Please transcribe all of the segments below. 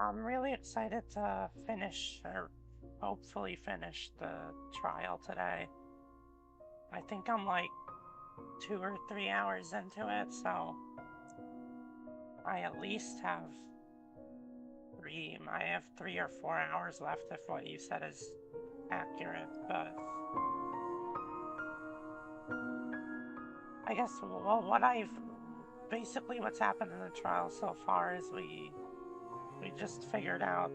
I'm really excited to finish, or hopefully finish, the trial today. I think I'm like 2 or 3 hours into it, so I at least have I have 3 or 4 hours left if what you said is accurate, but I guess, well, basically what's happened in the trial so far is we just figured out,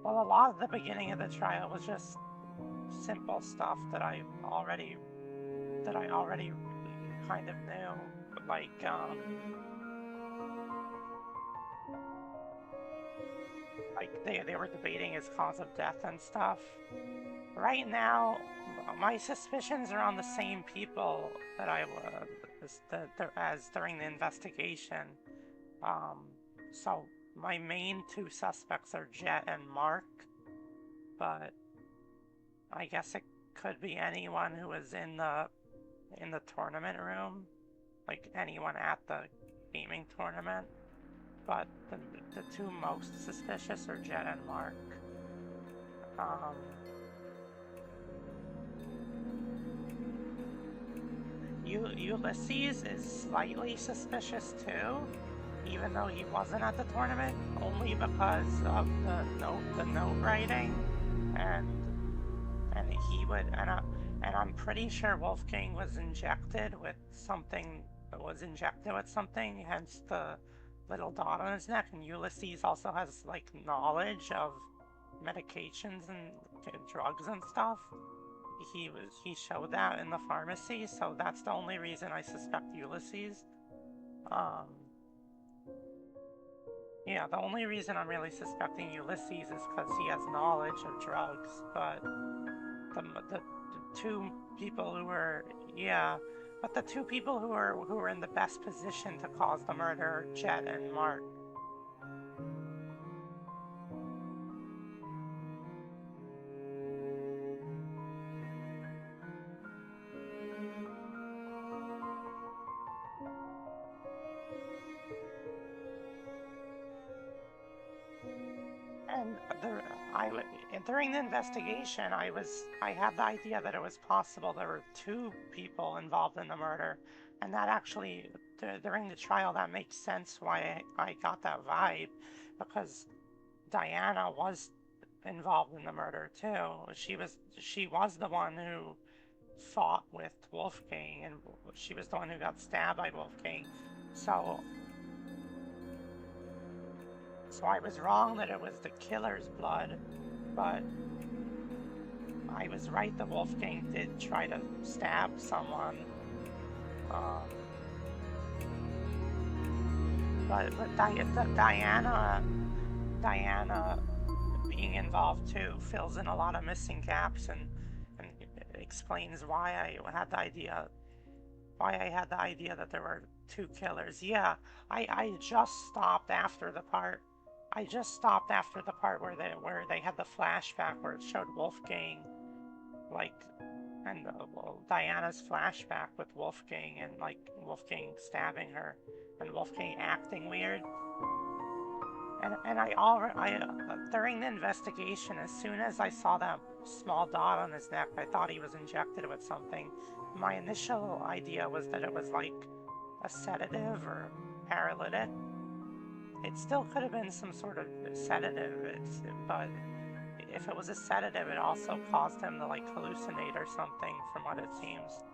well, a lot of the beginning of the trial was just simple stuff that I already kind of knew, like they were debating his cause of death and stuff. Right now, my suspicions are on the same people that I was as during the investigation. Um, so my main two suspects are Jet and Mark, but I guess it could be anyone who was in the tournament room, like anyone at the gaming tournament. But the two most suspicious are Jet and Mark. Um, Ulysses is slightly suspicious too, even though he wasn't at the tournament, only because of the note writing, and and I'm pretty sure Wolfgang was injected with something, hence the little dot on his neck. And Ulysses also has like knowledge of medications and drugs and stuff. He showed that in the pharmacy, so that's the only reason I suspect Ulysses. Um, yeah, the only reason I'm really suspecting Ulysses is because he has knowledge of drugs. But the two people who were yeah, but the two people who were in the best position to cause the murder are Jet and Mark. And during the investigation, I had the idea that it was possible there were two people involved in the murder, and that actually during the trial that makes sense why I got that vibe, because Diana was involved in the murder too. She was the one who fought with Wolfgang, and she was the one who got stabbed by Wolfgang. So so I was wrong that it was the killer's blood, but I was right that Wolfgang did try to stab someone. Um, but Diana being involved too fills in a lot of missing gaps, and explains why I had the idea that there were two killers. Yeah, I just stopped after the part. I just stopped after the part where they had the flashback where it showed Wolfgang, like, and well, Diana's flashback with Wolfgang, and like Wolfgang stabbing her and Wolfgang acting weird. And during the investigation, as soon as I saw that small dot on his neck, I thought he was injected with something. My initial idea was that it was like a sedative or paralytic. It still could have been some sort of sedative, but if it was a sedative, it also caused him to like hallucinate or something, from what it seems.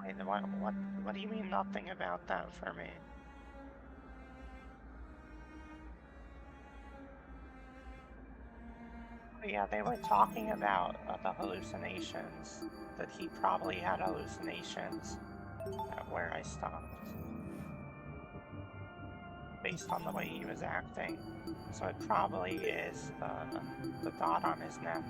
Wait, what do you mean nothing about that for me? But yeah, they were talking about the hallucinations, that he probably had hallucinations at where I stopped, based on the way he was acting. So it probably is the dot on his neck.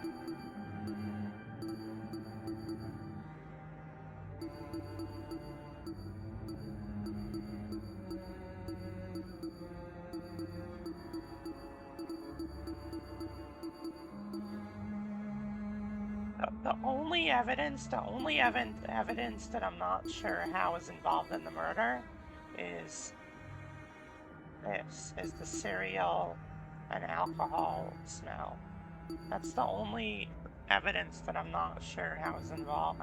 The only evidence that I'm not sure how is involved in the murder is is the cereal and alcohol smell. That's the only evidence that I'm not sure how it's involved.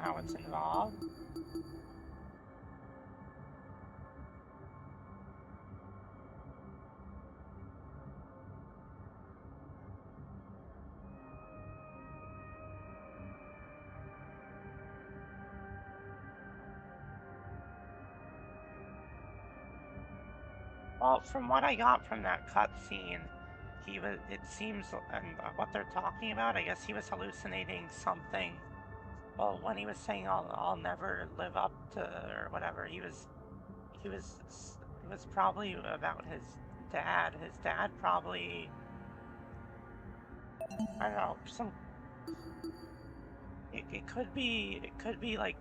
Well, from what I got from that cutscene, it seems, and what they're talking about, I guess he was hallucinating something. Well, when he was saying I'll never live up to, or whatever, he was it was probably about his dad. His dad probably, I don't know, it could be like,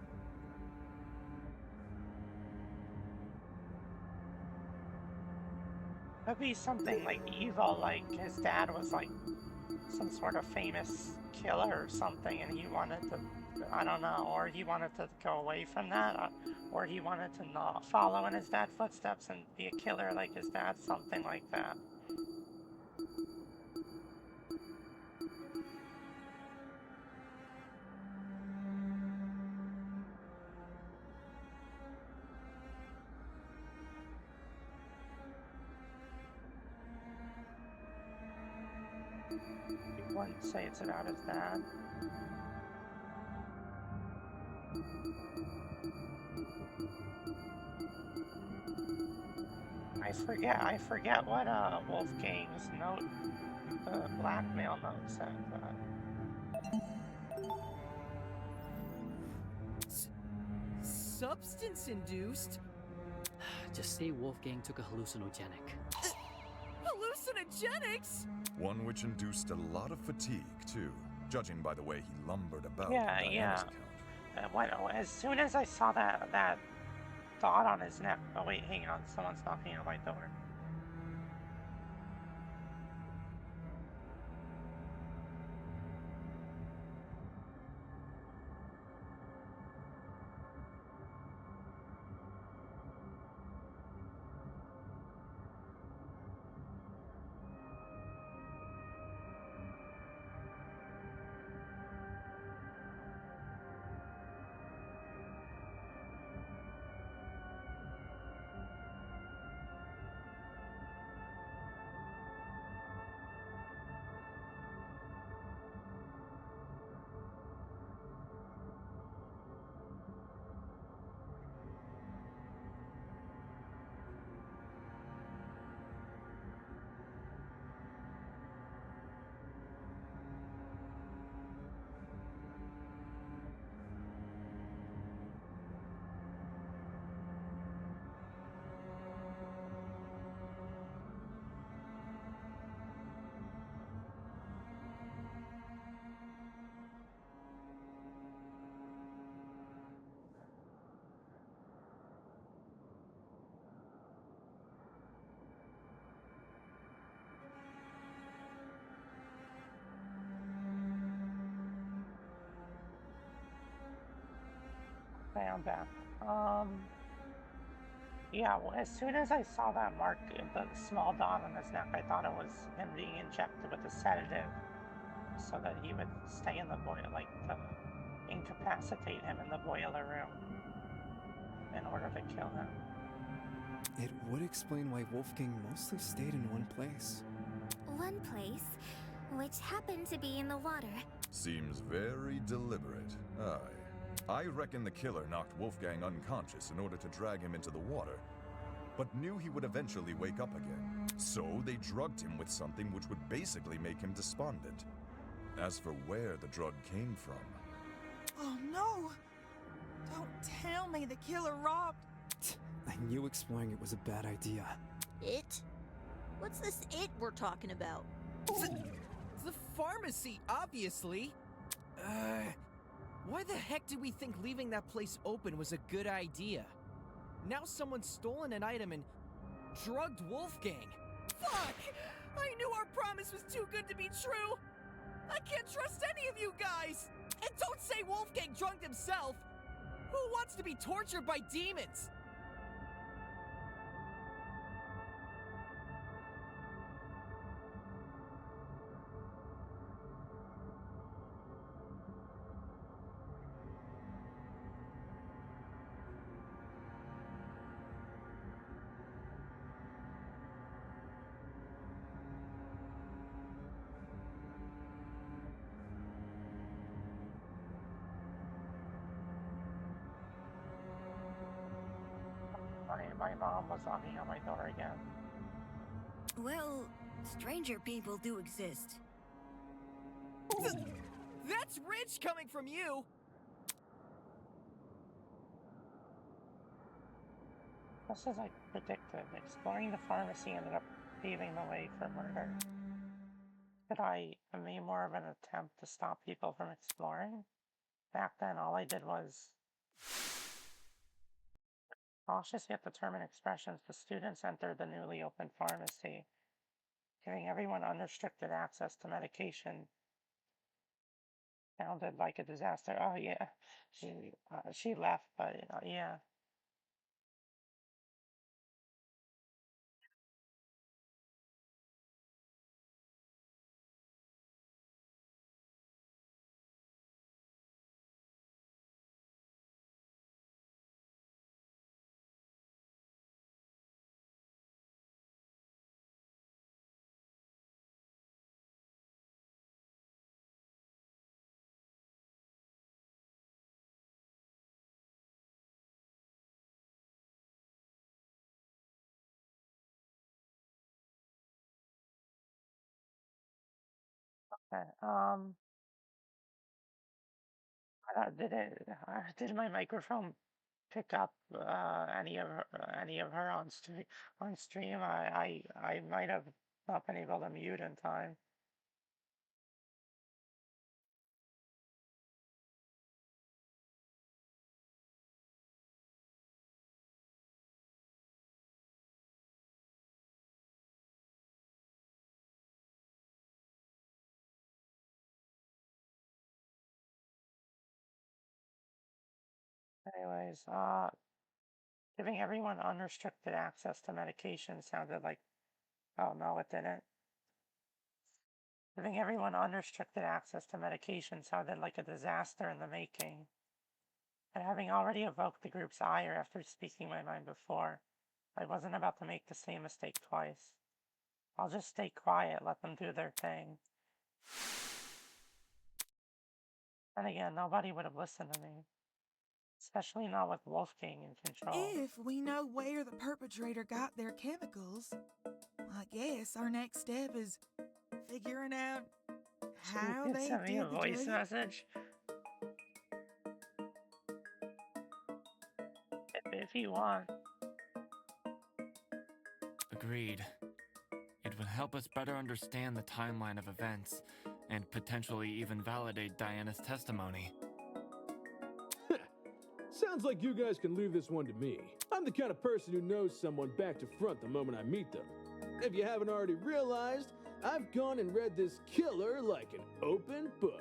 could be something like evil, like his dad was like some sort of famous killer or something, and he wanted to, I don't know, or he wanted to go away from that, or he wanted to not follow in his dad's footsteps and be a killer like his dad, something like that. You wouldn't say it's about his dad. I forget what Wolfgang's note, the blackmail note said, but Substance induced? Just say Wolfgang took a hallucinogenic. Hallucinogenics? One which induced a lot of fatigue, too, judging by the way he lumbered about yeah, in yeah. Diana's account. As soon as I saw that dot on his neck. Oh wait, hang on, someone's knocking on my door. Okay, I'm back. Yeah, well, as soon as I saw that mark, the small dot on his neck, I thought it was him being injected with a sedative so that he would stay in the boiler, like to incapacitate him in the boiler room in order to kill him. It would explain why Wolfgang mostly stayed in one place. One place, which happened to be in the water. Seems very deliberate. Aye. I reckon the killer knocked Wolfgang unconscious in order to drag him into the water, but knew he would eventually wake up again. So they drugged him with something which would basically make him despondent. As for where the drug came from, Oh no! Don't tell me the killer robbed. I knew exploring it was a bad idea. It? What's this it we're talking about? The pharmacy, obviously. Why the heck did we think leaving that place open was a good idea? Now someone's stolen an item and drugged Wolfgang. Fuck! I knew our promise was too good to be true! I can't trust any of you guys! And don't say Wolfgang drugged himself! Who wants to be tortured by demons? My mom was knocking on my door again. Well, stranger people do exist. That's rich coming from you! Just as I predicted, exploring the pharmacy ended up paving the way for murder. Did I made more of an attempt to stop people from exploring? Back then, all I did was cautious yet determined expressions. The students entered the newly opened pharmacy, giving everyone unrestricted access to medication. Sounded like a disaster. Oh yeah, she left, but yeah. Okay, did my microphone pick up any of her on stream? I might have not been able to mute in time. Anyways, giving everyone unrestricted access to medication sounded like, oh no, it didn't. Giving everyone unrestricted access to medication sounded like a disaster in the making. And having already evoked the group's ire after speaking my mind before, I wasn't about to make the same mistake twice. I'll just stay quiet, let them do their thing. And again, nobody would have listened to me. Especially not with Wolfgang in control. If we know where the perpetrator got their chemicals, I guess our next step is figuring out how You they sent me did a the voice drug. message. If you want. Agreed. It would help us better understand the timeline of events, and potentially even validate Diana's testimony. Sounds like you guys can leave this one to me. I'm the kind of person who knows someone back to front the moment I meet them. If you haven't already realized, I've gone and read this killer like an open book.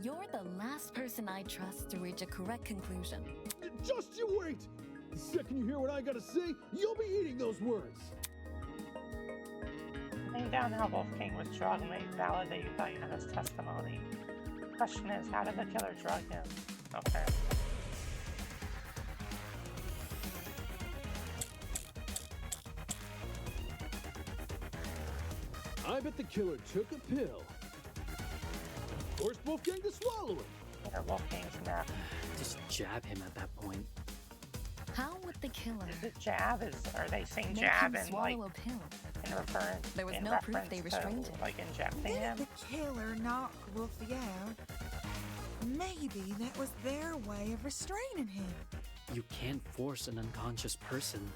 You're the last person I trust to reach a correct conclusion. Just you wait! The second you hear what I gotta say, you'll be eating those words! Laying down how Wolfgang was drugged may validate Diana's testimony. The question is, how did the killer drug him? Okay. I bet the killer took a pill. Forced Wolfgang to swallow it. Or Wolfgang's nap. Just jab him at that point. How would the killer. Is it Jab? Are they saying Make Jab him and swallow like a pill. in reference? There was in no proof reference they to, restrained him. like injecting Did him? the killer knock Wolfie out? Maybe that was their way of restraining him. You can't force an unconscious person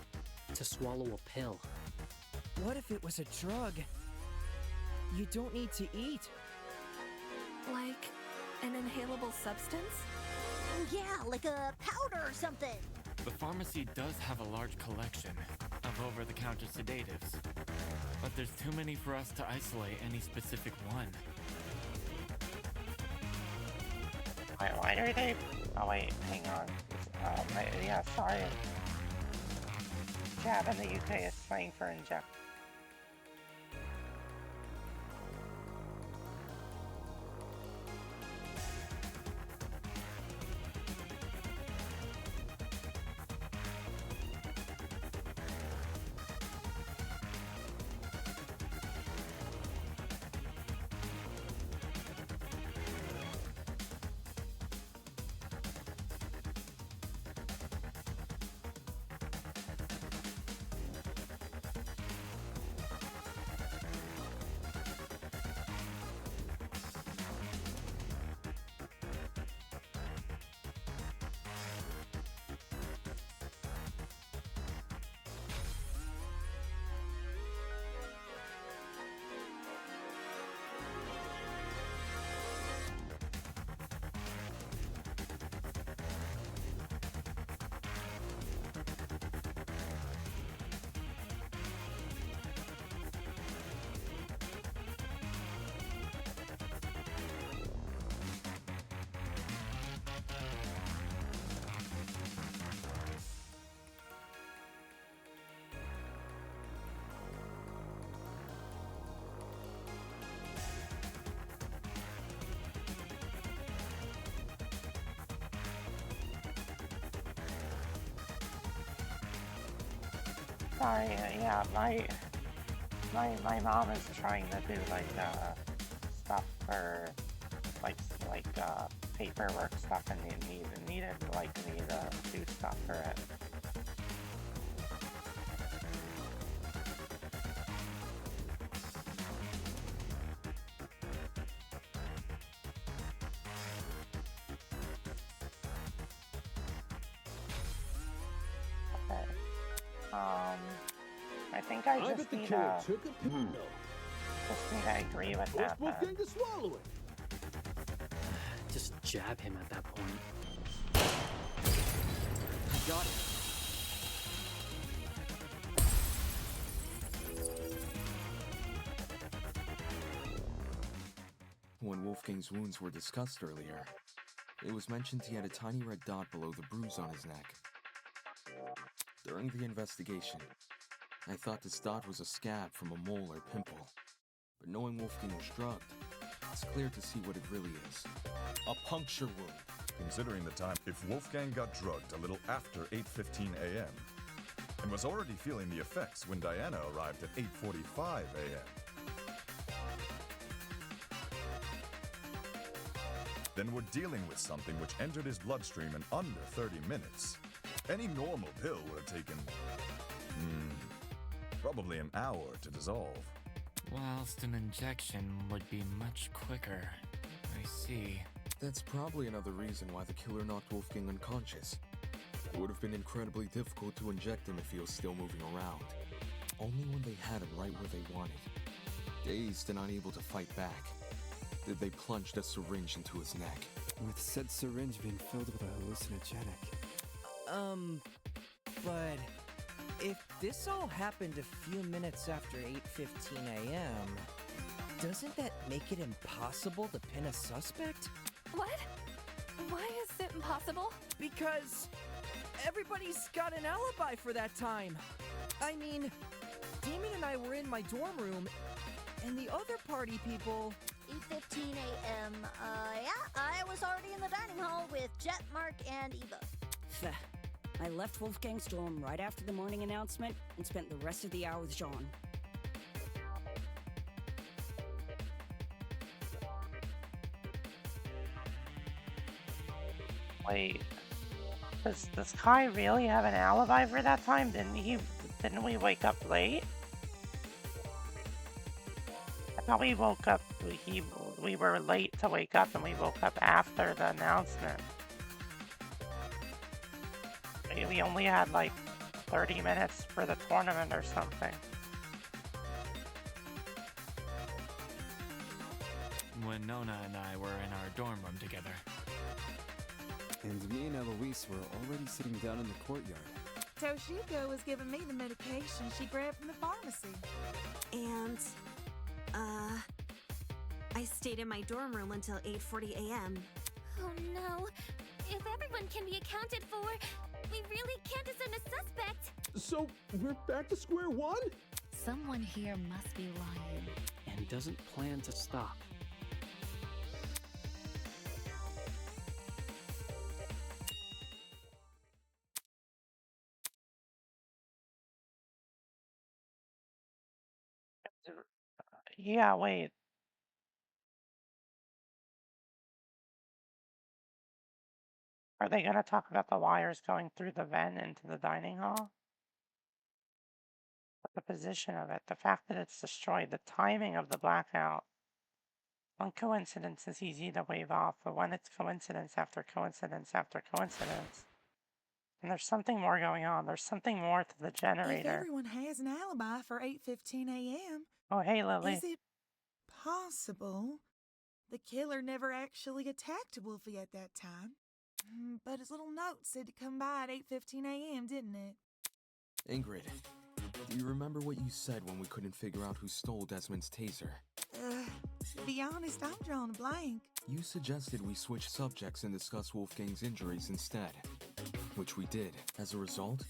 to swallow a pill. What if it was a drug? You don't need to eat. Like an inhalable substance? Yeah, like a powder or something. The pharmacy does have a large collection of over-the-counter sedatives, but there's too many for us to isolate any specific one. Why are they? Oh wait, hang on. Yeah, sorry. Jab in the UK is slang for inject. Sorry, yeah, my mom is trying to do like stuff for like paperwork stuff and needed like me to do stuff for it. I think I just bet the need killer to took a pill. just need to agree with that. Wolfgang to swallow it. Just jab him at that point. I got it. When Wolfgang's wounds were discussed earlier, it was mentioned he had a tiny red dot below the bruise on his neck. During the investigation, I thought this dot was a scab from a mole or pimple. But knowing Wolfgang was drugged, it's clear to see what it really is. A puncture wound. Considering the time, if Wolfgang got drugged a little after 8:15 a.m. and was already feeling the effects when Diana arrived at 8:45 a.m., then we're dealing with something which entered his bloodstream in under 30 minutes. Any normal pill would have taken, probably an hour to dissolve. Whilst an injection would be much quicker. I see. That's probably another reason why the killer knocked Wolfgang unconscious. It would have been incredibly difficult to inject him if he was still moving around. Only when they had him right where they wanted, dazed and unable to fight back, did they plunge the syringe into his neck. With said syringe being filled with a hallucinogenic. But if this all happened a few minutes after 8:15 a.m., doesn't that make it impossible to pin a suspect? What? Why is it impossible? Because everybody's got an alibi for that time. I mean, Damon and I were in my dorm room, and the other party people... 8:15 a.m. Yeah, I was already in the dining hall with Jet, Mark, and Eva. I left Wolfgang's dorm right after the morning announcement and spent the rest of the hour with Jean. Wait, Does Kai really have an alibi for that time? Didn't we wake up late? I thought we woke up. We were late to wake up, and we woke up after the announcement. We only had like 30 minutes for the tournament or something. When Nona and I were in our dorm room together. And me and Eloise were already sitting down in the courtyard. Toshiko was giving me the medication she grabbed from the pharmacy. And, I stayed in my dorm room until 8:40 a.m. Oh no. If everyone can be accounted for, we really can't discern a suspect. So, we're back to square one? Someone here must be lying. And doesn't plan to stop. Yeah, wait. Are they gonna talk about the wires going through the vent into the dining hall? But the position of it, the fact that it's destroyed, the timing of the blackout. One coincidence is easy to wave off, but when it's coincidence after coincidence after coincidence, and there's something more going on. There's something more to the If generator. everyone has an alibi for 8:15 a.m., Oh, hey, Lily. is it possible the killer never actually attacked Wolfie at that time? But his little note said to come by at 8:15 a.m., didn't it? Ingrid, do you remember what you said when we couldn't figure out who stole Desmond's taser? To be honest, I'm drawing a blank. You suggested we switch subjects and discuss Wolfgang's injuries instead, which we did. As a result,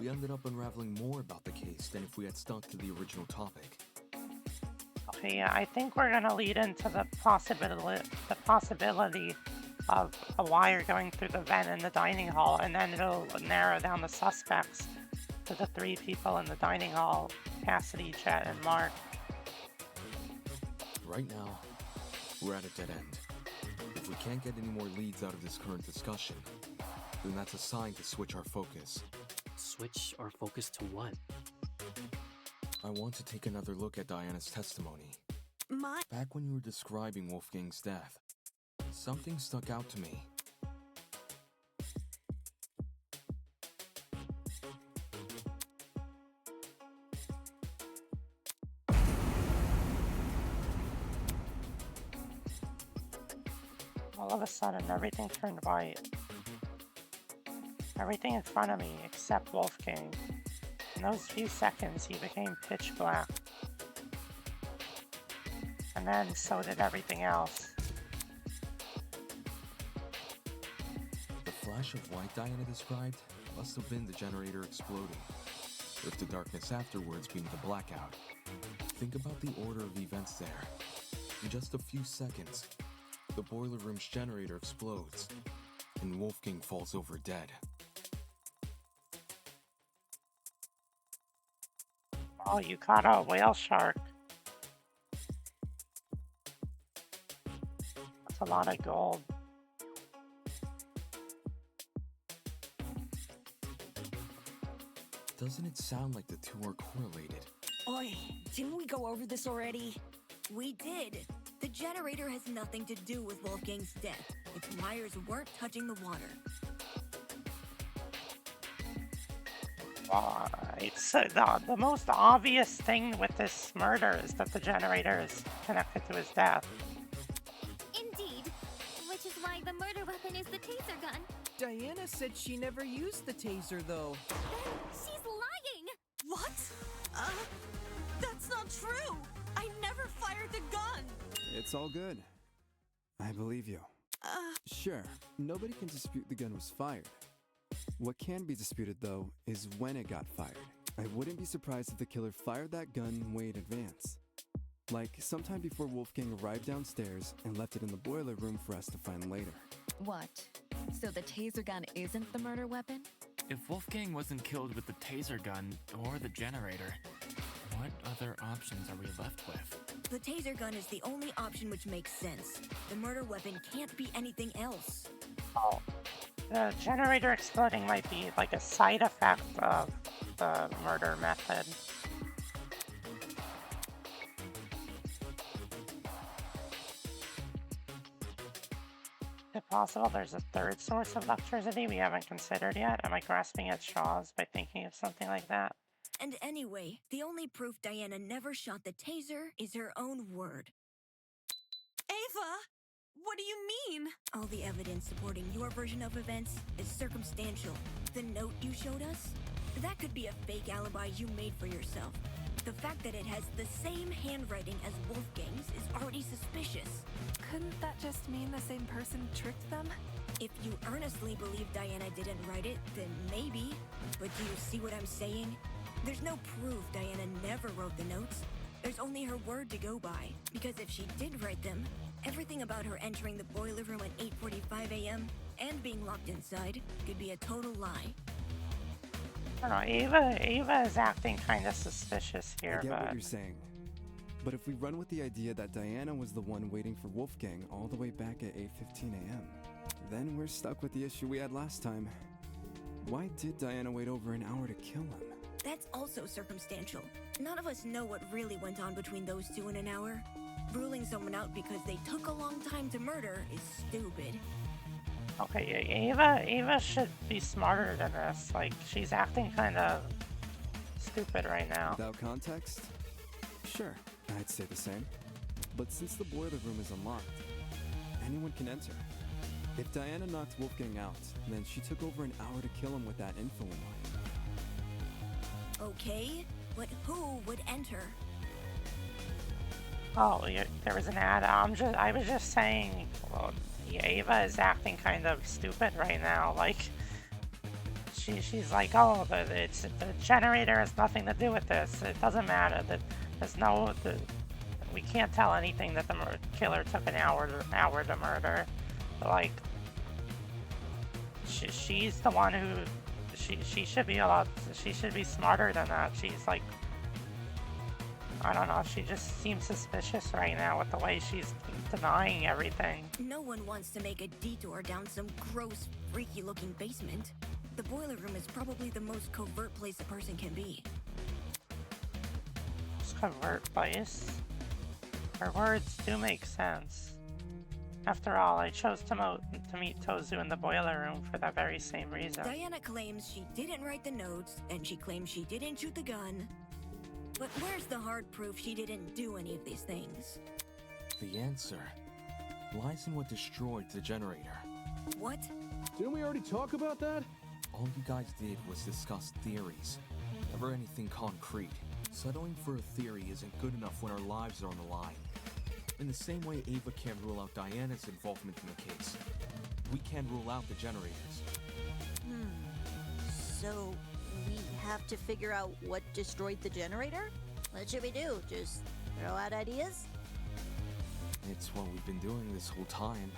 we ended up unraveling more about the case than if we had stuck to the original topic. Okay, yeah, I think we're gonna lead into the possibility of a wire going through the vent in the dining hall, and then it'll narrow down the suspects to the 3 people in the dining hall: Cassidy, Chet, and Mark. Right now, we're at a dead end. If we can't get any more leads out of this current discussion, then that's a sign to switch our focus. Switch our focus to what? I want to take another look at Diana's testimony. Back when you were describing Wolfgang's death, something stuck out to me. All of a sudden, everything turned white. Everything in front of me, except Wolfgang. In those few seconds, he became pitch black. And then, so did everything else. The flash of white Diana described must have been the generator exploding, with the darkness afterwards being the blackout. Think about the order of events there. In just a few seconds, the boiler room's generator explodes, and Wolfgang falls over dead. Oh, you caught a whale shark. That's a lot of gold. Doesn't it sound like the two are correlated? Oi, didn't we go over this already? We did. The generator has nothing to do with Wolfgang's death. Its wires weren't touching the water. It's the most obvious thing with this murder is that the generator is connected to his death. Indeed. Which is why the murder weapon is the taser gun. Diana said she never used the taser, though. She's lying! What? That's not true! I never fired the gun! It's all good. I believe you. Sure, nobody can dispute the gun was fired. What can be disputed, though, is when it got fired. I wouldn't be surprised if the killer fired that gun way in advance. Like, sometime before Wolfgang arrived downstairs and left it in the boiler room for us to find later. What? So the taser gun isn't the murder weapon? If Wolfgang wasn't killed with the taser gun or the generator, what other options are we left with? The taser gun is the only option which makes sense. The murder weapon can't be anything else. Oh. The generator exploding might be like a side effect of the murder method. If possible, there's a third source of electricity we haven't considered yet. Am I grasping at straws by thinking of something like that? And anyway, the only proof Diana never shot the taser is her own word. Ava! What do you mean? All the evidence supporting your version of events is circumstantial. The note you showed us? That could be a fake alibi you made for yourself. The fact that it has the same handwriting as Wolfgang's is already suspicious. Couldn't that just mean the same person tricked them? If you earnestly believe Diana didn't write it, then maybe. But do you see what I'm saying? There's no proof Diana never wrote the notes. There's only her word to go by. Because if she did write them, everything about her entering the boiler room at 8:45 a.m. and being locked inside could be a total lie. I don't know, Ava is acting kind of suspicious here, I get but... what you're saying. But if we run with the idea that Diana was the one waiting for Wolfgang all the way back at 8:15 a.m., then we're stuck with the issue we had last time. Why did Diana wait over an hour to kill him? That's also circumstantial. None of us know what really went on between those two in an hour. Ruling someone out because they took a long time to murder is stupid. Okay, Ava should be smarter than this. Like, she's acting kind of stupid right now. Without context? Sure, I'd say the same. But since the boiler room is unlocked, anyone can enter. If Diana knocked Wolfgang out, then she took over an hour to kill him with that info in mind. Okay, but who would enter? Oh, there was an ad. I was just saying, well, Ava is acting kind of stupid right now. Like, she's like, oh, the generator has nothing to do with this. It doesn't matter. We can't tell anything that the killer took an hour to murder. But, like, she's the one who she should be she should be smarter than that. She's like, I don't know, she just seems suspicious right now with the way she's denying everything. No one wants to make a detour down some gross, freaky-looking basement. The boiler room is probably the most covert place a person can be. Covert place? Her words do make sense. After all, I chose to meet Tozu in the boiler room for that very same reason. Diana claims she didn't write the notes, and she claims she didn't shoot the gun. But where's the hard proof she didn't do any of these things? The answer lies in what destroyed the generator. What? Didn't we already talk about that? All you guys did was discuss theories, never anything concrete. Settling for a theory isn't good enough when our lives are on the line. In the same way Ava can't rule out Diana's involvement in the case, we can't rule out the generators. So we have to figure out what destroyed the generator? What should we do? Just throw out ideas? It's what we've been doing this whole time.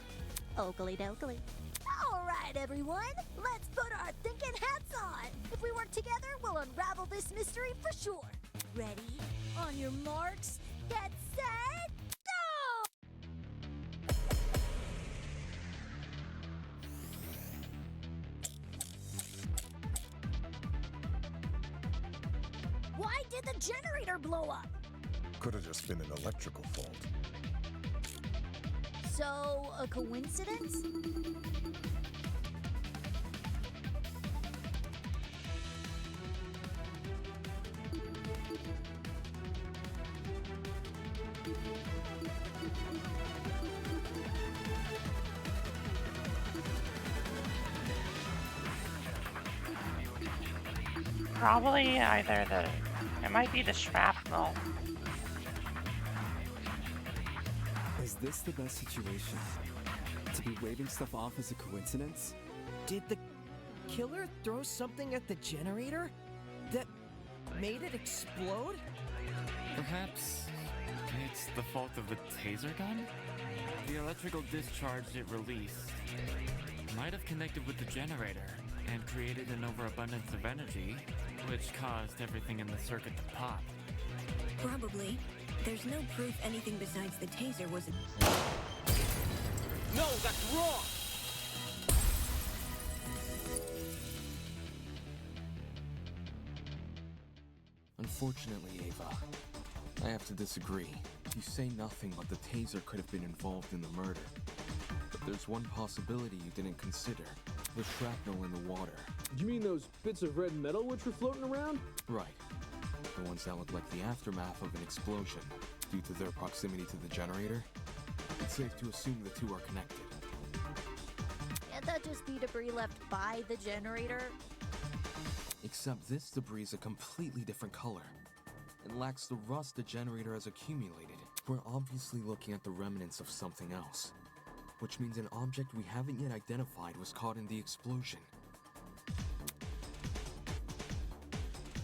Oakley dokley. All right, everyone. Let's put our thinking hats on. If we work together, we'll unravel this mystery for sure. Ready? On your marks, get set, go! Why did the generator blow up? Could have just been an electrical fault. So, a coincidence? Probably either it might be the shrapnel. Is this the best situation? To be waving stuff off as a coincidence? Did the killer throw something at the generator that made it explode? Perhaps it's the fault of the taser gun? The electrical discharge it released might have connected with the generator and created an overabundance of energy, which caused everything in the circuit to pop. Probably. There's no proof anything besides the taser was... No, that's wrong! Unfortunately, Ava, I have to disagree. You say nothing but the taser could have been involved in the murder. But there's one possibility you didn't consider. The shrapnel in the water. You mean those bits of red metal which were floating around? Right. The ones that look like the aftermath of an explosion. Due to their proximity to the generator, it's safe to assume the two are connected. Can't that just be debris left by the generator? Except this debris is a completely different color. It lacks the rust the generator has accumulated. We're obviously looking at the remnants of something else. Which means an object we haven't yet identified was caught in the explosion.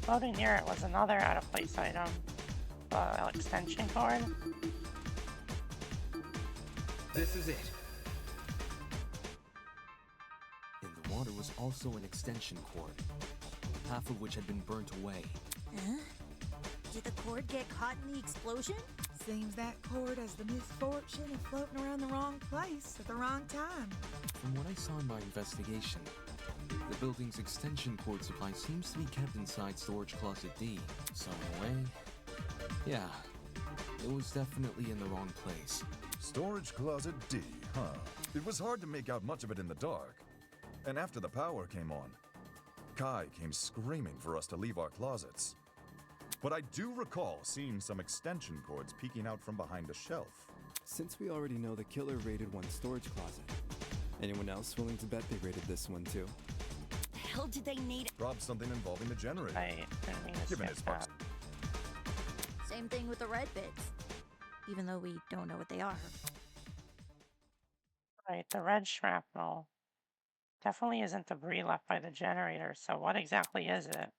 Floating near it was another out-of-place item. The extension cord. This is it. In the water was also an extension cord, half of which had been burnt away. Huh? Did the cord get caught in the explosion? Seems that cord has the misfortune of floating around the wrong place at the wrong time. From what I saw in my investigation, the building's extension cord supply seems to be kept inside Storage Closet D. So in a way, yeah, it was definitely in the wrong place. Storage Closet D, huh? It was hard to make out much of it in the dark. And after the power came on, Kai came screaming for us to leave our closets. But I do recall seeing some extension cords peeking out from behind a shelf. Since we already know the killer raided one storage closet, anyone else willing to bet they raided this one too? The hell did they need? Robbed something involving the generator. Given his proximity. Same thing with the red bits. Even though we don't know what they are. Right, the red shrapnel definitely isn't debris left by the generator, so what exactly is it?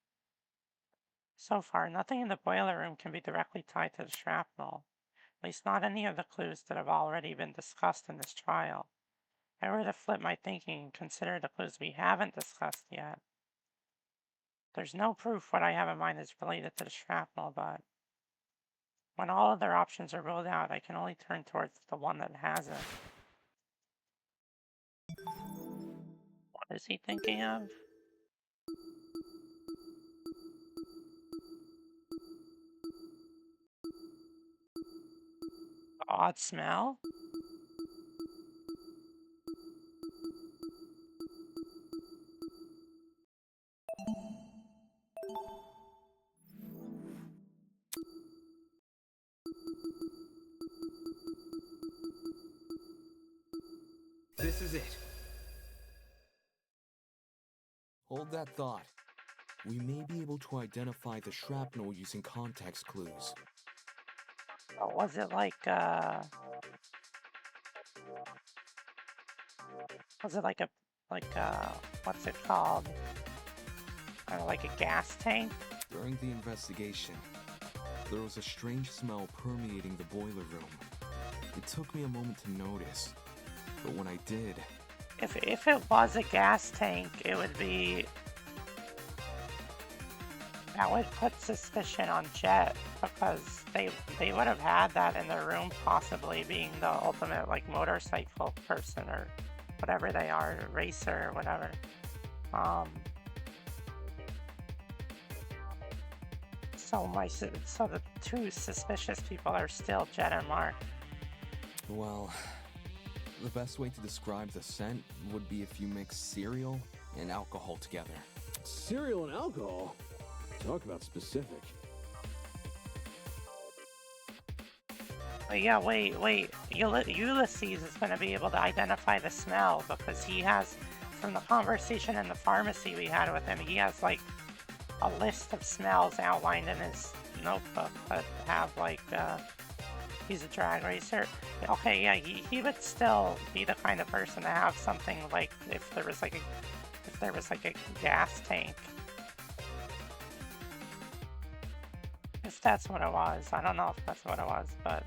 So far, nothing in the boiler room can be directly tied to the shrapnel. At least not any of the clues that have already been discussed in this trial. If I were to flip my thinking and consider the clues we haven't discussed yet, there's no proof what I have in mind is related to the shrapnel, but when all other options are ruled out, I can only turn towards the one that has it. What is he thinking of? Odd smell? This is it. Hold that thought. We may be able to identify the shrapnel using context clues. Oh, was it like what's it called? Like a gas tank? During the investigation, there was a strange smell permeating the boiler room. It took me a moment to notice, but when I did... If it was a gas tank, it would be... That would put suspicion on Jet, because they would have had that in their room, possibly being the ultimate, like, motorcycle person, or whatever they are, racer, or whatever. So the two suspicious people are still Jet and Mark. Well, the best way to describe the scent would be if you mix cereal and alcohol together. Cereal and alcohol? Talk about specific. But yeah, wait. Ulysses is going to be able to identify the smell because he has, from the conversation in the pharmacy we had with him, he has like a list of smells outlined in his notebook that have like, he's a drag racer. Okay, yeah, he would still be the kind of person to have something like if there was like a gas tank. If that's what it was. I don't know if that's what it was, but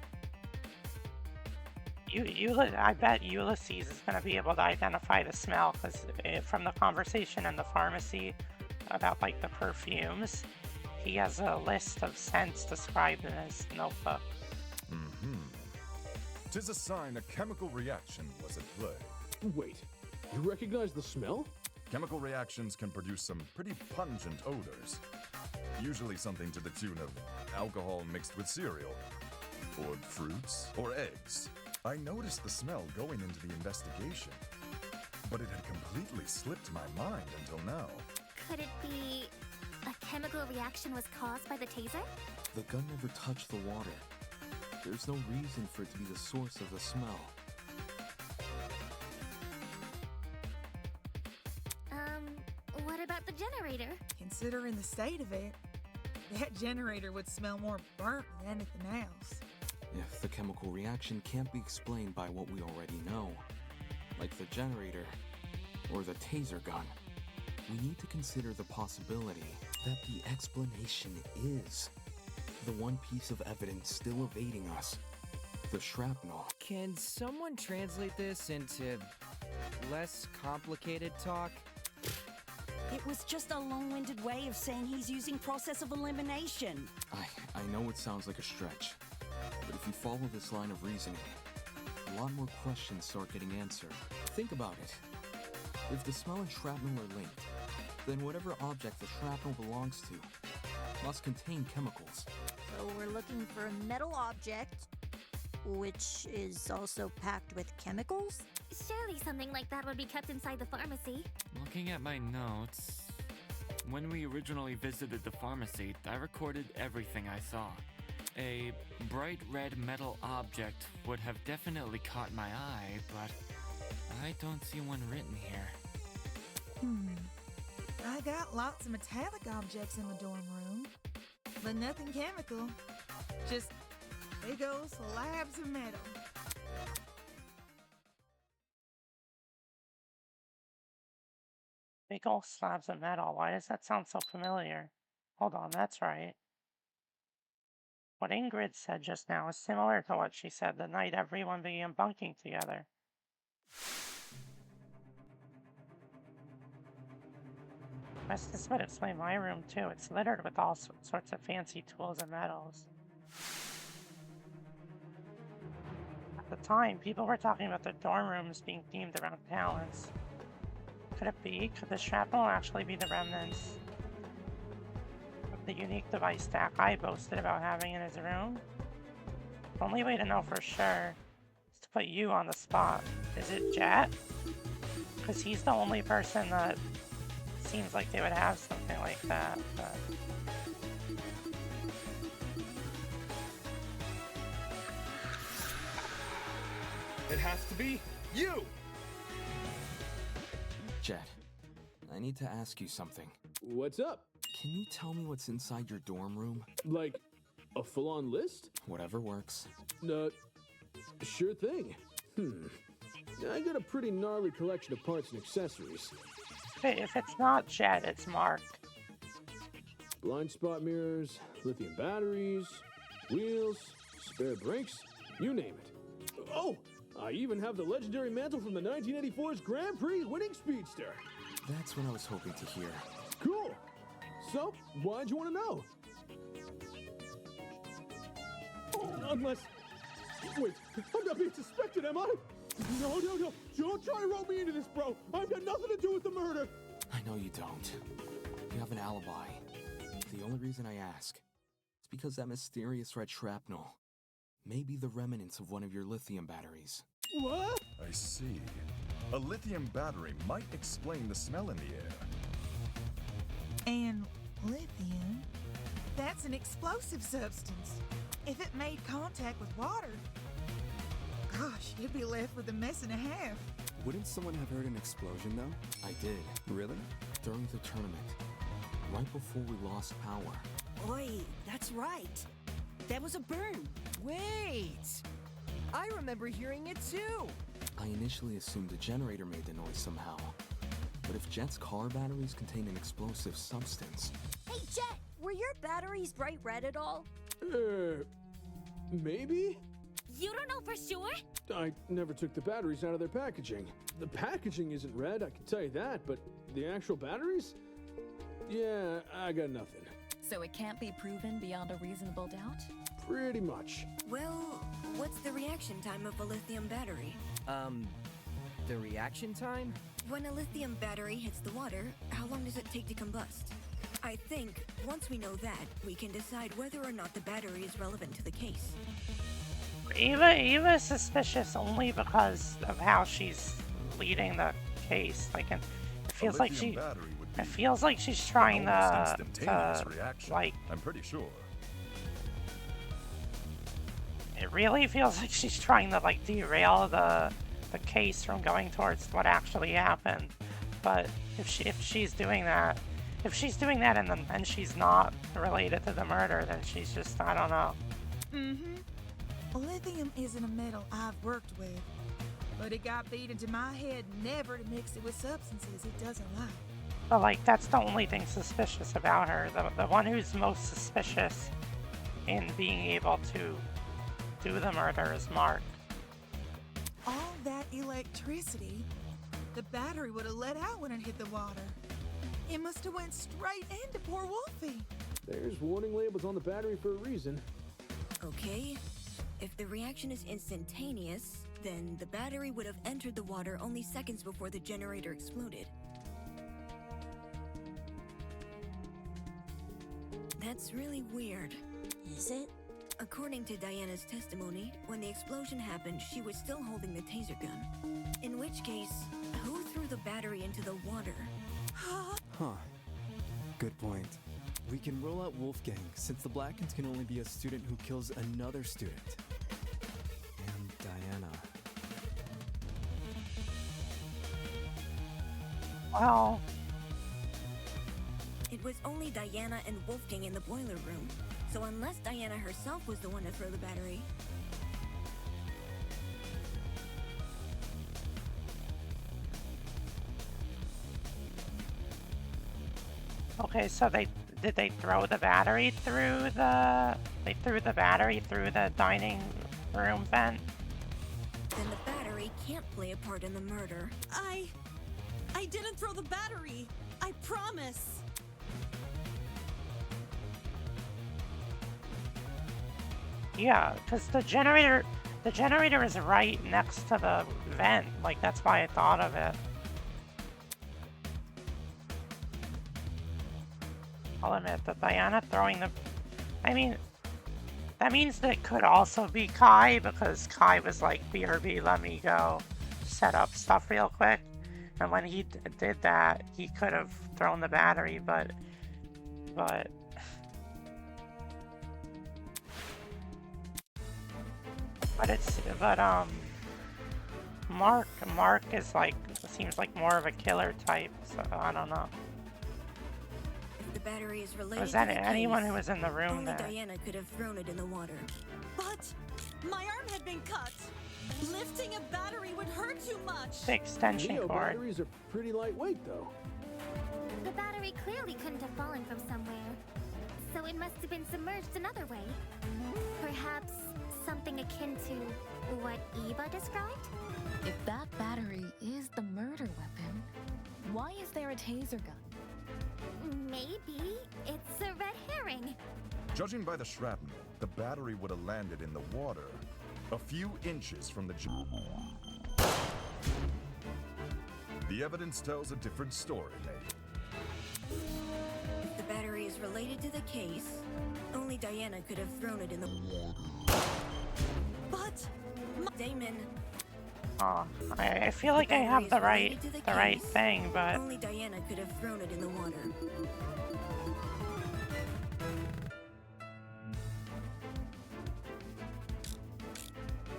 I bet Ulysses is going to be able to identify the smell because from the conversation in the pharmacy about like the perfumes, he has a list of scents described in his notebook. Mm-hmm. 'Tis a sign a chemical reaction was at play. Wait, you recognize the smell? Chemical reactions can produce some pretty pungent odors. Usually something to the tune of alcohol mixed with cereal, or fruits, or eggs. I noticed the smell going into the investigation, but it had completely slipped my mind until now. Could it be a chemical reaction was caused by the taser? The gun never touched the water. There's no reason for it to be the source of the smell. What about the generator? Considering the state of it, that generator would smell more burnt than anything else. If the chemical reaction can't be explained by what we already know, like the generator or the taser gun, we need to consider the possibility that the explanation is the one piece of evidence still evading us, the shrapnel. Can someone translate this into less complicated talk? It was just a long-winded way of saying he's using process of elimination. I know it sounds like a stretch, but if you follow this line of reasoning, a lot more questions start getting answered. Think about it. If the smell and shrapnel are linked, then whatever object the shrapnel belongs to must contain chemicals. So we're looking for a metal object, which is also packed with chemicals? Surely something like that would be kept inside the pharmacy. Looking at my notes, when we originally visited the pharmacy, I recorded everything I saw. A bright red metal object would have definitely caught my eye, but I don't see one written here. I got lots of metallic objects in my dorm room, but nothing chemical. Just big old slabs of metal. Big old slabs of metal. Why does that sound so familiar? Hold on, that's right. What Ingrid said just now is similar to what she said the night everyone began bunking together. Guess this would explain my room too. It's littered with all sorts of fancy tools and metals. At the time, people were talking about their dorm rooms being themed around talents. Could it be? Could the shrapnel actually be the remnants of the unique device stack I boasted about having in his room? The only way to know for sure is to put you on the spot. Is it Jet? Because he's the only person that seems like they would have something like that, but... It has to be you! Jet, I need to ask you something. What's up? Can you tell me what's inside your dorm room? Like, a full-on list? Whatever works. Sure thing. I got a pretty gnarly collection of parts and accessories. Hey, if it's not Jet, it's Mark. Blind spot mirrors, lithium batteries, wheels, spare brakes, you name it. Oh, I even have the legendary mantle from the 1984's Grand Prix winning speedster. That's what I was hoping to hear. Cool. So, why'd you want to know? Unless... Wait, I'm not being suspected, am I? No. Don't try to rope me into this, bro. I've got nothing to do with the murder. I know you don't. You have an alibi. The only reason I ask is because that mysterious red shrapnel may be the remnants of one of your lithium batteries. What? I see. A lithium battery might explain the smell in the air. And lithium? That's an explosive substance. If it made contact with water, gosh, you'd be left with a mess and a half. Wouldn't someone have heard an explosion, though? I did. Really? During the tournament. Right before we lost power. Oi, that's right. There was a boom. Wait! I remember hearing it too! I initially assumed the generator made the noise somehow. But if Jet's car batteries contain an explosive substance... Hey, Jet! Were your batteries bright red at all? Maybe? You don't know for sure? I never took the batteries out of their packaging. The packaging isn't red, I can tell you that, but the actual batteries? Yeah, I got nothing. So it can't be proven beyond a reasonable doubt? Pretty much. Well, what's the reaction time of a lithium battery? The reaction time? When a lithium battery hits the water, how long does it take to combust? I think once we know that, we can decide whether or not the battery is relevant to the case. Eva is suspicious only because of how she's leading the case. Like, it feels like she's trying to like. I'm pretty sure. It really feels like she's trying to like derail the case from going towards what actually happened. But if she's doing that and she's not related to the murder, then she's just, I don't know. Lithium isn't a metal I've worked with, but it got beat into my head never to mix it with substances it doesn't like. But like, that's the only thing suspicious about her. The one who's most suspicious in being able to do the murder is Mark. All that electricity, the battery would have let out when it hit the water. It must have went straight into poor Wolfie. There's warning labels on the battery for a reason. Okay, if the reaction is instantaneous, then the battery would have entered the water only seconds before the generator exploded. That's really weird. Is it? According to Diana's testimony, when the explosion happened, she was still holding the taser gun. In which case, who threw the battery into the water? Huh. Good point. We can rule out Wolfgang, since the Blackens can only be a student who kills another student. And Diana. Well, it was only Diana and Wolfgang in the boiler room, so unless Diana herself was the one to throw the battery... okay, so did they throw the battery through the dining room vent? Then the battery can't play a part in the murder. I didn't throw the battery. I promise. Yeah, because the generator is right next to the vent. Like, that's why I thought of it. I'll admit that Diana throwing the... I mean, that means that it could also be Kai, because Kai was like, BRB, let me go set up stuff real quick. And when he did that, he could have thrown the battery, but Mark is like, seems like more of a killer type, so I don't know. If the battery is related Was that to the anyone case, who was in the room only there? Diana could have thrown it in the water. But my arm had been cut. Lifting a battery would hurt too much. The extension Neo cord. batteries are pretty lightweight, though. The battery clearly couldn't have fallen from somewhere, so it must have been submerged another way. Perhaps something akin to what Eva described? If that battery is the murder weapon, why is there a taser gun? Maybe it's a red herring. Judging by the shrapnel, the battery would have landed in the water, a few inches from the The evidence tells a different story, Nate. If the battery is related to the case, only Diana could have thrown it in the water. But Damon. Oh, I feel like I have the right thing, but only Diana could have thrown it in the water.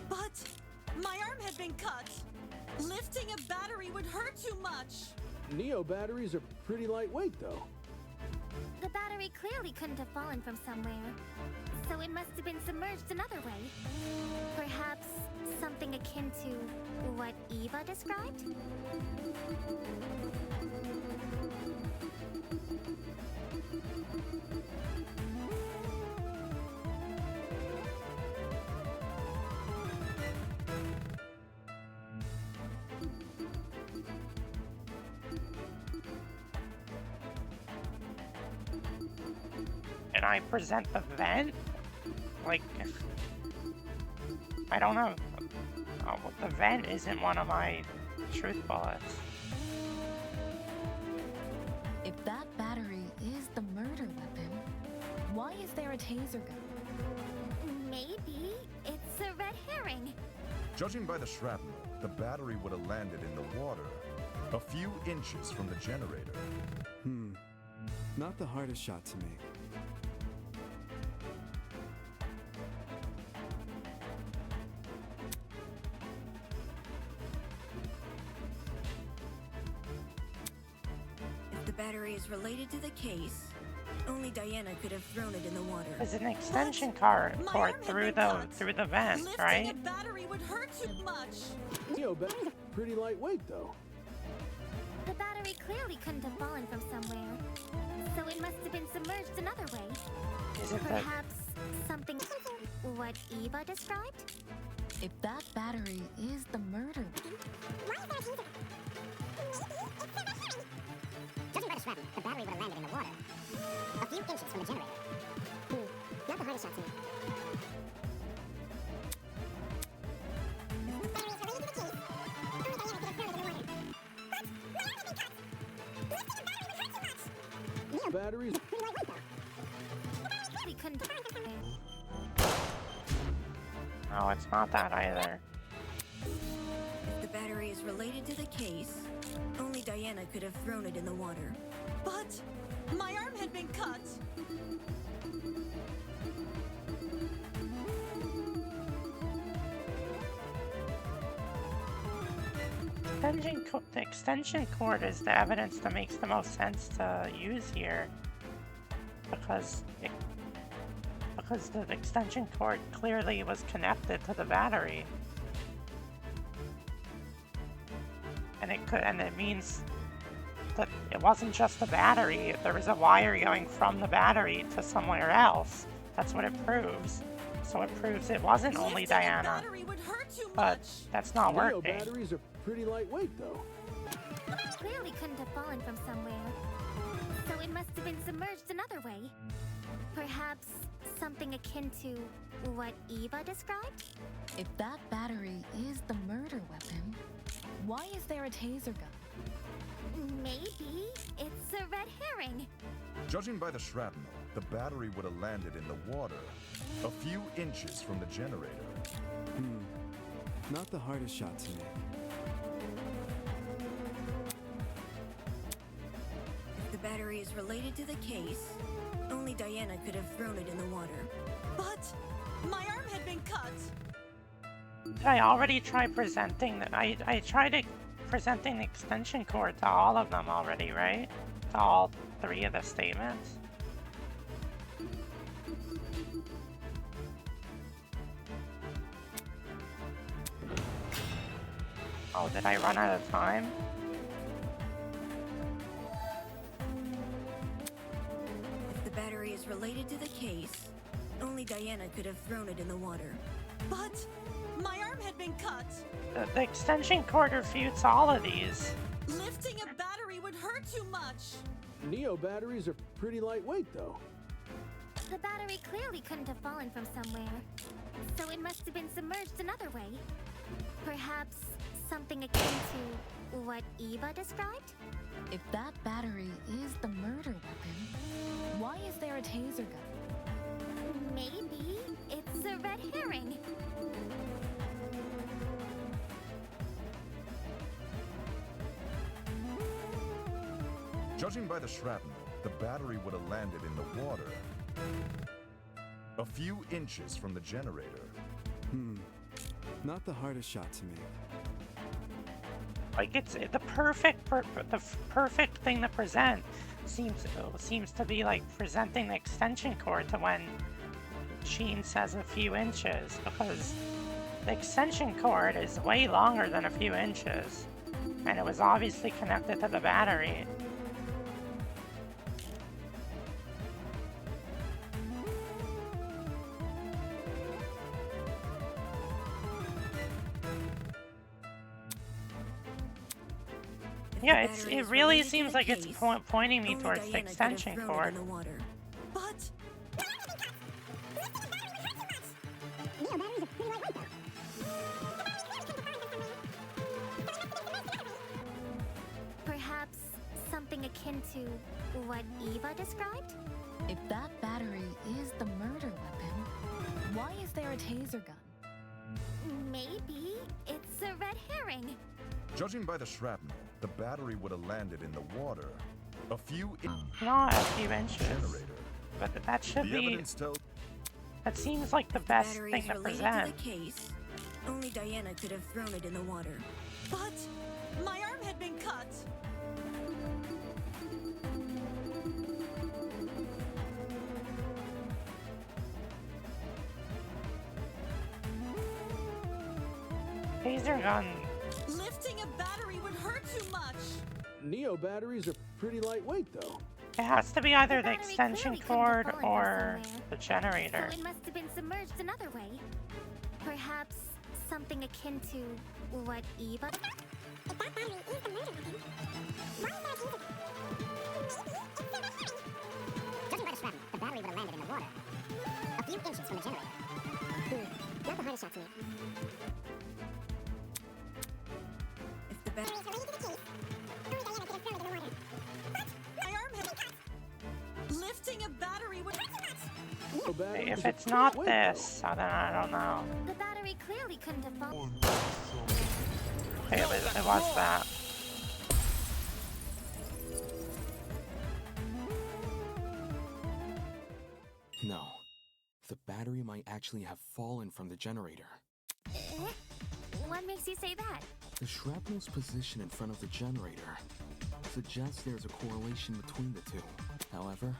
But my arm had been cut. Lifting a battery would hurt too much. Neo batteries are pretty lightweight, though. The battery clearly couldn't have fallen from somewhere, so it must have been submerged another way. Perhaps something akin to what Eva described? and I present the vent? Like, I don't know. Oh, the vent isn't one of my truth bullets. If that battery is the there a taser gun? Maybe it's a red herring. Judging by the shrapnel, the battery would have landed in the water, a few inches from the generator. Not the hardest shot to make. If the battery is related to the case, only Diana could have thrown it in the water. There's an extension cord through the vent, Lifting right? a battery would hurt too much. Neo battery's pretty lightweight, though. The battery clearly couldn't have fallen from somewhere, so it must have been submerged another way. Is it Perhaps something what Eva described? If that battery is the murder Judging by the shrapnel, the battery would have landed in the water, a few inches from the generator. Not the hardest shot to make. Batteries. We couldn't. No, it's not that either. If the battery is related to the case, only Diana could have thrown it in the water. But my arm had been cut. The extension cord is the evidence that makes the most sense to use here, because the extension cord clearly was connected to the battery, and it means that it wasn't just the battery. There was a wire going from the battery to somewhere else. That's what it proves. So it proves it wasn't only Diana. But that's not Neo working. batteries are pretty lightweight, though. Clearly couldn't have fallen from somewhere, so it must have been submerged another way. Perhaps something akin to what Eva described? If that battery is the murder weapon, why is there a taser gun? Maybe it's a red herring. Judging by the shrapnel, the battery would have landed in the water, a few inches from the generator. Not the hardest shot to make. If the battery is related to the case, only Diana could have thrown it in the water. But my arm had been cut. Did I already try presenting that? I tried presenting the extension cord to all of them already, right? To all three of the statements. Oh, did I run out of time? If the battery is related to the case, only Diana could have thrown it in the water. But my arm had been cut. The extension cord refutes all of these. Lifting a battery would hurt too much. Neo batteries are pretty lightweight, though. The battery clearly couldn't have fallen from somewhere, so it must have been submerged another way. Perhaps something akin to what Eva described? If that battery is the murder weapon, why is there a taser gun? Maybe it's a red herring. Judging by the shrapnel, the battery would have landed in the water, a few inches from the generator. Not the hardest shot to make. Like it's the perfect thing to present seems to be like presenting the extension cord to when Sheen says a few inches, because the extension cord is way longer than a few inches, and it was obviously connected to the battery. Yeah, it really seems like it's pointing me towards the extension cord. But perhaps something akin to what Eva described? If that battery is the murder weapon, why is there a taser gun? Maybe it's a red herring. Judging by the shrapnel, the battery would have landed in the water. A few Not a few inches. Generator. But that should The be. evidence tells. That seems like the best Battery thing is to related present. to the case. Only Diana could have thrown it in the water. But my arm had been cut. Taser gun. Lifting a battery would hurt too much. Neo batteries are pretty lightweight, though. It has to be either the battery extension clearly couldn't have cord fallen from or somewhere. the generator. So it must have been submerged another way. Perhaps something akin to what Eva. If that battery is the murder weapon, why not use it? Judging by the shrapnel, the battery would have landed in the water. A few inches from the generator. Not the hardest shot to me. If the battery is related to the case, only Diana could have thrown it in the water. But My arm had been cut. Lifting a battery would hurt too much. Neo batteries If are it's pretty not lightweight, this, then I don't know. the battery clearly couldn't have fallen. Okay, it was that. No. The battery might actually have fallen from the generator. What makes you say that? The shrapnel's position in front of the generator suggests there's a correlation between the two. However,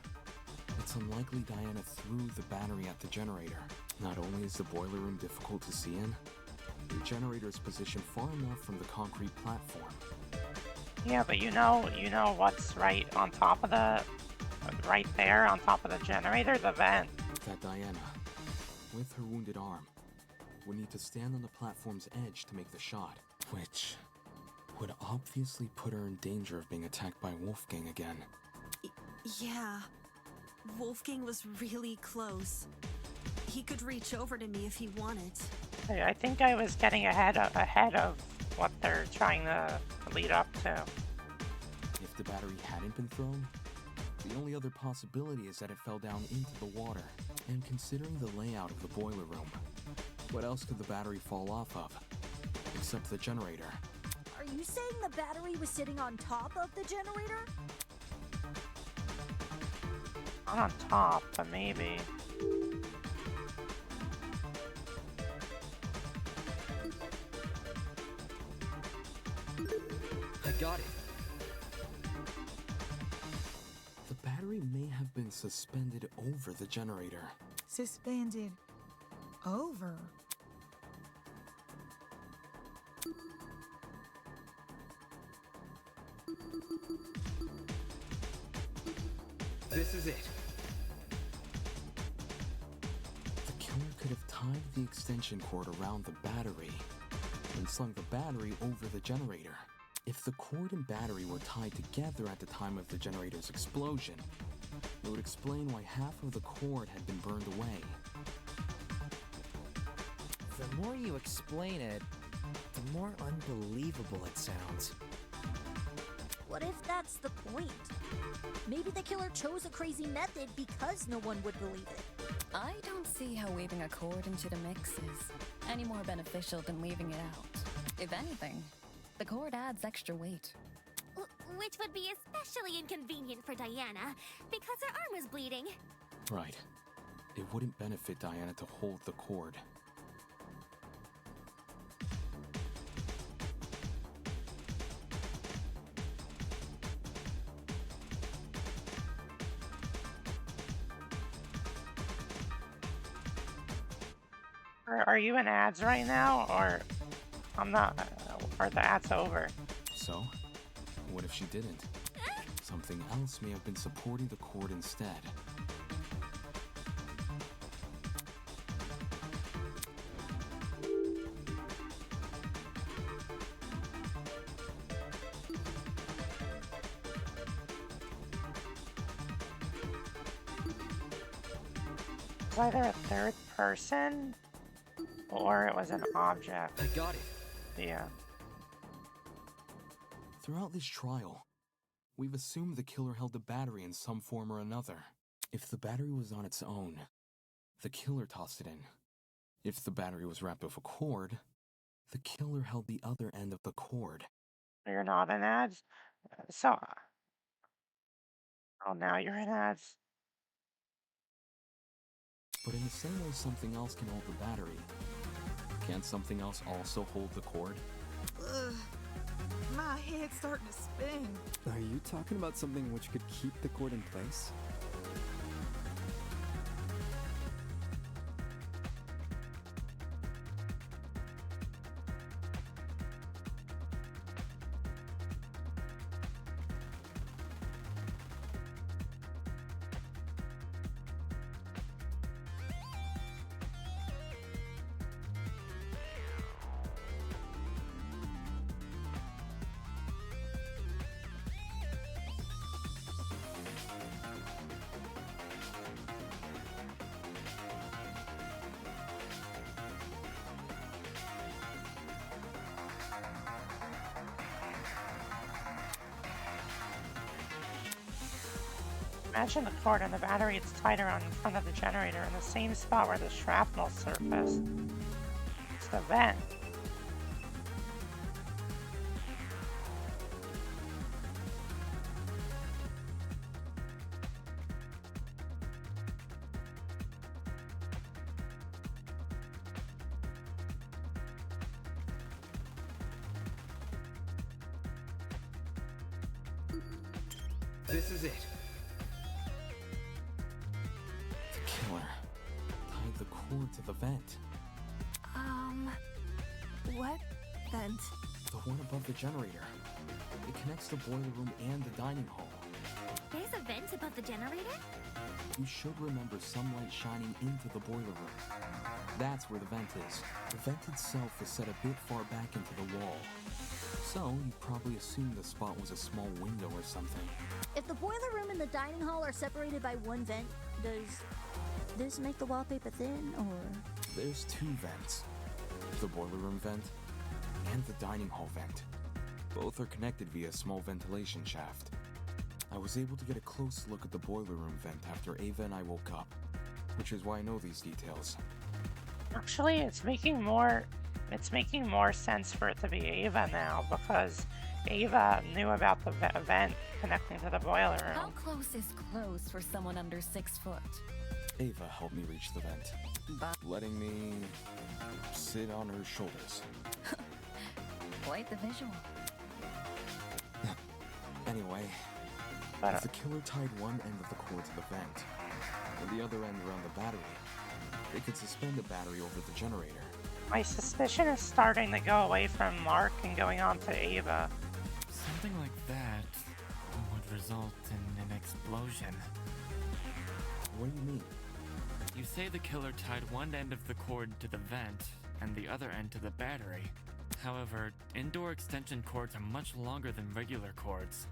it's unlikely Diana threw the battery at the generator. Not only is the boiler room difficult to see in, the generator is positioned far enough from the concrete platform. Yeah, but you know what's right on top of the, right there on top of the generator, the vent. That Diana, with her wounded arm, would need to stand on the platform's edge to make the shot, which would obviously put her in danger of being attacked by Wolfgang again. Yeah. Wolfgang was really close. He could reach over to me if he wanted. Hey, I think I was getting ahead of what they're trying to lead up to. If the battery hadn't been thrown, the only other possibility is that it fell down into the water. And considering the layout of the boiler room, what else could the battery fall off of? Except the generator. Are you saying the battery was sitting on top of the generator? Not on top, but maybe. I got it. The battery may have been suspended over the generator. Suspended over. This is it. The killer could have tied the extension cord around the battery and slung the battery over the generator. If the cord and battery were tied together at the time of the generator's explosion, it would explain why half of the cord had been burned away. The more you explain it, the more unbelievable it sounds. What if that's the point? Maybe the killer chose a crazy method because no one would believe it. I don't see how weaving a cord into the mix is any more beneficial than leaving it out. If anything, the cord adds extra weight. Which would be especially inconvenient for Diana, because her arm was bleeding. Right. It wouldn't benefit Diana to hold the cord. Are you in ads right now, or I'm not? Or the ads over? So, what if she didn't? Something else may have been supporting the cord instead. It's either a third person, or it was an object. I got it. Yeah. Throughout this trial, we've assumed the killer held the battery in some form or another. If the battery was on its own, the killer tossed it in. If the battery was wrapped with a cord, the killer held the other end of the cord. You're not in ads? So, oh, now you're in ads. But in the same way something else can hold the battery, can't something else also hold the cord? Ugh. My head's starting to spin. Are you talking about something which could keep the cord in place? Imagine the cord and the battery it's tied around in front of the generator in the same spot where the shrapnel surfaced. It's the vent. This is it. The killer tied the cord to the vent. What vent? The one above the generator. It connects the boiler room and the dining hall. There's a vent above the generator? You should remember some light shining into the boiler room. That's where the vent is. The vent itself is set a bit far back into the wall. So, you probably assumed the spot was a small window or something. If the boiler room and the dining hall are separated by one vent, does this make the wallpaper thin, or...? There's two vents. The boiler room vent and the dining hall vent. Both are connected via a small ventilation shaft. I was able to get a close look at the boiler room vent after Ava and I woke up, which is why I know these details. Actually, it's making more sense for it to be Ava now, because Ava knew about the vent connecting to the boiler room. How close is close for someone under 6 foot? Ava helped me reach the vent, letting me sit on her shoulders. Quite the visual. Anyway, if the killer tied one end of the cord to the vent, and the other end around the battery, they could suspend the battery over the generator. My suspicion is starting to go away from Mark and going on to Ava. Something like that would result in an explosion. What do you mean? You say the killer tied one end of the cord to the vent and the other end to the battery. However, indoor extension cords are much longer than regular cords.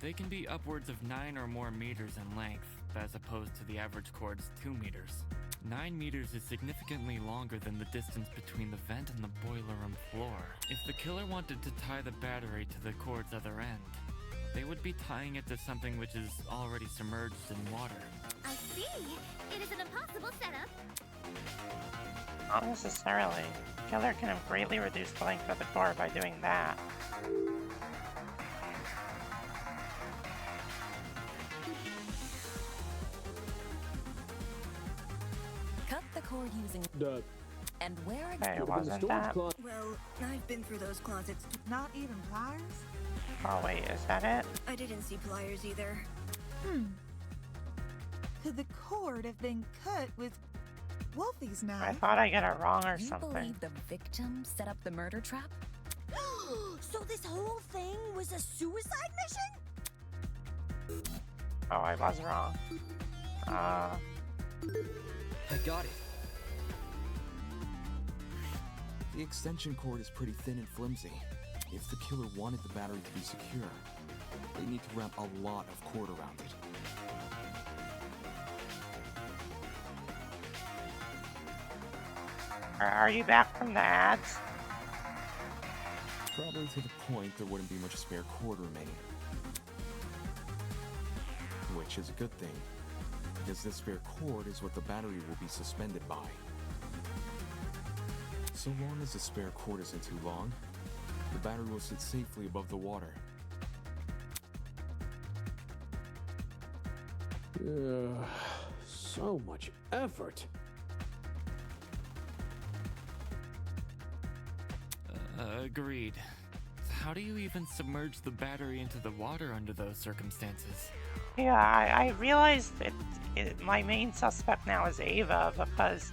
They can be upwards of 9 or more meters in length, as opposed to the average cord's 2 meters. 9 meters is significantly longer than the distance between the vent and the boiler room floor. If the killer wanted to tie the battery to the cord's other end, they would be tying it to something which is already submerged in water. I see. It is an impossible setup. Not necessarily. Killer can have greatly reduced the length of the cord by doing that. Cut the cord using... And where Hey, wasn't that? Well, I've been through those closets. Not even pliers? Oh wait, is that it? I didn't see pliers either. Could the cord have been cut with Wolfie's knife? I thought I got it wrong or You something. believe the victim set up the murder trap? So this whole thing was a suicide mission? Oh, I was wrong. I got it. The extension cord is pretty thin and flimsy. If the killer wanted the battery to be secure, they need to wrap a lot of cord around it. Are you back from the ads? Probably to the point there wouldn't be much spare cord remaining. Which is a good thing. as this spare cord is what the battery will be suspended by. So long as the spare cord isn't too long, the battery will sit safely above the water. So much effort. Agreed. How do you even submerge the battery into the water under those circumstances? Yeah, I realized my main suspect now is Ava because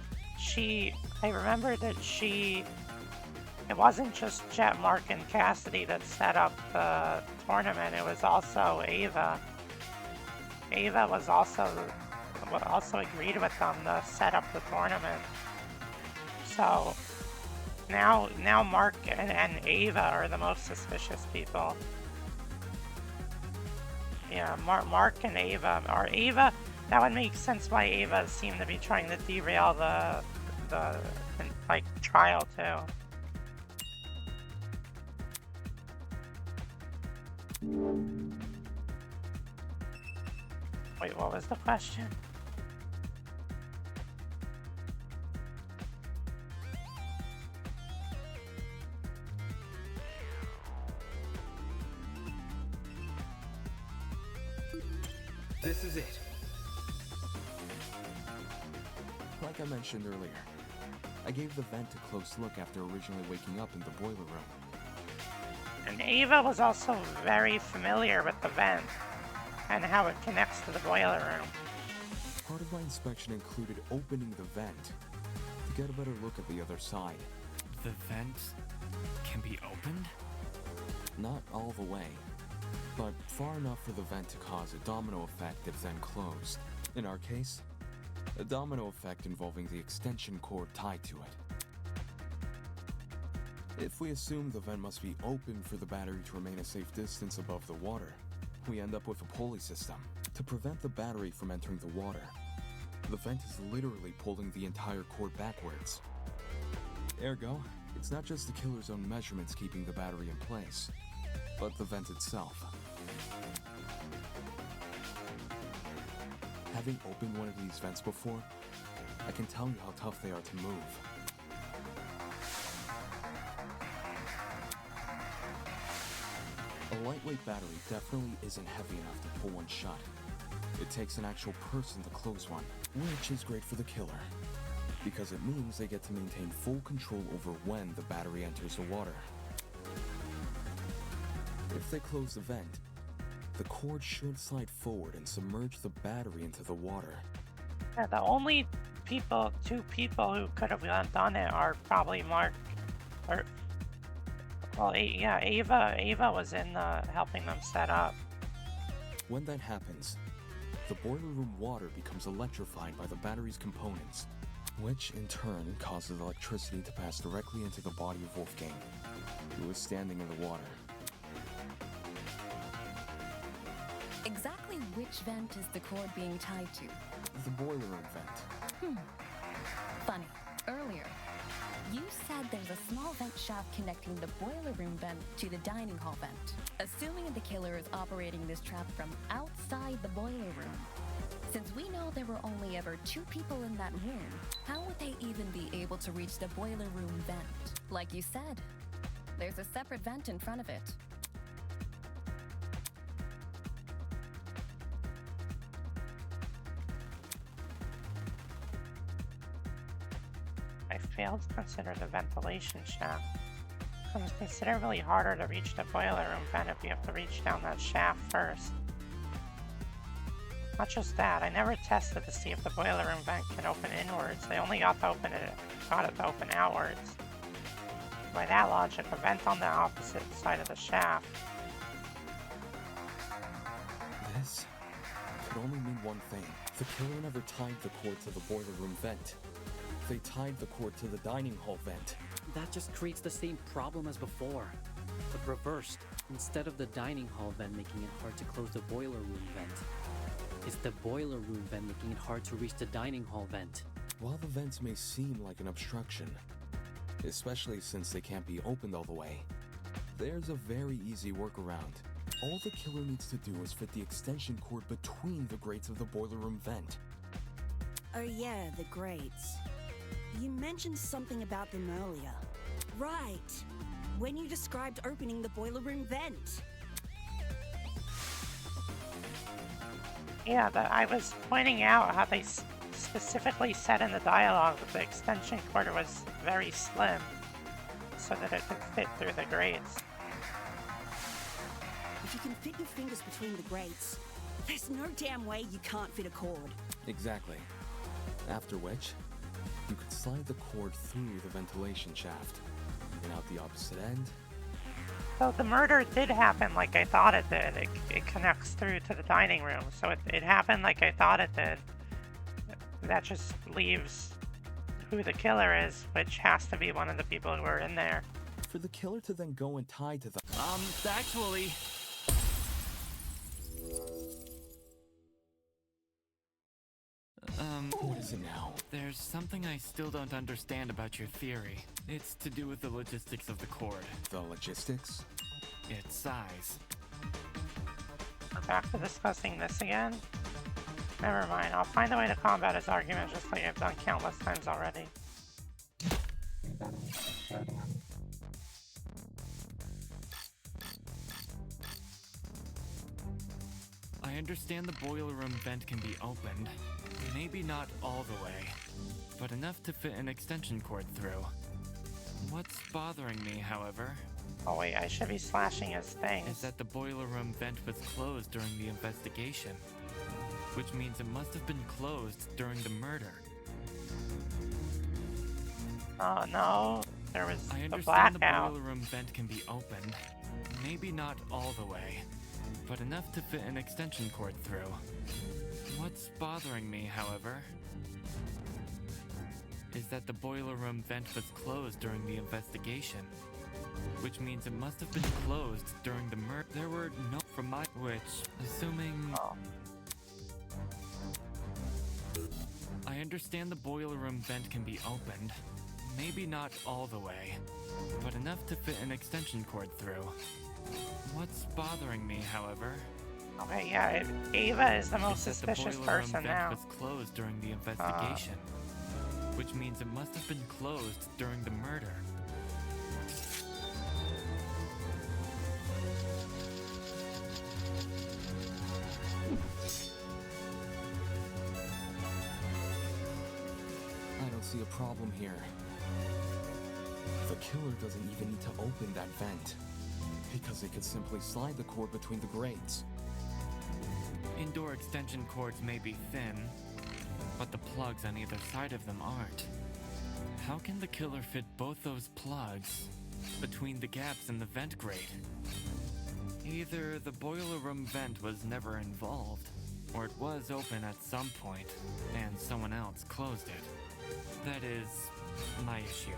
I remember that it wasn't just Jet, Mark, and Cassidy that set up the tournament, it was also Ava. Ava was also agreed with them to set up the tournament. So now Mark and Ava are the most suspicious people. Yeah, Mark and Ava. Or Ava, that would make sense why Ava seemed to be trying to derail the trial too. Wait, what was the question? This is it. Like I mentioned earlier, I gave the vent a close look after originally waking up in the boiler room. And Ava was also very familiar with the vent and how it connects to the boiler room. Part of my inspection included opening the vent to get a better look at the other side. The vent can be opened? Not all the way, but far enough for the vent to cause a domino effect if then closed. In our case, a domino effect involving the extension cord tied to it. If we assume the vent must be open for the battery to remain a safe distance above the water, we end up with a pulley system to prevent the battery from entering the water. The vent is literally pulling the entire cord backwards. Ergo, it's not just the killer's own measurements keeping the battery in place, but the vent itself. Having opened one of these vents before, I can tell you how tough they are to move. A lightweight battery definitely isn't heavy enough to pull one shut. It takes an actual person to close one, which is great for the killer, because it means they get to maintain full control over when the battery enters the water. If they close the vent, the cord should slide forward and submerge the battery into the water. Yeah, the only two people who could have done it are probably Mark, Ava was in helping them set up. When that happens, the boiler room water becomes electrified by the battery's components, which in turn causes electricity to pass directly into the body of Wolfgang, who is standing in the water. Exactly which vent is the cord being tied to? The boiler room vent. Funny. Earlier, you said there's a small vent shaft connecting the boiler room vent to the dining hall vent. Assuming the killer is operating this trap from outside the boiler room, since we know there were only ever 2 people in that room, how would they even be able to reach the boiler room vent? Like you said, there's a separate vent in front of it. I failed to consider the ventilation shaft. It becomes considerably harder to reach the boiler room vent if you have to reach down that shaft first. Not just that, I never tested to see if the boiler room vent can open inwards. I only got it to open outwards. By that logic, a vent on the opposite side of the shaft. This could only mean one thing. The killer never tied the cord to the boiler room vent. They tied the cord to the dining hall vent. That just creates the same problem as before, but reversed. Instead of the dining hall vent making it hard to close the boiler room vent, it's the boiler room vent making it hard to reach the dining hall vent. While the vents may seem like an obstruction, especially since they can't be opened all the way, there's a very easy workaround. All the killer needs to do is fit the extension cord between the grates of the boiler room vent. Oh yeah, the grates. You mentioned something about them earlier. Right. When you described opening the boiler room vent. Yeah, I was pointing out how they specifically said in the dialogue that the extension cord was very slim, so that it could fit through the grates. If you can fit your fingers between the grates, there's no damn way you can't fit a cord. Exactly. After which, you could slide the cord through the ventilation shaft and out the opposite end. So the murder did happen like I thought it did. It connects through to the dining room, so it happened like I thought it did. That just leaves who the killer is, which has to be one of the people who are in there. For the killer to then go and tie to the... Actually... What is it now? There's something I still don't understand about your theory. It's to do with the logistics of the cord. The logistics? Its size. We're back to discussing this again? Never mind, I'll find a way to combat his argument just like I've done countless times already. I understand the boiler room vent can be opened. Maybe not all the way, but enough to fit an extension cord through. What's bothering me, however... Oh wait, I should be slashing his things. ...is that the boiler room vent was closed during the investigation. Which means it must have been closed during the murder. Oh no, there was I the understand blackout. the boiler room vent can be opened. Maybe not all the way, but enough to fit an extension cord through. What's bothering me, however, is that the boiler room vent was closed during the investigation. Which means it must have been closed during the murder. There were no... from my... which, assuming... Oh. I understand the boiler room vent can be opened. Maybe not all the way, but enough to fit an extension cord through. What's bothering me, however... Okay, yeah, Ava is the most suspicious person now. The boiler room vent was closed during the investigation. Which means it must have been closed during the murder. I don't see a problem here. The killer doesn't even need to open that vent, because it could simply slide the cord between the grates. Indoor extension cords may be thin, but the plugs on either side of them aren't. How can the killer fit both those plugs between the gaps in the vent grate? Either the boiler room vent was never involved, or it was open at some point, and someone else closed it. That is my issue.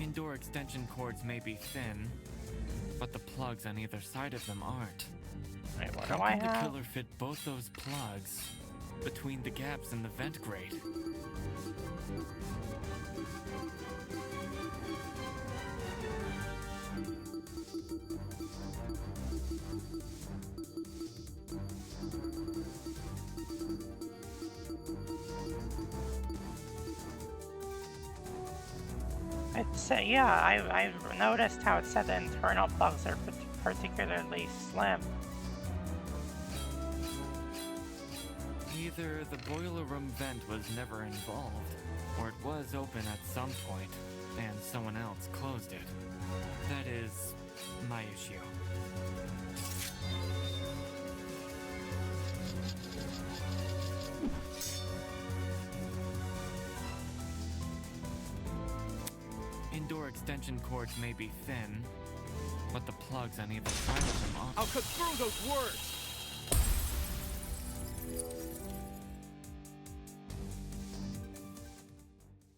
Indoor extension cords may be thin, but the plugs on either side of them aren't. Wait, what How do I can the have? killer fit both those plugs between the gaps in the vent grate? Yeah, I've noticed how it said the internal plugs are particularly slim. Either the boiler room vent was never involved, or it was open at some point, and someone else closed it. That is my issue. Indoor extension cords may be thin, but the plugs on either side of them are... I'll cut through those words!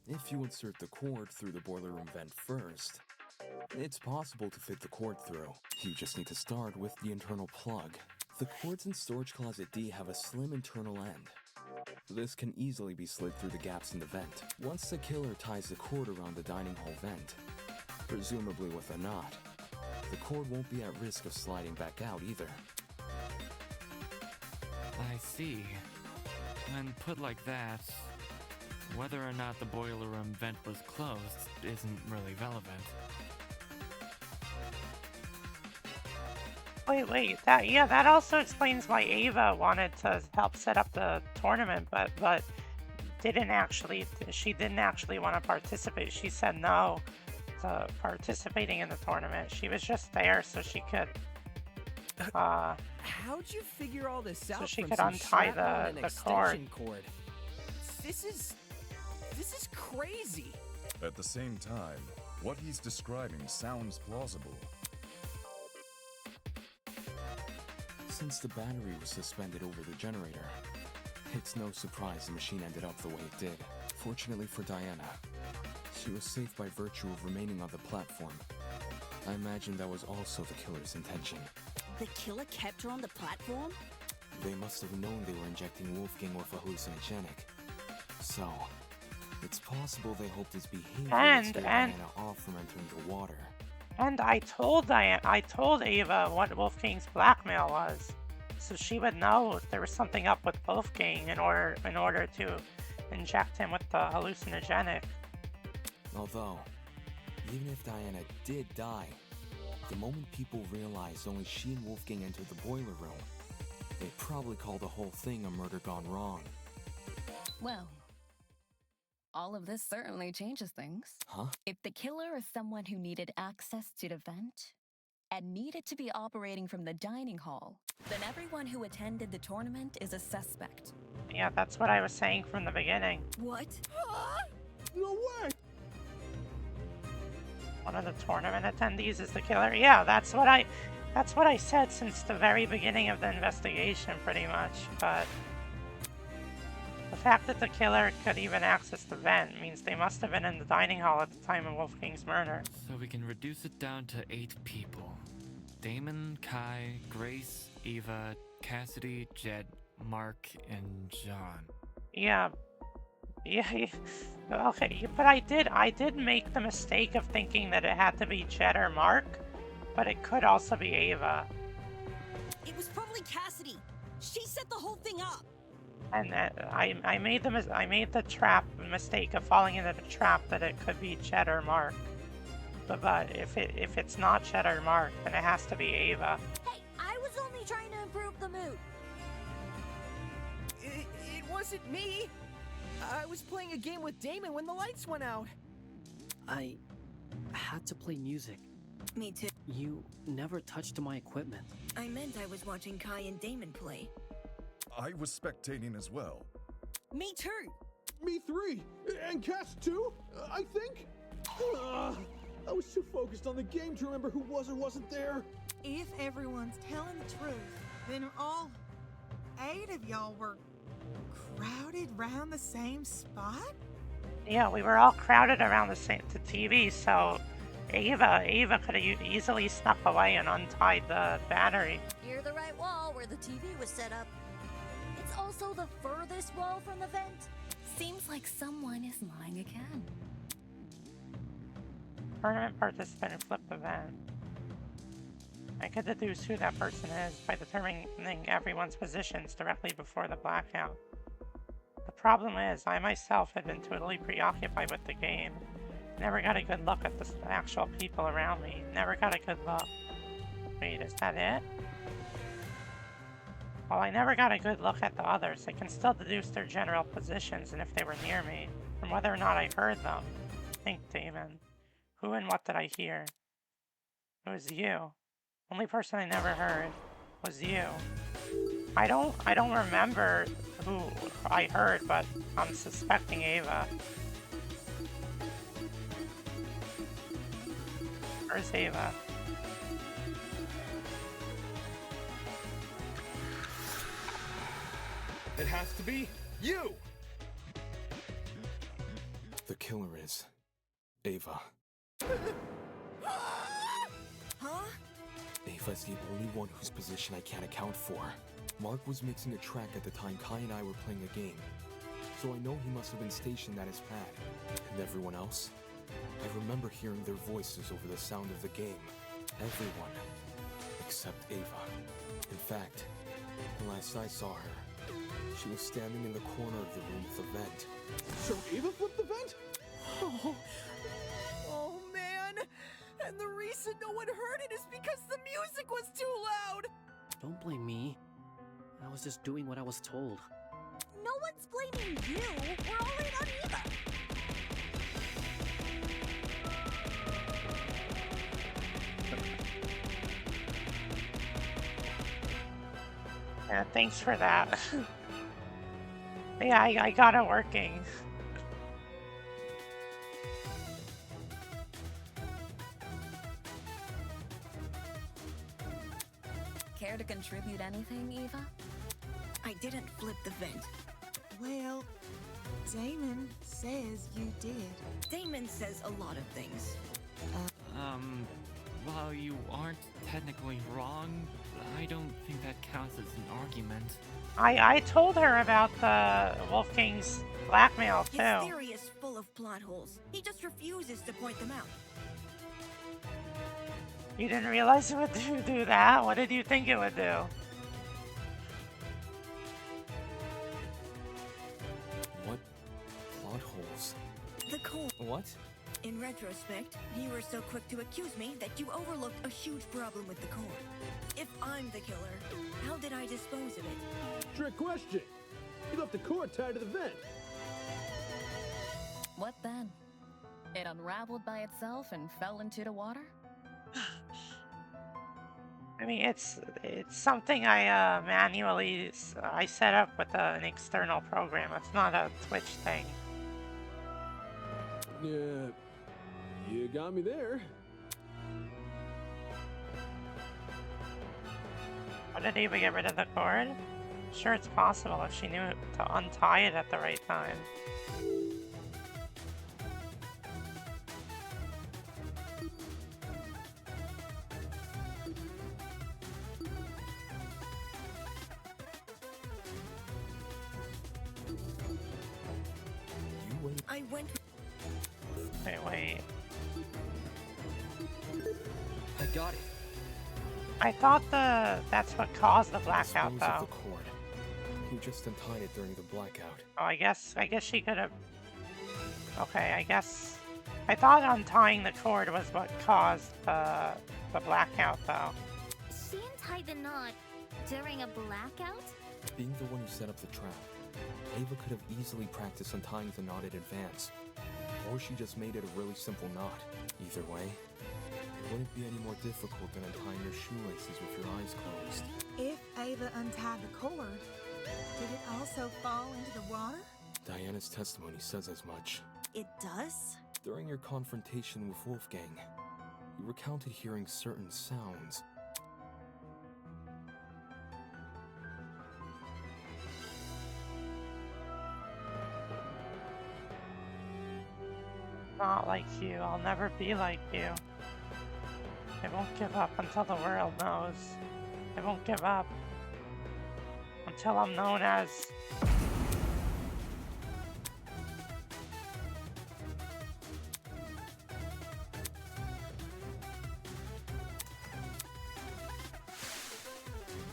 If you insert the cord through the boiler room vent first, it's possible to fit the cord through. You just need to start with the internal plug. The cords in Storage Closet D have a slim internal end. This can easily be slid through the gaps in the vent. Once the killer ties the cord around the dining hall vent, Presumably with a knot. The cord won't be at risk of sliding back out either. I see. When put like that, whether or not the boiler room vent was closed isn't really relevant. Wait, that also explains why Ava wanted to help set up the tournament, but she didn't actually want to participate. She said no to participating in the tournament. She was just there so she could How'd you figure all this out? so she from could some untie shrapnel and an the cord. extension cord? This is crazy. At the same time, what he's describing sounds plausible. Since the battery was suspended over the generator, it's no surprise the machine ended up the way it did. Fortunately for Diana, she was safe by virtue of remaining on the platform. I imagine that was also the killer's intention. The killer kept her on the platform? They must have known they were injecting Wolfgang with a hallucinogenic. So, it's possible they hoped his behavior would scare Diana off from entering the water. And I told Ava what Wolfgang's blackmail was, so she would know if there was something up with Wolfgang in order to inject him with the hallucinogenic. Although, even if Diana did die, the moment people realized only she and Wolfgang entered the boiler room, they'd probably call the whole thing a murder gone wrong. Well, all of this certainly changes things. Huh? If the killer is someone who needed access to the vent and needed to be operating from the dining hall, then everyone who attended the tournament is a suspect. Yeah, that's what I was saying from the beginning. What? No way! One of the tournament attendees is the killer. Yeah, that's what I said since the very beginning of the investigation, pretty much. But the fact that the killer could even access the vent means they must have been in the dining hall at the time of Wolfgang's murder. So we can reduce it down to 8 people. Damon, Kai, Grace, Eva, Cassidy, Jed, Mark, and John. Yeah, okay, but I did make the mistake of thinking that it had to be Jed or Mark, but it could also be Ava. It was probably Cassidy. She set the whole thing up. And I made the trap mistake of falling into the trap that it could be Jed or Mark. But if it's not Jed or Mark, then it has to be Ava. Hey, I was only trying to improve the mood. It wasn't me. I was playing a game with Damon when the lights went out. I had to play music. Me too. You never touched my equipment. I meant I was watching Kai and Damon play. I was spectating as well. Me too. Me 3. And Cass 2, I think? I was too focused on the game to remember who was or wasn't there. If everyone's telling the truth, then all 8 of y'all were crowded round the same spot? Yeah, we were all crowded around the TV, so Ava could have easily snuck away and untied the battery. Near the right wall where the TV was set up. It's also the furthest wall from the vent. Seems like someone is lying again. Tournament participant flipped the vent. I could deduce who that person is by determining everyone's positions directly before the blackout. The problem is, I myself had been totally preoccupied with the game. Never got a good look at the actual people around me. Never got a good look. Wait, is that it? While I never got a good look at the others, I can still deduce their general positions and if they were near me, from whether or not I heard them. Think, Damon. Who and what did I hear? It was you. Only person I never heard was you. I don't remember who I heard, but I'm suspecting Ava. Where's Ava? It has to be you! The killer is Ava. Huh? Ava's the only one whose position I can't account for. Mark was mixing a track at the time Kai and I were playing a game, so I know he must have been stationed at his pad. And everyone else? I remember hearing their voices over the sound of the game. Everyone. Except Ava. In fact, the last I saw her, she was standing in the corner of the room with a vent. So Ava flipped the vent? Oh man! And the reason no one heard it is because the music was too loud! Don't blame me. I was just doing what I was told. No one's blaming you. We're all in on Eva. Yeah, thanks for that. Yeah, I got it working. Care to contribute anything, Eva? I didn't flip the vent. Well, Damon says you did. Damon says a lot of things. While you aren't technically wrong, I don't think that counts as an argument. I told her about the Wolfgang's blackmail His too. theory is full of plot holes. He just refuses to point them out. You didn't realize it would do that? What did you think it would do? What plot holes? The core. What? In retrospect, you were so quick to accuse me that you overlooked a huge problem with the core. If I'm the killer, how did I dispose of it? Trick question. You left the cord tied to the vent. What then? It unraveled by itself and fell into the water? I mean, it's something I manually I set up with an external program. It's not a Twitch thing. Yeah, you got me there. What did Eva get rid of the cord? Sure, it's possible if she knew to untie it at the right time. I went. Wait, wait. I got it. I thought that's what caused the blackout, Dispose of though. the cord. You just untied it during the blackout. Oh, I guess she could have. Okay, I guess I thought untying the cord was what caused the blackout, though. She untied the knot during a blackout? Being the one who set up the trap, Ava could have easily practiced untying the knot in advance. Or she just made it a really simple knot. Either way, it wouldn't be any more difficult than untying your shoelaces with your eyes closed. If Ava untied the cord, did it also fall into the water? Diana's testimony says as much. It does? During your confrontation with Wolfgang, you recounted hearing certain sounds. Not like you. I'll never be like you. I won't give up until the world knows. I won't give up until I'm known as.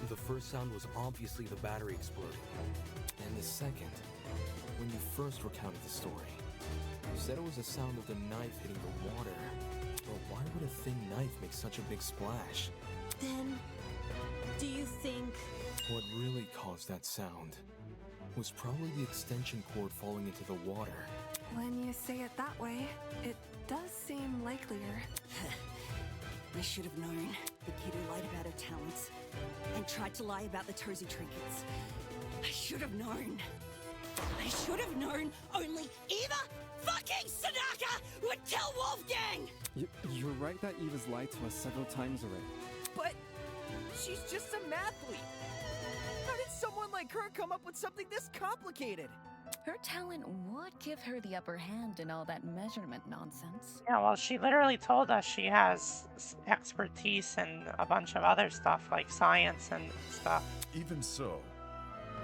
The first sound was obviously the battery exploding. And the second, when you first recounted the story, you said it was the sound of the knife hitting the water. But why would a thin knife make such a big splash? Then, do you think... What really caused that sound was probably the extension cord falling into the water. When you say it that way, it does seem likelier. I should have known. The kid who lied about her talents and tried to lie about the Tozy trinkets. I should have known. I should have known only Eva fucking Sadaka would kill Wolfgang! You're right that Eva's lied to us several times already. But she's just a mathlete. How did someone like her come up with something this complicated? Her talent would give her the upper hand in all that measurement nonsense. Yeah, well, she literally told us she has expertise in a bunch of other stuff, like science and stuff. Even so,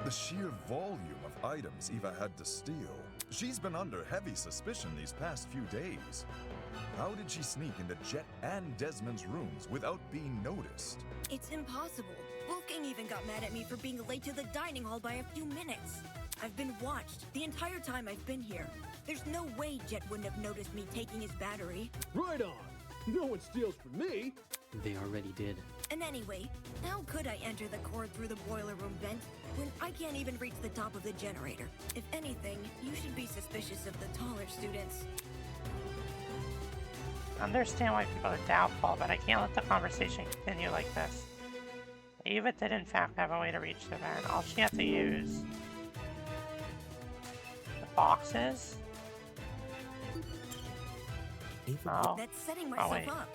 The sheer volume of items Eva had to steal. She's been under heavy suspicion these past few days. How did she sneak into Jet and Desmond's rooms without being noticed? It's impossible. Wolfgang even got mad at me for being late to the dining hall by a few minutes. I've been watched the entire time I've been here. There's no way Jet wouldn't have noticed me taking his battery. Right on. No one steals from me. They already did. And anyway, how could I enter the cord through the boiler room vent when I can't even reach the top of the generator? If anything, you should be suspicious of the taller students. I understand why people are doubtful, but I can't let the conversation continue like this. Eva did in fact have a way to reach the vent. All she had to use the boxes. Oh. That's setting Oh, myself wait. up.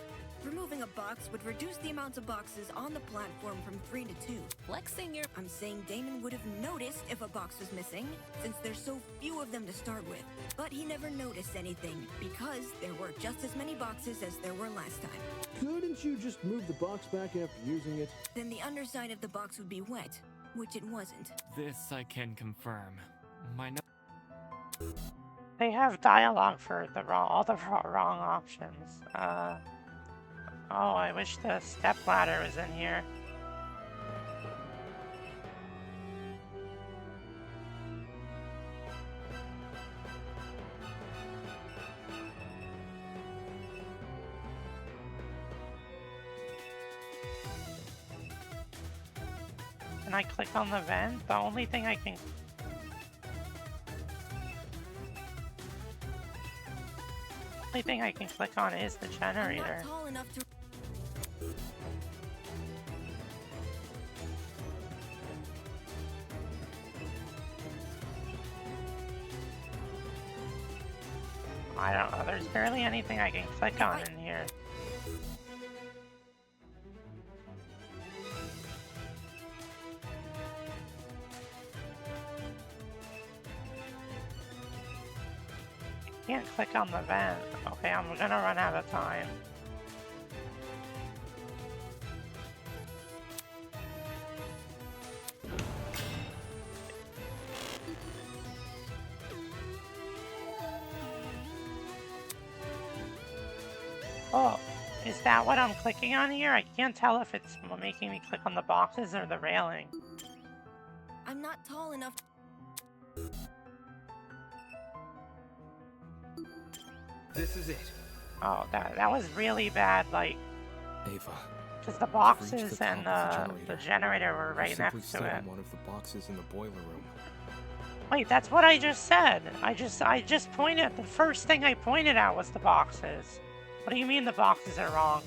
Removing a box would reduce the amount of boxes on the platform from 3 to 2. Flexing your... I'm saying Damon would have noticed if a box was missing, since there's so few of them to start with. But he never noticed anything, because there were just as many boxes as there were last time. Couldn't you just move the box back after using it? Then the underside of the box would be wet, which it wasn't. This I can confirm. My no- They have dialogue for all the wrong options. Oh, I wish the step ladder was in here. Can I click on the vent? The only thing I can... only thing I can click on is the generator. I'm not tall enough to... I don't know, there's barely anything I can click on in here. Can't click on the vent. Okay, I'm gonna run out of time. Oh, is that what I'm clicking on here? I can't tell if it's making me click on the boxes or the railing. I'm not tall enough... This is it. Oh, that was really bad, like... Ava. Because the boxes and the generator were right next to it. One of the boxes in the boiler room. Wait, that's what I just said. I just pointed. The first thing I pointed out was the boxes. What do you mean the boxes are wrong?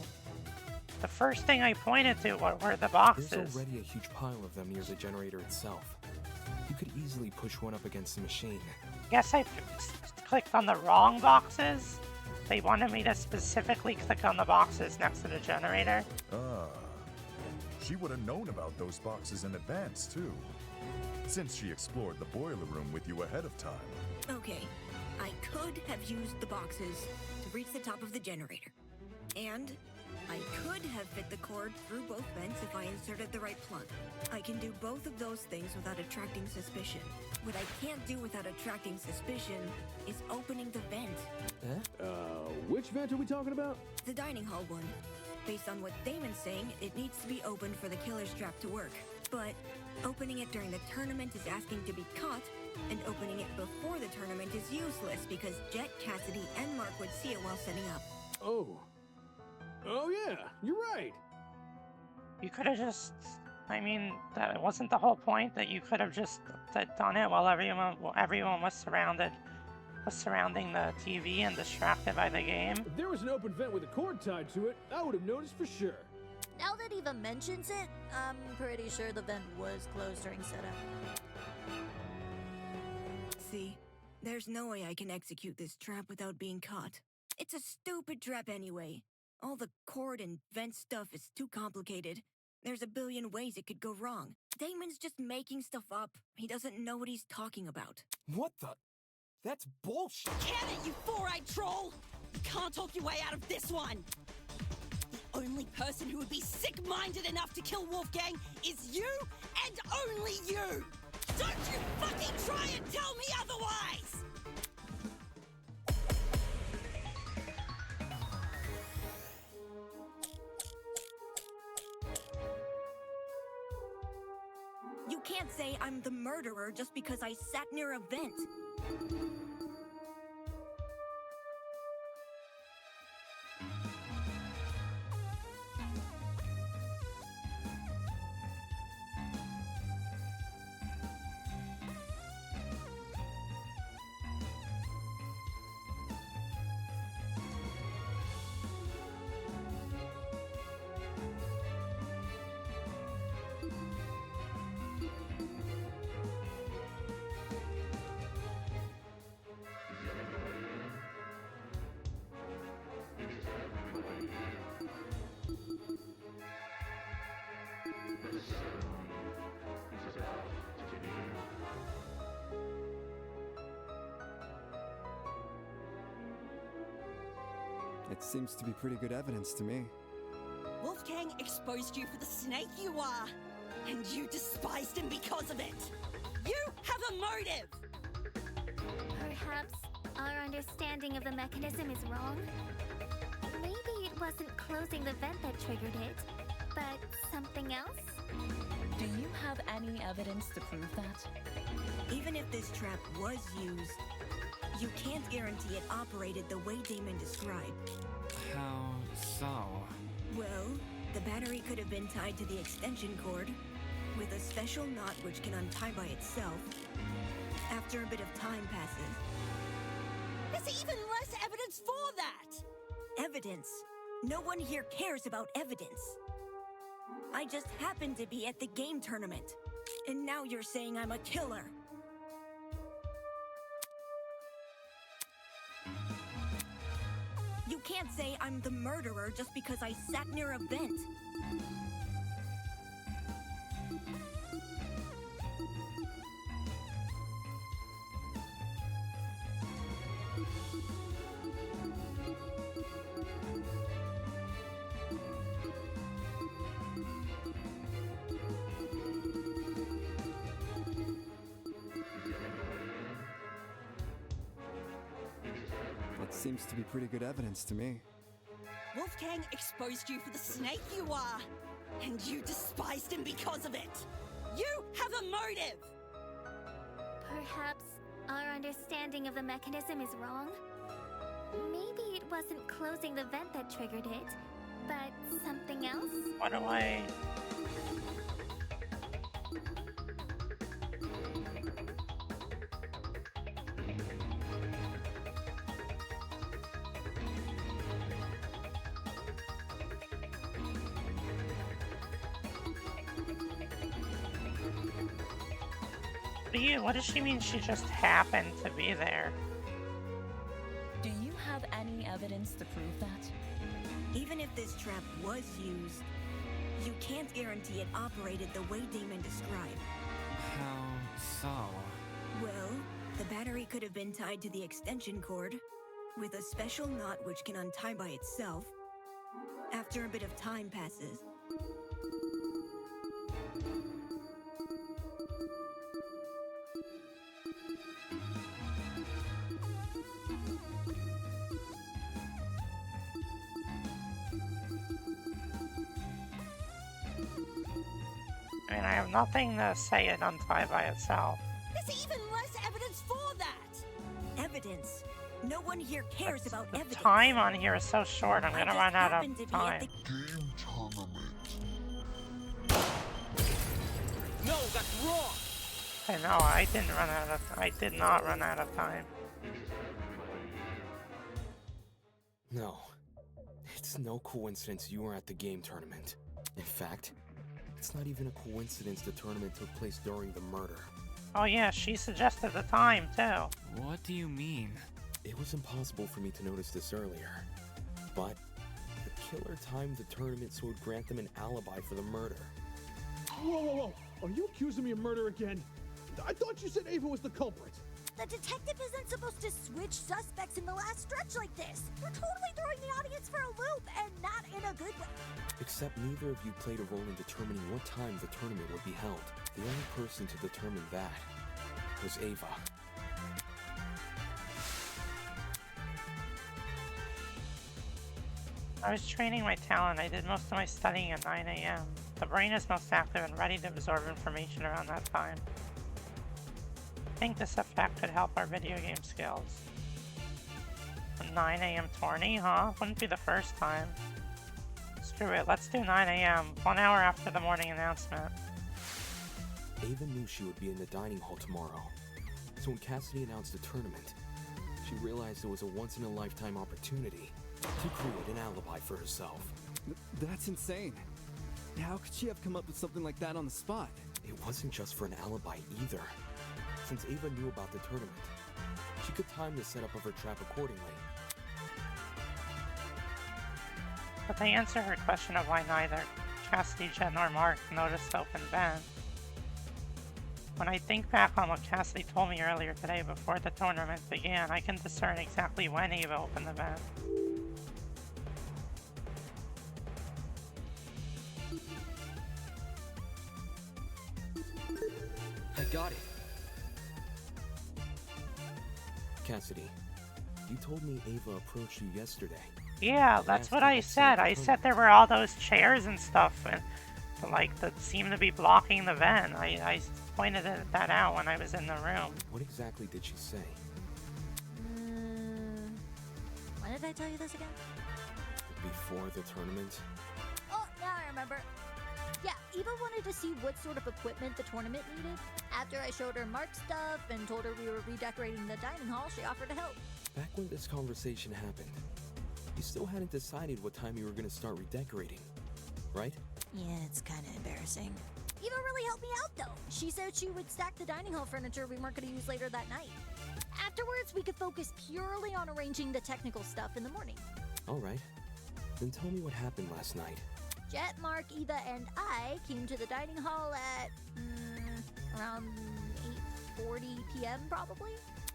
The first thing I pointed to were the boxes. There's already a huge pile of them near the generator itself. You could easily push one up against the machine. Guess I clicked on the wrong boxes. They wanted me to specifically click on the boxes next to the generator. Ah, she would have known about those boxes in advance, too. Since she explored the boiler room with you ahead of time. Okay, I could have used the boxes to reach the top of the generator. And I could have fit the cord through both vents if I inserted the right plug. I can do both of those things without attracting suspicion. What I can't do without attracting suspicion is opening the vent. Which vent are we talking about? The dining hall one. Based on what Damon's saying, it needs to be opened for the killer's trap to work. But opening it during the tournament is asking to be caught, and opening it before the tournament is useless because Jet, Cassidy, and Mark would see it while setting up. Oh yeah, you're right. You could have just... I mean, that wasn't the whole point that you could have just done it while everyone was surrounding the TV and distracted by the game. If there was an open vent with a cord tied to it, I would have noticed for sure. Now that Eva mentions it, I'm pretty sure the vent was closed during setup. See, there's no way I can execute this trap without being caught. It's a stupid trap anyway. All the cord and vent stuff is too complicated. There's a billion ways it could go wrong. Damon's just making stuff up. He doesn't know what he's talking about. What the? That's bullshit. Can it, you four-eyed troll! You can't talk your way out of this one! The only person who would be sick-minded enough to kill Wolfgang is you, and only you! Don't you fucking try and tell me otherwise! You can't say I'm the murderer just because I sat near a vent. It seems to be pretty good evidence to me. Wolfgang exposed you for the snake you are, and you despised him because of it. You have a motive! Perhaps our understanding of the mechanism is wrong? Maybe it wasn't closing the vent that triggered it, but something else? Do you have any evidence to prove that? Even if this trap was used, you can't guarantee it operated the way Damon described. How so? Well, the battery could have been tied to the extension cord with a special knot which can untie by itself after a bit of time passes. There's even less evidence for that! Evidence? No one here cares about evidence. I just happened to be at the game tournament, and now you're saying I'm a killer. You can't say I'm the murderer just because I sat near a vent. It seems to be pretty good evidence to me. Wolfgang exposed you for the snake you are, and you despised him because of it. You have a motive! Perhaps our understanding of the mechanism is wrong? Maybe it wasn't closing the vent that triggered it, but something else? What do I... What does she mean she just happened to be there? Do you have any evidence to prove that? Even if this trap was used, you can't guarantee it operated the way Damon described. How so? Well, the battery could have been tied to the extension cord with a special knot which can untie by itself after a bit of time passes. I mean, I have nothing to say it untie by itself. There's even less evidence for that! Evidence? No one here cares about evidence. Time on here is so short, I'm gonna run out of time. Game tournament. No, that's wrong! I know, I did not run out of time. No. It's no coincidence you were at the game tournament. In fact, it's not even a coincidence the tournament took place during the murder. Oh yeah, she suggested the time, too. What do you mean? It was impossible for me to notice this earlier, but the killer timed the tournament so it would grant them an alibi for the murder. Whoa, whoa, whoa! Are you accusing me of murder again? I thought you said Ava was the culprit. The detective isn't supposed to switch suspects in the last stretch like this. You're totally throwing the audience for a loop, and not in a good way. Except neither of you played a role in determining what time the tournament would be held. The only person to determine that was Ava. I was training my talent. I did most of my studying at 9 a.m. The brain is most active and ready to absorb information around that time. I think this effect could help our video game skills. A 9 a.m. tourney, huh? Wouldn't be the first time. Screw it, let's do 9 a.m., 1 hour after the morning announcement. Ava knew she would be in the dining hall tomorrow. So when Cassidy announced the tournament, she realized it was a once-in-a-lifetime opportunity to create an alibi for herself. That's insane. How could she have come up with something like that on the spot? It wasn't just for an alibi either. Since Ava knew about the tournament, she could time the setup of her trap accordingly. But they answer her question of why neither Cassidy, Jet, nor Mark noticed the open vent. When I think back on what Cassidy told me earlier today before the tournament began, I can discern exactly when Ava opened the vent. I got it. Cassidy, you told me Ava approached you yesterday. Yeah, that's what I said. I said there were all those chairs and stuff, and like that seemed to be blocking the vent. I pointed that out when I was in the room. What exactly did she say? When did I tell you this again? Before the tournament? Oh, now I remember. Yeah, Eva wanted to see what sort of equipment the tournament needed. After I showed her Mark's stuff and told her we were redecorating the dining hall, she offered to help. Back when this conversation happened, you still hadn't decided what time you were going to start redecorating, right? Yeah, it's kind of embarrassing. Eva really helped me out, though. She said she would stack the dining hall furniture we weren't going to use later that night. Afterwards, we could focus purely on arranging the technical stuff in the morning. All right. Then tell me what happened last night. Jet, Mark, Eva, and I came to the dining hall at around 8:40 p.m. probably.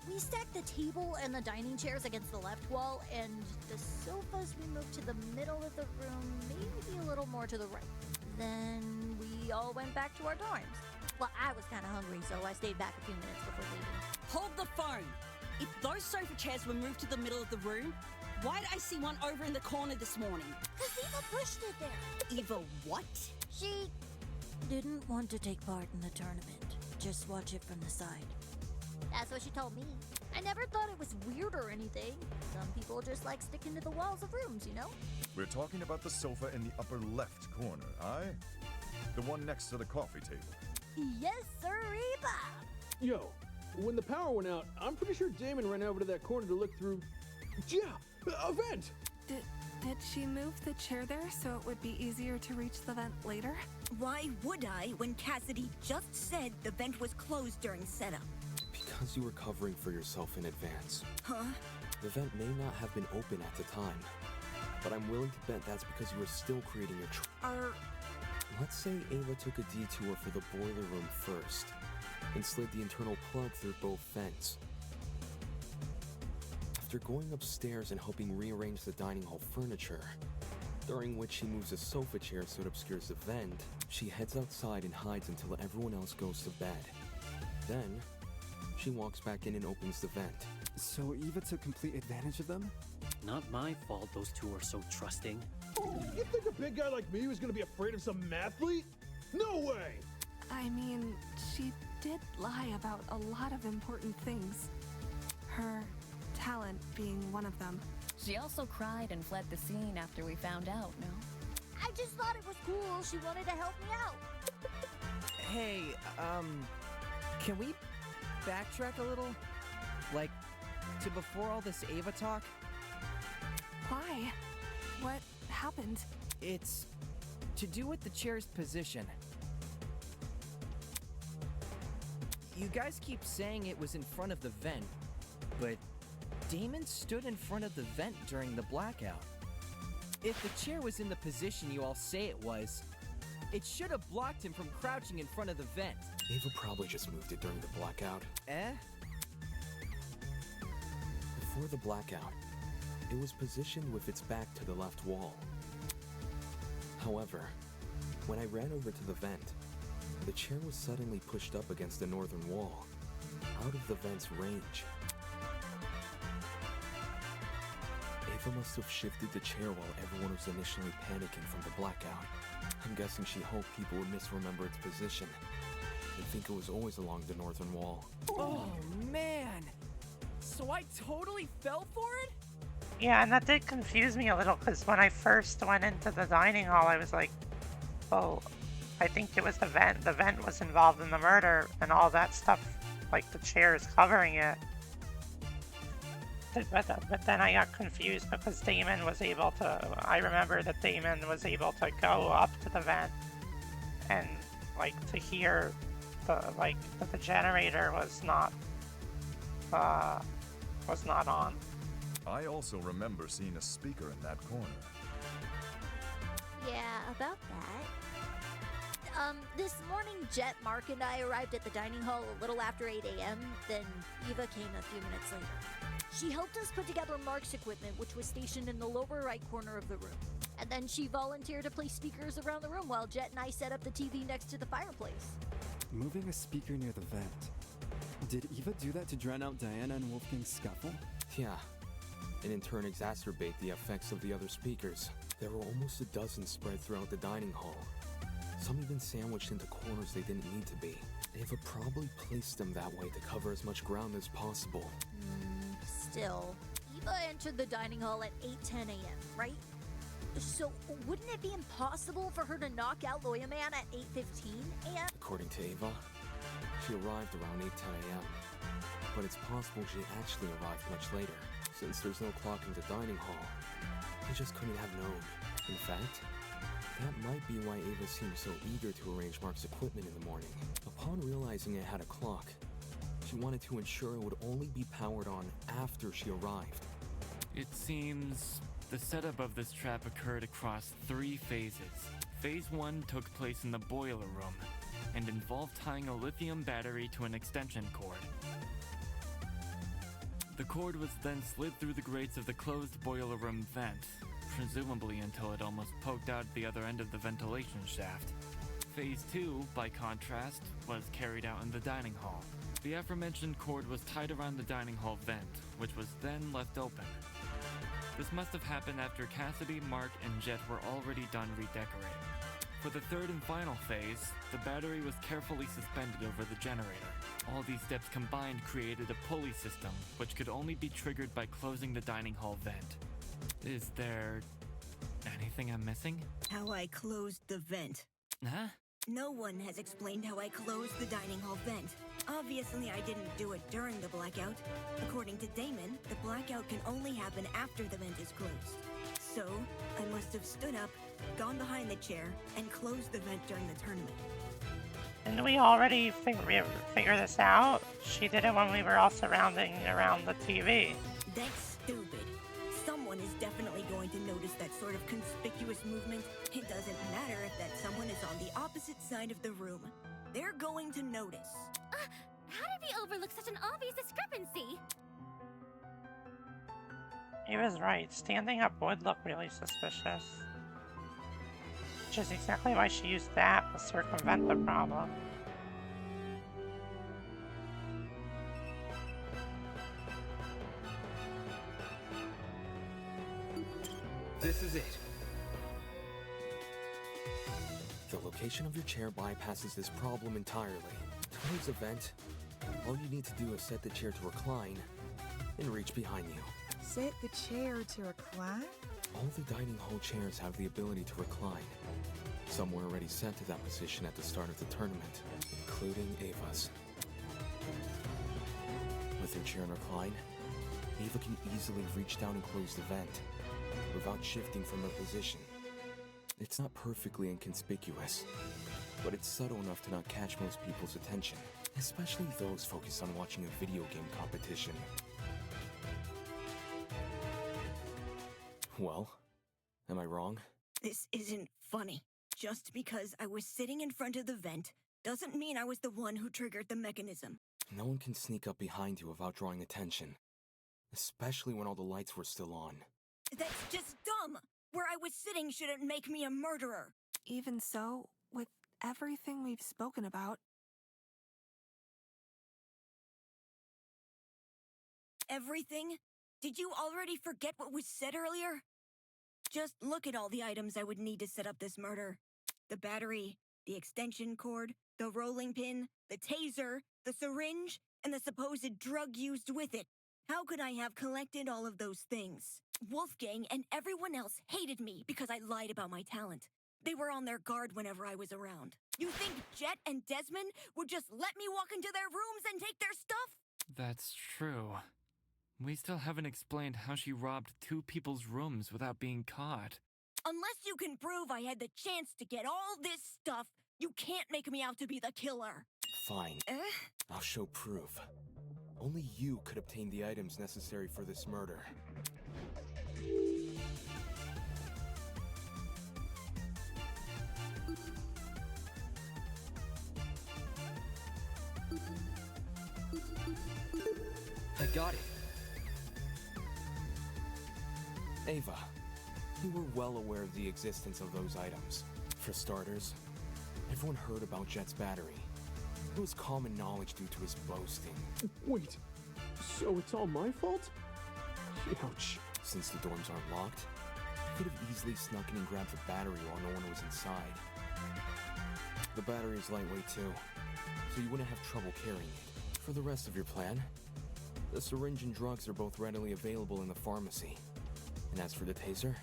We stacked the table and the dining chairs against the left wall, and the sofas we moved to the middle of the room, maybe a little more to the right. Then we all went back to our dorms. Well, I was kind of hungry, so I stayed back a few minutes before leaving. Hold the phone! If those sofa chairs were moved to the middle of the room, why did I see one over in the corner this morning? Because Eva pushed it there. Eva what? She didn't want to take part in the tournament. Just watch it from the side. That's what she told me. I never thought it was weird or anything. Some people just like sticking to the walls of rooms, you know? We're talking about the sofa in the upper left corner, aye? The one next to the coffee table. Yes, sir, Eva! Yo, when the power went out, I'm pretty sure Damon ran over to that corner to look through... Yeah, a vent! Did she move the chair there so it would be easier to reach the vent later? Why would I when Cassidy just said the vent was closed during setup? Because you were covering for yourself in advance. Huh? The vent may not have been open at the time, but I'm willing to bet that's because you were still creating your Let's say Ava took a detour for the boiler room first, and slid the internal plug through both vents. After going upstairs and helping rearrange the dining hall furniture, during which she moves a sofa chair so it obscures the vent, she heads outside and hides until everyone else goes to bed. Then, she walks back in and opens the vent. So Eva took complete advantage of them? Not my fault those two are so trusting. You think a big guy like me was gonna be afraid of some mathlete? No way! I mean, she did lie about a lot of important things. Her talent being one of them. She also cried and fled the scene after we found out, no? I just thought it was cool. She wanted to help me out. Hey, can we backtrack a little? Like, to before all this Ava talk? Why? What happened? It's to do with the chair's position. You guys keep saying it was in front of the vent, but Damon stood in front of the vent during the blackout. If the chair was in the position you all say it was, it should have blocked him from crouching in front of the vent. Ava probably just moved it during the blackout. Eh? Before the blackout, it was positioned with its back to the left wall. However, when I ran over to the vent, the chair was suddenly pushed up against the northern wall, out of the vent's range. Ava must have shifted the chair while everyone was initially panicking from the blackout. I'm guessing she hoped people would misremember its position and think it was always along the northern wall. Oh man! So I totally fell for it? Yeah, and that did confuse me a little, because when I first went into the dining hall, I was like, oh, I think it was the vent. The vent was involved in the murder, and all that stuff, like the chair is covering it. But then I got confused because Damon was able to, I remember that Damon was able to go up to the vent and like to hear that the generator was not on. I also remember seeing a speaker in that corner. Yeah, about that. This morning, Jet, Mark, and I arrived at the dining hall a little after 8 a.m., then Eva came a few minutes later. She helped us put together Mark's equipment, which was stationed in the lower right corner of the room. And then she volunteered to place speakers around the room while Jet and I set up the TV next to the fireplace. Moving a speaker near the vent. Did Eva do that to drown out Diana and Wolfgang's scuffle? Yeah, and in turn exacerbate the effects of the other speakers. There were almost a dozen spread throughout the dining hall. Some even sandwiched into corners they didn't need to be. Eva probably placed them that way to cover as much ground as possible. Still, Eva entered the dining hall at 8:10 a.m., right? So wouldn't it be impossible for her to knock out Lawyer Man at 8:15 a.m.? According to Eva, she arrived around 8:10 a.m. But it's possible she actually arrived much later, since there's no clock in the dining hall. They just couldn't have known. In fact, that might be why Ava seemed so eager to arrange Mark's equipment in the morning. Upon realizing it had a clock, she wanted to ensure it would only be powered on after she arrived. It seems the setup of this trap occurred across 3 phases. Phase 1 took place in the boiler room and involved tying a lithium battery to an extension cord. The cord was then slid through the grates of the closed boiler room vent, presumably until it almost poked out the other end of the ventilation shaft. Phase 2, by contrast, was carried out in the dining hall. The aforementioned cord was tied around the dining hall vent, which was then left open. This must have happened after Cassidy, Mark, and Jet were already done redecorating. For the third and final phase, the battery was carefully suspended over the generator. All these steps combined created a pulley system, which could only be triggered by closing the dining hall vent. Is there anything I'm missing? How I closed the vent. Huh? No one has explained how I closed the dining hall vent. Obviously, I didn't do it during the blackout. According to Damon, the blackout can only happen after the vent is closed. So, I must have stood up, gone behind the chair, and closed the vent during the tournament. Didn't we already figure this out? She did it when we were all surrounding around the TV. That's stupid. Someone is definitely going to notice that sort of conspicuous movement. It doesn't matter if that someone is on the opposite side of the room. They're going to notice. How did we overlook such an obvious discrepancy? He was right. Standing up would look really suspicious. Which is exactly why she used that to circumvent the problem. This is it. The location of your chair bypasses this problem entirely. Towards the vent, all you need to do is set the chair to recline and reach behind you. Set the chair to recline? All the dining hall chairs have the ability to recline. Some were already set to that position at the start of the tournament, including Ava's. With her chair in recline, Ava can easily reach down and close the vent without shifting from her position. It's not perfectly inconspicuous, but it's subtle enough to not catch most people's attention, especially those focused on watching a video game competition. Well, am I wrong? This isn't funny. Just because I was sitting in front of the vent doesn't mean I was the one who triggered the mechanism. No one can sneak up behind you without drawing attention. especially when all the lights were still on. That's just dumb! Where I was sitting shouldn't make me a murderer! Even so, with everything we've spoken about... Everything? Did you already forget what was said earlier? Just look at all the items I would need to set up this murder. The battery, the extension cord, the rolling pin, the taser, the syringe, and the supposed drug used with it. How could I have collected all of those things? Wolfgang and everyone else hated me because I lied about my talent. They were on their guard whenever I was around. You think Jet and Desmond would just let me walk into their rooms and take their stuff? That's true. We still haven't explained how she robbed 2 people's rooms without being caught. Unless you can prove I had the chance to get all this stuff, you can't make me out to be the killer. Fine. I'll show proof. Only you could obtain the items necessary for this murder. I got it. Ava, you were well aware of the existence of those items. For starters, everyone heard about Jet's battery. It was common knowledge due to his boasting. Wait, so it's all my fault? Ouch. Since the dorms aren't locked, you could have easily snuck in and grabbed the battery while no one was inside. The battery is lightweight too, so you wouldn't have trouble carrying it. For the rest of your plan, the syringe and drugs are both readily available in the pharmacy. And as for the taser,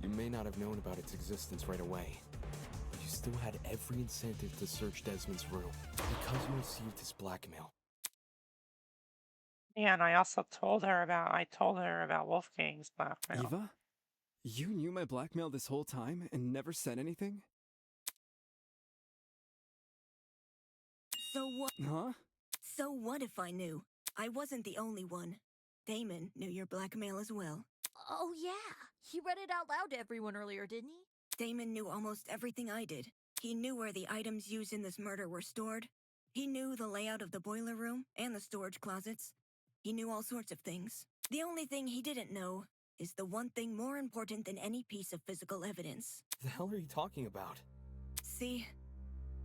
you may not have known about its existence right away, but you still had every incentive to search Desmond's room because you received his blackmail. Yeah, and I told her about Wolfgang's blackmail. Eva? You knew my blackmail this whole time and never said anything? So what? Huh? So what if I knew? I wasn't the only one. Damon knew your blackmail as well. Oh yeah, he read it out loud to everyone earlier, didn't he? Damon knew almost everything I did. He knew where the items used in this murder were stored. He knew the layout of the boiler room and the storage closets. He knew all sorts of things. The only thing he didn't know is the one thing more important than any piece of physical evidence. The hell are you talking about? See,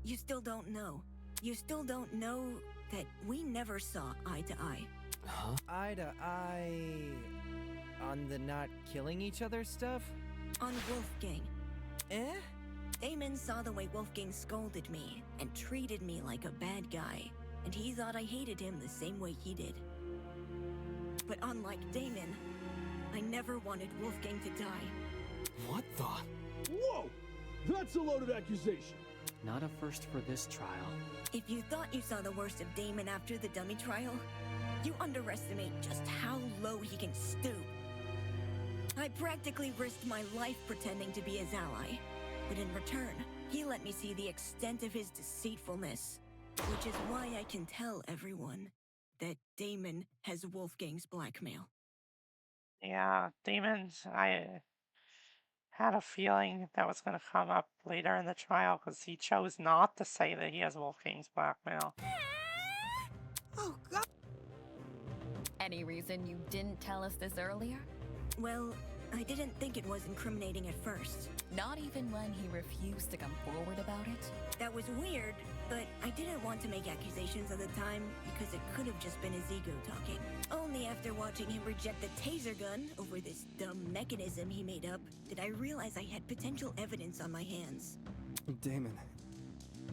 you still don't know. You still don't know that we never saw eye to eye. Huh? Eye to eye... on the not killing each other stuff? On Wolfgang. Damon saw the way Wolfgang scolded me and treated me like a bad guy, and he thought I hated him the same way he did. But unlike Damon, I never wanted Wolfgang to die. What the? Whoa! That's a loaded accusation! Not a first for this trial. If you thought you saw the worst of Damon after the dummy trial, you underestimate just how low he can stoop. I practically risked my life pretending to be his ally, but in return, he let me see the extent of his deceitfulness, which is why I can tell everyone that Damon has Wolfgang's blackmail. Yeah, I had a feeling that was going to come up later in the trial because he chose not to say that he has Wolfgang's blackmail. Oh, God. Any reason you didn't tell us this earlier? Well, I didn't think it was incriminating at first. Not even when he refused to come forward about it? That was weird, but I didn't want to make accusations at the time because it could have just been his ego talking. Only after watching him reject the taser gun over this dumb mechanism he made up did I realize I had potential evidence on my hands. Damon,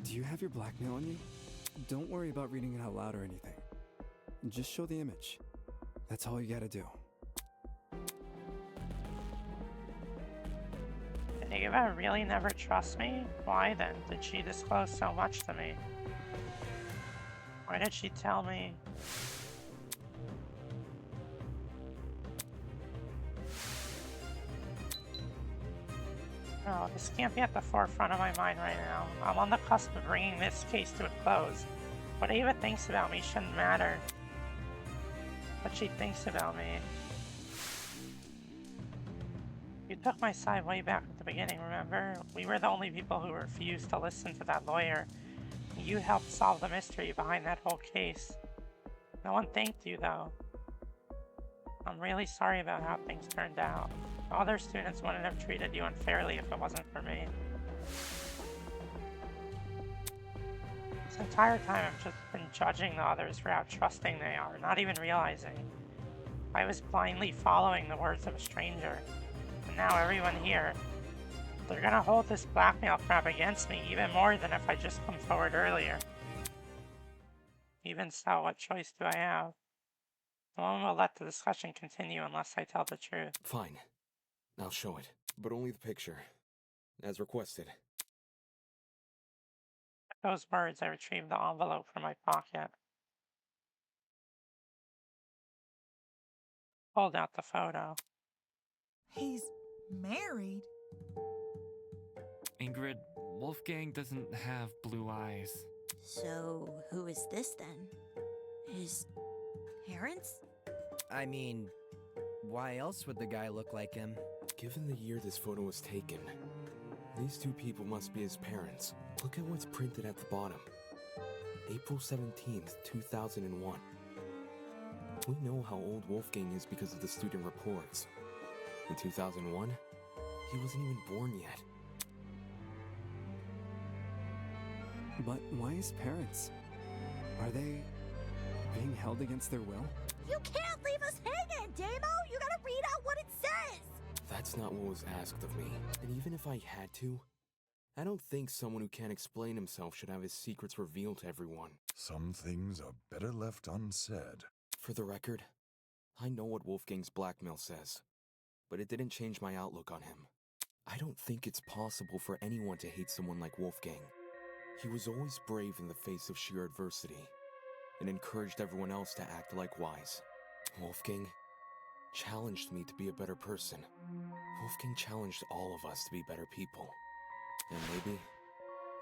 do you have your blackmail on you? Don't worry about reading it out loud or anything. Just show the image. That's all you gotta do. Ava really never trusts me? Why then did she disclose so much to me? Why did she tell me? No, this can't be at the forefront of my mind right now. I'm on the cusp of bringing this case to a close. What Ava thinks about me shouldn't matter. What she thinks about me. You took my side way back at the beginning, remember? We were the only people who refused to listen to that lawyer. You helped solve the mystery behind that whole case. No one thanked you, though. I'm really sorry about how things turned out. Other students wouldn't have treated you unfairly if it wasn't for me. This entire time I've just been judging the others for how trusting they are, not even realizing. I was blindly following the words of a stranger. And now everyone here, they're gonna hold this blackmail crap against me even more than if I just come forward earlier. Even so, what choice do I have? No one will let the discussion continue unless I tell the truth. Fine. I'll show it. But only the picture. As requested. With those words, I retrieved the envelope from my pocket. Pulled out the photo. He's married? Ingrid, Wolfgang doesn't have blue eyes. So, who is this then? His parents? I mean, why else would the guy look like him? Given the year this photo was taken, these two people must be his parents. Look at what's printed at the bottom. April 17th, 2001. We know how old Wolfgang is because of the student reports. In 2001, he wasn't even born yet. But why his parents? Are they being held against their will? You can't leave us hanging, Damo! You gotta read out what it says! That's not what was asked of me. And even if I had to, I don't think someone who can't explain himself should have his secrets revealed to everyone. Some things are better left unsaid. For the record, I know what Wolfgang's blackmail says, but it didn't change my outlook on him. I don't think it's possible for anyone to hate someone like Wolfgang. He was always brave in the face of sheer adversity, and encouraged everyone else to act likewise. Wolfgang challenged me to be a better person. Wolfgang challenged all of us to be better people. And maybe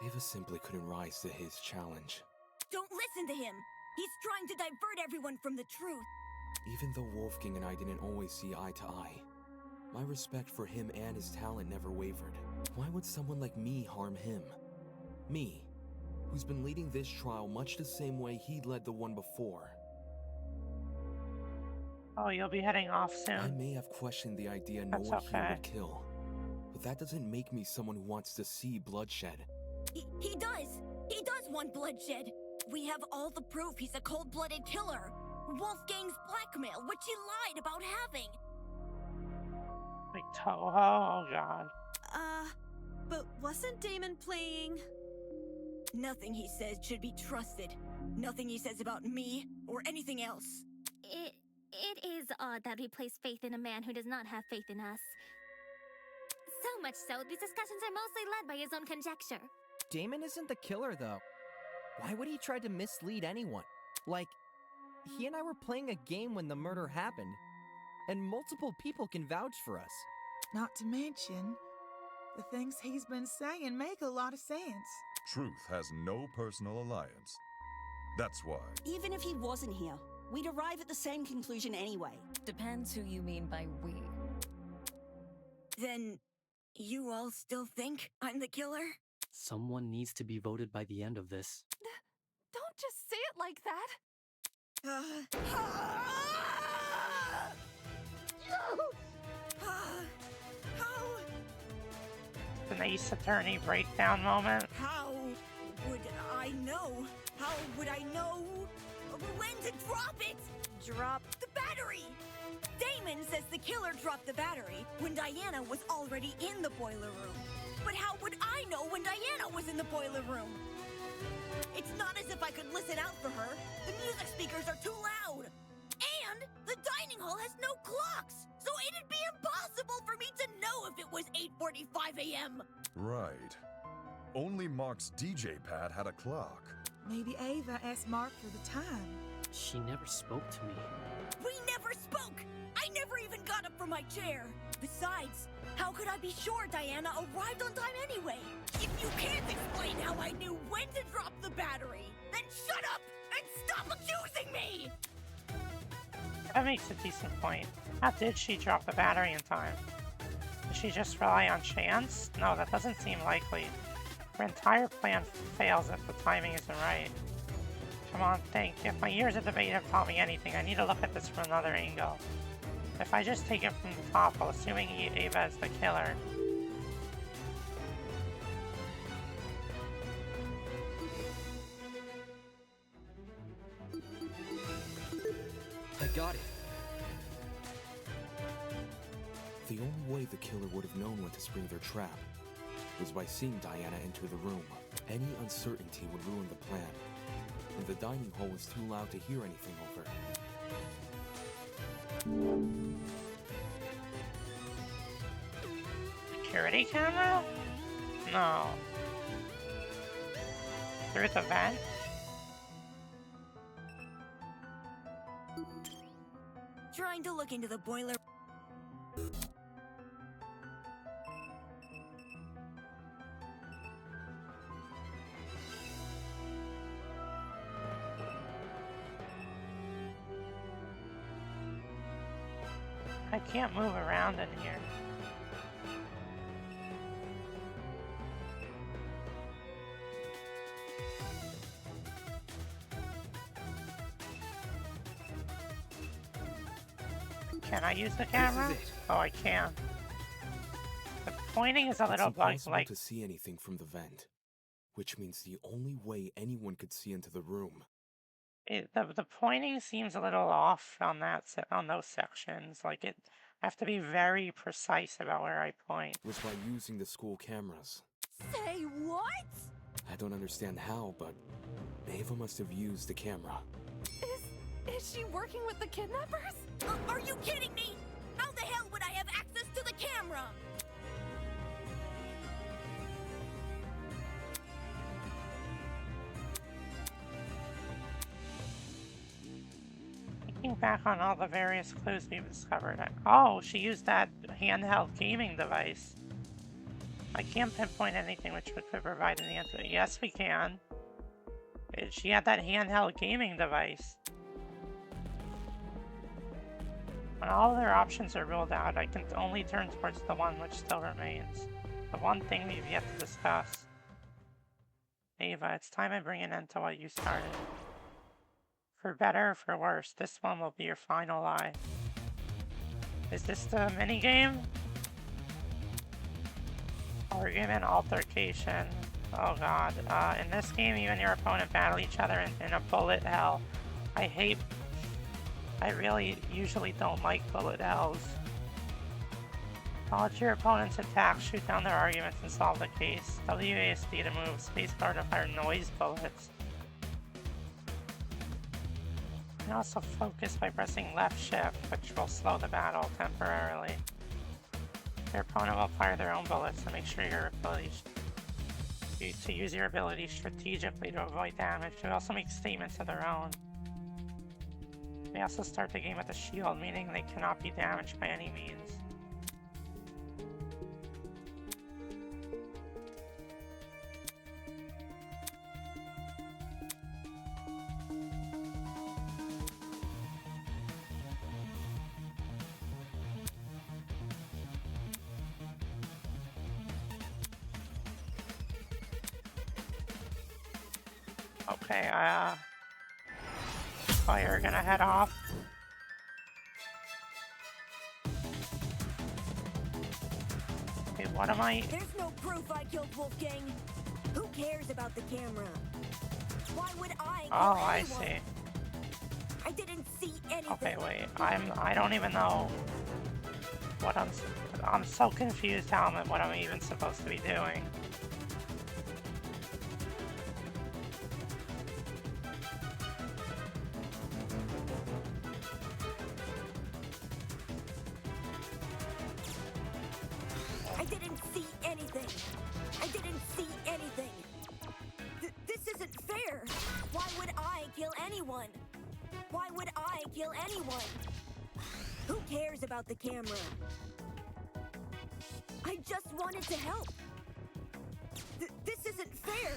Ava simply couldn't rise to his challenge. Don't listen to him! He's trying to divert everyone from the truth. Even though Wolfgang and I didn't always see eye to eye, my respect for him and his talent never wavered. Why would someone like me harm him? Me, who's been leading this trial much the same way he led the one before. Oh, you'll be heading off soon. I may have questioned the idea no one here would kill, but that doesn't make me someone who wants to see bloodshed. He does! He does want bloodshed! We have all the proof he's a cold-blooded killer! Wolfgang's blackmail, which he lied about having! Like Toho, oh god. But wasn't Damon playing? Nothing he says should be trusted. Nothing he says about me, or anything else. It is odd that he places faith in a man who does not have faith in us. So much so, these discussions are mostly led by his own conjecture. Damon isn't the killer, though. Why would he try to mislead anyone? Like, he and I were playing a game when the murder happened, and multiple people can vouch for us. Not to mention, the things he's been saying make a lot of sense. Truth has no personal alliance. That's why. Even if he wasn't here, we'd arrive at the same conclusion anyway. Depends who you mean by we. Then, you all still think I'm the killer? Someone needs to be voted by the end of this. Don't just say it like that! An Ace Attorney breakdown moment. How would I know? How would I know when to drop it? Drop the battery! Damon says the killer dropped the battery when Diana was already in the boiler room. But how would I know when Diana was in the boiler room? It's not as if I could listen out for her. The music speakers are too loud. And the dining hall has no clocks, so it'd be impossible for me to know if it was 8:45 a.m. Right. Only Mark's DJ pad had a clock. Maybe Ava asked Mark for the time. She never spoke to me. We never spoke! I never even got up from my chair. Besides, how could I be sure Diana arrived on time anyway? If you can't explain how I knew when to drop the battery, then shut up and stop accusing me! That makes a decent point. How did she drop the battery in time? Did she just rely on chance? No, that doesn't seem likely. Her entire plan fails if the timing isn't right. Come on, think. If my years of debate have taught me anything, I need to look at this from another angle. If I just take it from the top, well, assuming Ava is the killer. I got it. The only way the killer would have known when to spring their trap was by seeing Diana enter the room. Any uncertainty would ruin the plan, and the dining hall was too loud to hear anything over. Security camera? No. Through the vent? Trying to look into the boiler. I can't move around in here. Can I use the camera? Oh, I can. The pointing is a little It's impossible like to see anything from the vent, which means the only way anyone could see into the room. the pointing seems a little off on on those sections. Like I have to be very precise about where I point. Was by using the school cameras. Say what? I don't understand how, but Ava must have used the camera. Is she working with the kidnappers? Are you kidding me? How the hell would I have access to the camera? Thinking back on all the various clues we've discovered. Oh, she used that handheld gaming device. I can't pinpoint anything which could provide an answer. Yes, we can. She had that handheld gaming device. When all other options are ruled out, I can only turn towards the one which still remains. The one thing we've yet to discuss. Ava, it's time I bring an end to what you started. For better or for worse, this one will be your final lie. Is this the minigame? Argument, altercation. Oh god. In this game, you and your opponent battle each other in a bullet hell. I really usually don't like bullet hells. Dodge your opponent's attacks, shoot down their arguments, and solve the case. WASD to move, spacebar to fire noise bullets. You can also focus by pressing left shift, which will slow the battle temporarily. Your opponent will fire their own bullets, so make sure your ability to use your ability strategically to avoid damage. They also make statements of their own. They also start the game with a shield, meaning they cannot be damaged by any means. Okay, oh, you're gonna head off? Okay, what am I? There's no proof I killed Wolfgang. Who cares about the camera? Why would I kill I anyone? see. I didn't see anything. Okay, wait. I don't even know what I'm so confused what I'm even supposed to be doing. I didn't see anything. I didn't see anything. This isn't fair. Why would I kill anyone? Why would I kill anyone? Who cares about the camera? I just wanted to help. This isn't fair.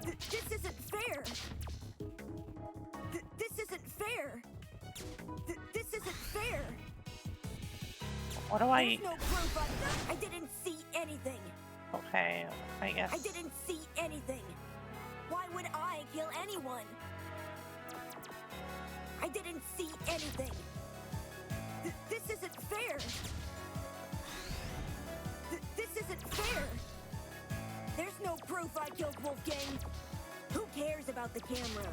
This isn't fair. This isn't fair. This isn't fair. What do I? There's no proof I didn't see anything. Okay, I guess. I didn't see anything. Why would I kill anyone? I didn't see anything. This isn't fair! This isn't fair! There's no proof I killed Wolfgang! Who cares about the camera?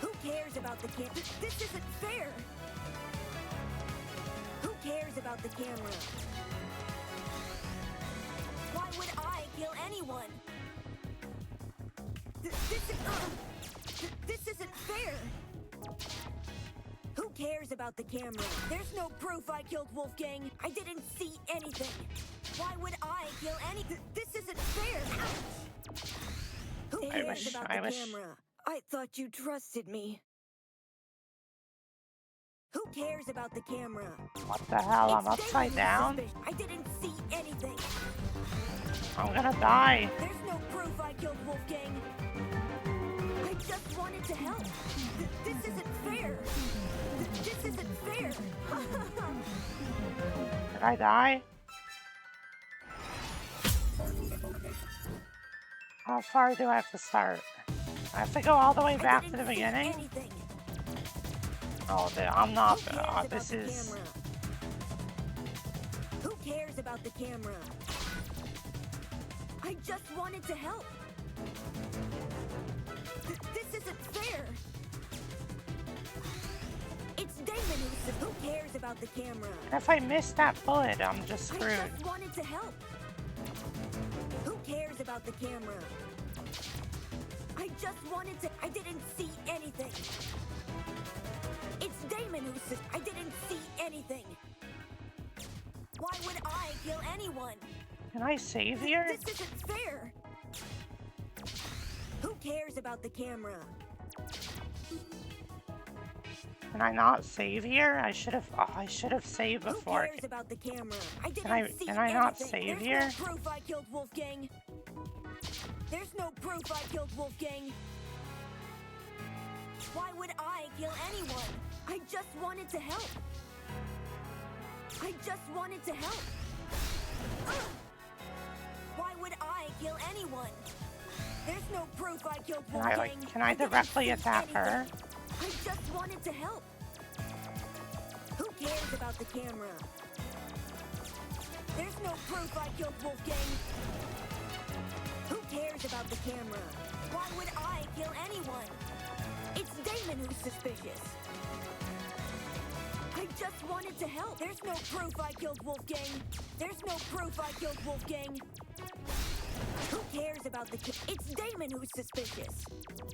Who cares about the camera? This isn't fair! Who cares about the camera? Why would I kill anyone? This isn't fair! Who cares about the camera? There's no proof I killed Wolfgang. I didn't see anything. Why would I kill any? This isn't fair! Who cares about the camera? I thought you trusted me. Who cares about the camera? What the hell? I'm upside down? I didn't see anything. I'm gonna die. There's no proof I killed Wolfgang. I just wanted to help. This isn't fair. This isn't fair. Did I die? How far do I have to start? I have to go all the way back to the beginning? Oh, I'm not. This is. Who cares about the camera? I just wanted to help. This isn't fair. It's Damon who cares about the camera. And if I miss that bullet, I'm just screwed. I just wanted to help. Who cares about the camera? I just wanted to. I didn't see anything. It's Damon who says I didn't see anything. Why would I kill anyone? Can I save here? This isn't fair. Who cares about the camera? Can I not save here? I should have. Oh, I should have saved before. Who cares about the camera? I didn't see Can I not anything. save There's here? No proof I killed Wolfgang. There's no proof I killed Wolfgang. Why would I kill anyone? I just wanted to help. I just wanted to help. Why would I kill anyone? There's no proof I killed Wolfgang. Can I directly attack her? I just wanted to help. Who cares about the camera? There's no proof I killed Wolfgang. Who cares about the camera? Why would I kill anyone? It's Damon who's suspicious. I just wanted to help. There's no proof I killed Wolfgang. There's no proof I killed Wolfgang. Who cares about the kid? It's Damon who's suspicious.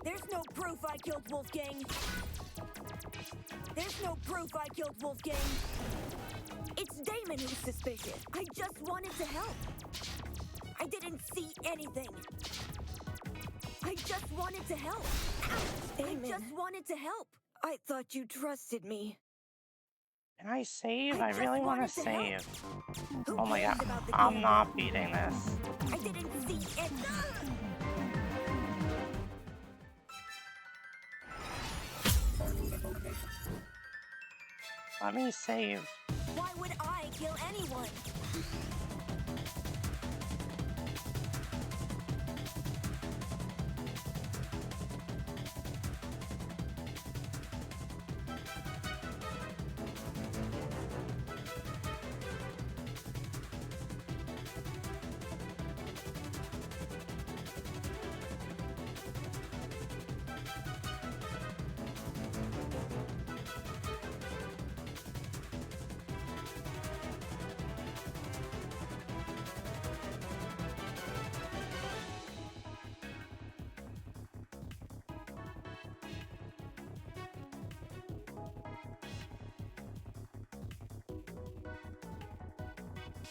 There's no proof I killed Wolfgang. There's no proof I killed Wolfgang. It's Damon who's suspicious. I just wanted to help. I didn't see anything. I just wanted to help. Damon. I just wanted to help. I thought you trusted me. Can I save? I really want to save. Oh my god. I'm not beating this. I didn't see it. Let me save. Why would I kill anyone?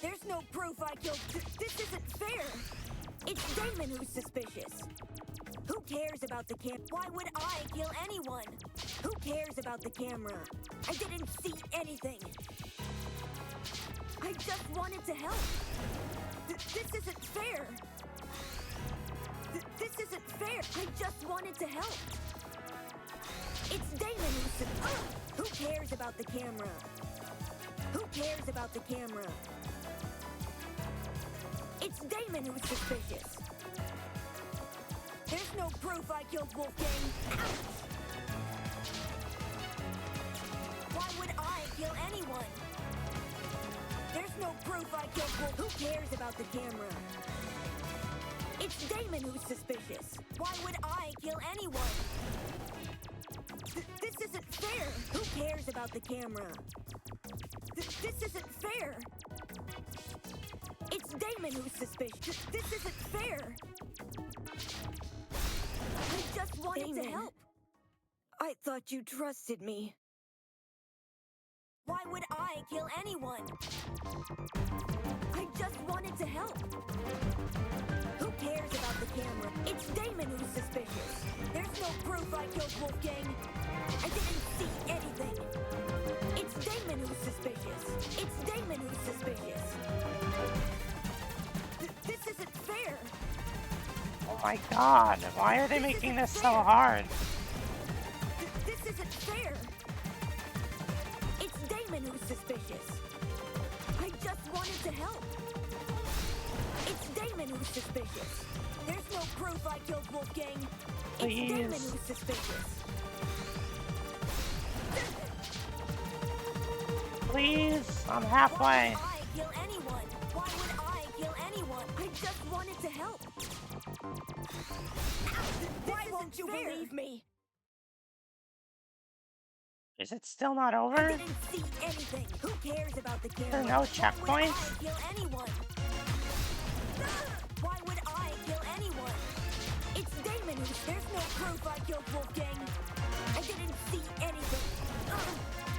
There's no proof I killed. This isn't fair. It's Damon who's suspicious. Who cares about the Why would I kill anyone? Who cares about the camera? I didn't see anything. I just wanted to help. This isn't fair. This isn't fair. I just wanted to help. It's Damon who's Who cares about the camera? Who cares about the camera? It's Damon who's suspicious. There's no proof I killed Wolfgang. kill anyone? There's no proof I killed Wolf. Who cares about the camera? It's Damon who's suspicious. Why would I kill anyone? This isn't fair. Who cares about the camera? This isn't fair. It's Damon who's suspicious. This isn't fair. I just wanted to help. I thought you trusted me. Why would I kill anyone? I just wanted to help. Who cares about the camera? It's Damon who's suspicious. There's no proof I killed Wolfgang. I didn't see anything. It's Damon who's suspicious. It's Damon who's suspicious. This isn't fair. Oh my god, why are they making this so hard? This isn't fair. It's Damon who's suspicious. I just wanted to help. It's Damon who's suspicious. There's no proof I killed Wolfgang. It's Damon who's suspicious. Please, I'm halfway. Why would I kill anyone? Why would I kill anyone? I just wanted to help. Why won't you believe me? Is it still not over? I didn't see anything. Who cares about the camera? There are no checkpoints? Why would I kill anyone? Why would I kill anyone? It's Damon who's... There's no proof I killed Wolfgang. I didn't see anything.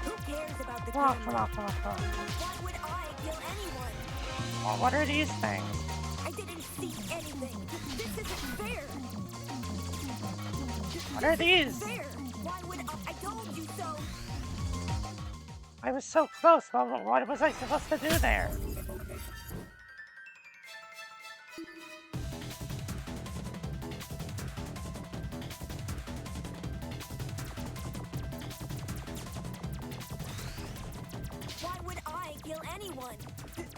Who cares about the camera? Come on. Why would I kill anyone? Well, what are these things? I didn't see anything. This isn't fair. What are these? Fair. Why would I told you so. I was so close. Well, what was I supposed to do there? Why would I kill anyone?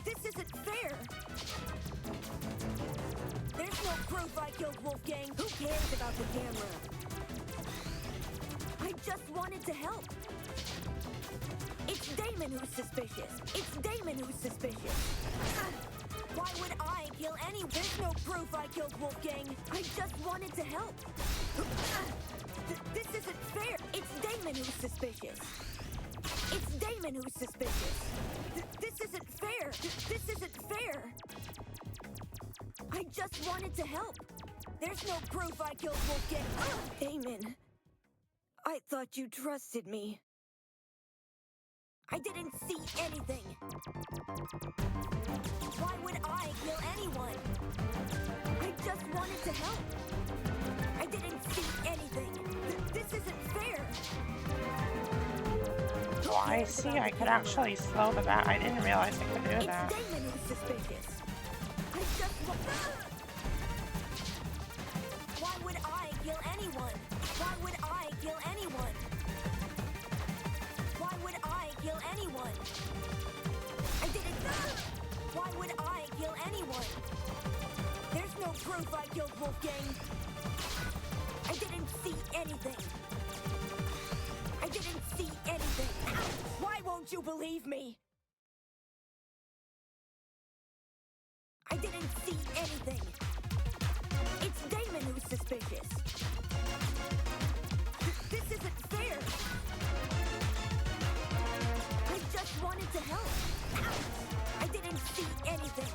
This isn't fair. There's no proof I killed Wolfgang. Who cares about the camera? I just wanted to help. It's Damon who's suspicious. It's Damon who's suspicious. Why would I kill anyone? There's no proof I killed Wolfgang. I just wanted to help. This isn't fair. It's Damon who's suspicious. It's Damon who's suspicious. This isn't fair. This isn't fair. I just wanted to help. There's no proof I killed Wolfgang. Damon. I thought you trusted me. I didn't see anything. Why would I kill anyone? I just wanted to help. I didn't see anything. This isn't fair. Oh, I see. I could actually slow the bat. I didn't realize I could do that. It's Damon who's suspicious. I just Why would I kill anyone? Why would I kill anyone? Why would I kill anyone? I didn't. Why would I kill anyone? There's no proof I killed Wolfgang. I didn't see anything. I didn't see anything. Why won't you believe me? I didn't see anything. It's Damon who's suspicious. This isn't fair. I just wanted to help. I didn't see anything.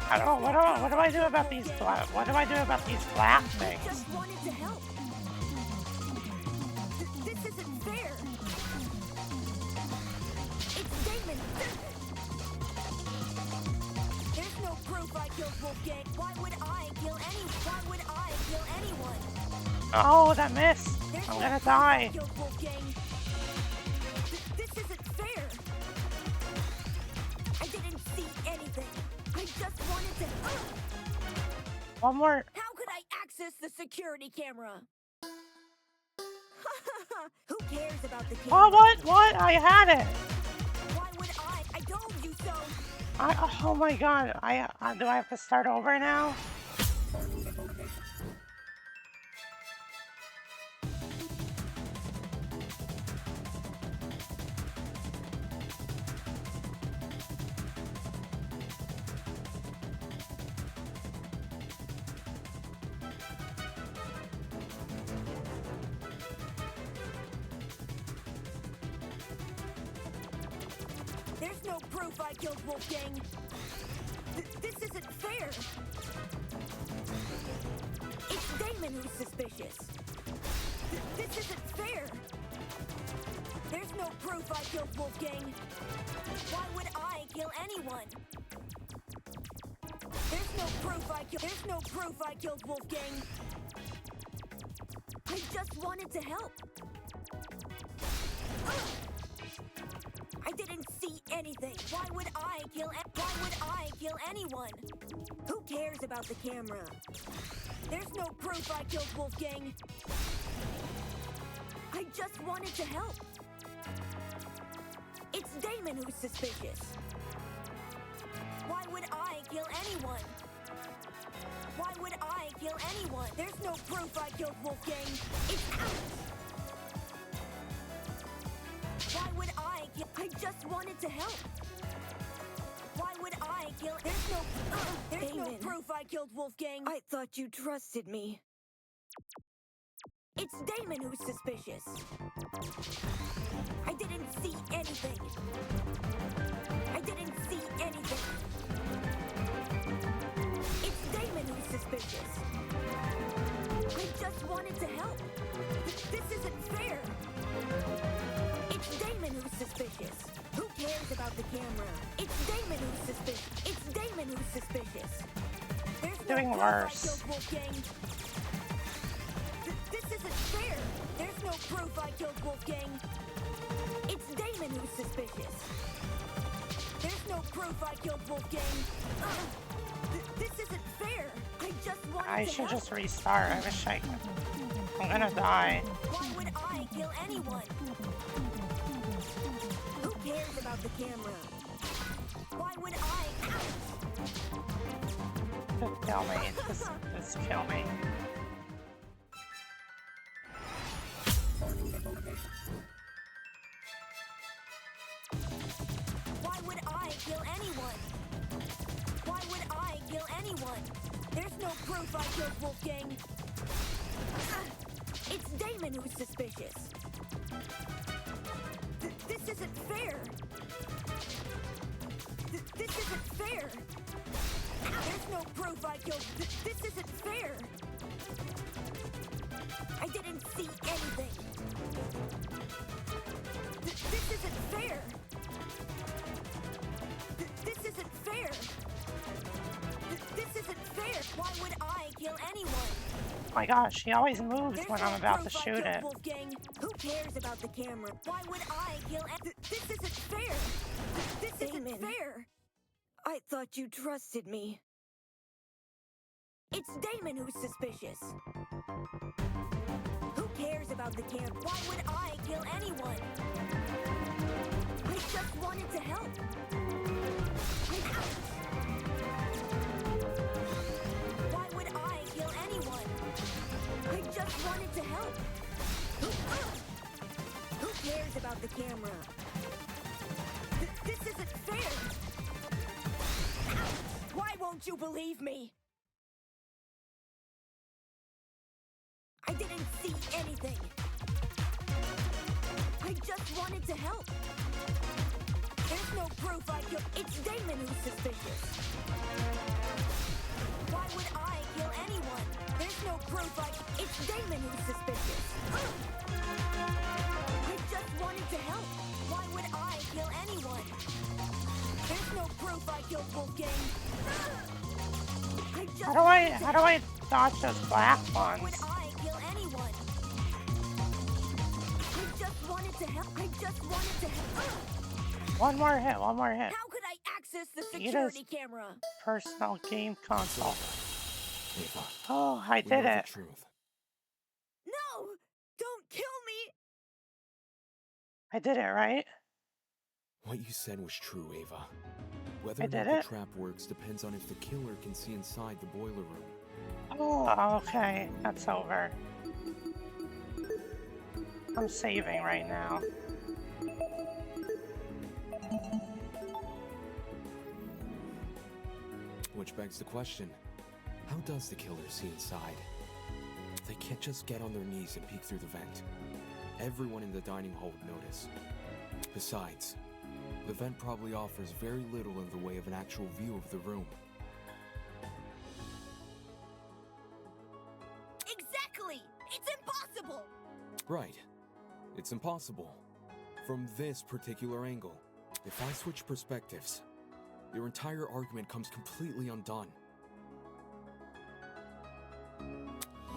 I don't know. What do I do about these black? What do I do about these black things? I just wanted to help. This isn't fair. It's Damon. There's no proof I killed Wolfgang. Why would I kill anyone? Why would I kill anyone? Oh, that missed. I'm gonna die. This isn't fair. I didn't see anything. I just wanted to. One more. How could I access the security camera? Who cares about the camera? Oh, what? I had it. Why would I told you so. Oh my god. Do I have to start over now? There's no proof I killed Wolfgang. This isn't fair. It's Damon who's suspicious. This isn't fair. There's no proof I killed Wolfgang. Why would I kill anyone? There's no proof I killed Wolfgang. I just wanted to help. I didn't see anything. Why would I kill anyone? Who cares about the camera? There's no proof I killed Wolfgang. I just wanted to help. It's Damon who's suspicious. Why would I kill anyone? Why would I kill anyone? There's no proof I killed Wolfgang. It's out. Why would I kill? I just wanted to help. Why would I kill? There's no proof I killed Wolfgang. I thought you trusted me. It's Damon who's suspicious. I didn't see anything. I didn't see anything. It's Damon who's suspicious. I just wanted to help. This isn't fair. It's Damon who's suspicious. Who cares about the camera? It's Damon who's suspicious. It's Damon who's suspicious. There's no Doing proof worse. I killed Wolfgang. This isn't fair. There's no proof I killed Wolfgang. It's Damon who's suspicious. There's no proof I killed Wolfgang. This isn't fair. I just wanted I to should help. just restart. I wish I could. I'm gonna die. Why would I kill anyone? Who cares about the camera? Why would I? Just kill me. Just kill me. Why would I kill anyone? Why would I kill anyone? There's no proof I killed Wolfgang. It's Damon who's suspicious. This isn't fair. This isn't fair. There's no proof I killed. This isn't fair. I didn't see anything. This isn't fair. This isn't fair. This isn't fair. Why would I kill anyone? Oh my gosh, he always moves There's when no I'm about to proof I shoot killed it. Wolfgang. Who cares about the camera? Why would I kill? This isn't fair. This isn't fair. I thought you trusted me. It's Damon who's suspicious. Who cares about the camera? Why would I kill anyone? I just wanted to help. Why would I kill anyone? I just wanted to help. Who cares about the camera? This isn't fair. Why won't you believe me? I didn't see anything. I just wanted to help. There's no proof I killed. It's Damon who's suspicious. Why would I kill anyone? There's no proof It's Damon who's suspicious. I just wanted to help. Why would I kill anyone? There's no proof I killed Wolfgang. How do I dodge those black Why would ones? I kill anyone? I just wanted to help. I just wanted to help. One more hit, one more hit. How could I access the Ada's security camera? personal game console. Ava, Oh, I we did know it. the truth. No! Don't kill me! I did it, right? What you said was true, Ava. Whether I or did not it? the trap works depends on if the killer can see inside the boiler room. Oh, okay. That's over. I'm saving right now. Which begs the question, how does the killer see inside? They can't just get on their knees and peek through the vent. Everyone in the dining hall would notice. Besides, The vent probably offers very little in the way of an actual view of the room. Exactly! It's impossible! Right. It's impossible. From this particular angle. If I switch perspectives, your entire argument comes completely undone.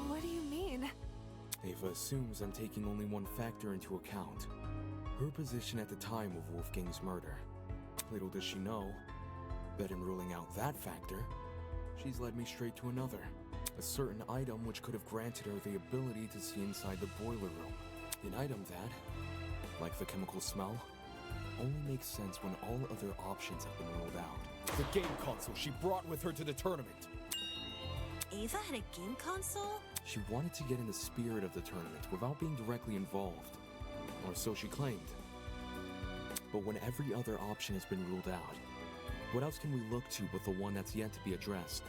What do you mean? Ava assumes I'm taking only one factor into account. Her position at the time of Wolfgang's murder. Little does she know that in ruling out that factor, she's led me straight to another. A certain item which could have granted her the ability to see inside the boiler room. An item that, like the chemical smell, only makes sense when all other options have been ruled out. The game console she brought with her to the tournament! Ava had a game console? She wanted to get in the spirit of the tournament without being directly involved. Or so she claimed. But when every other option has been ruled out, what else can we look to but the one that's yet to be addressed?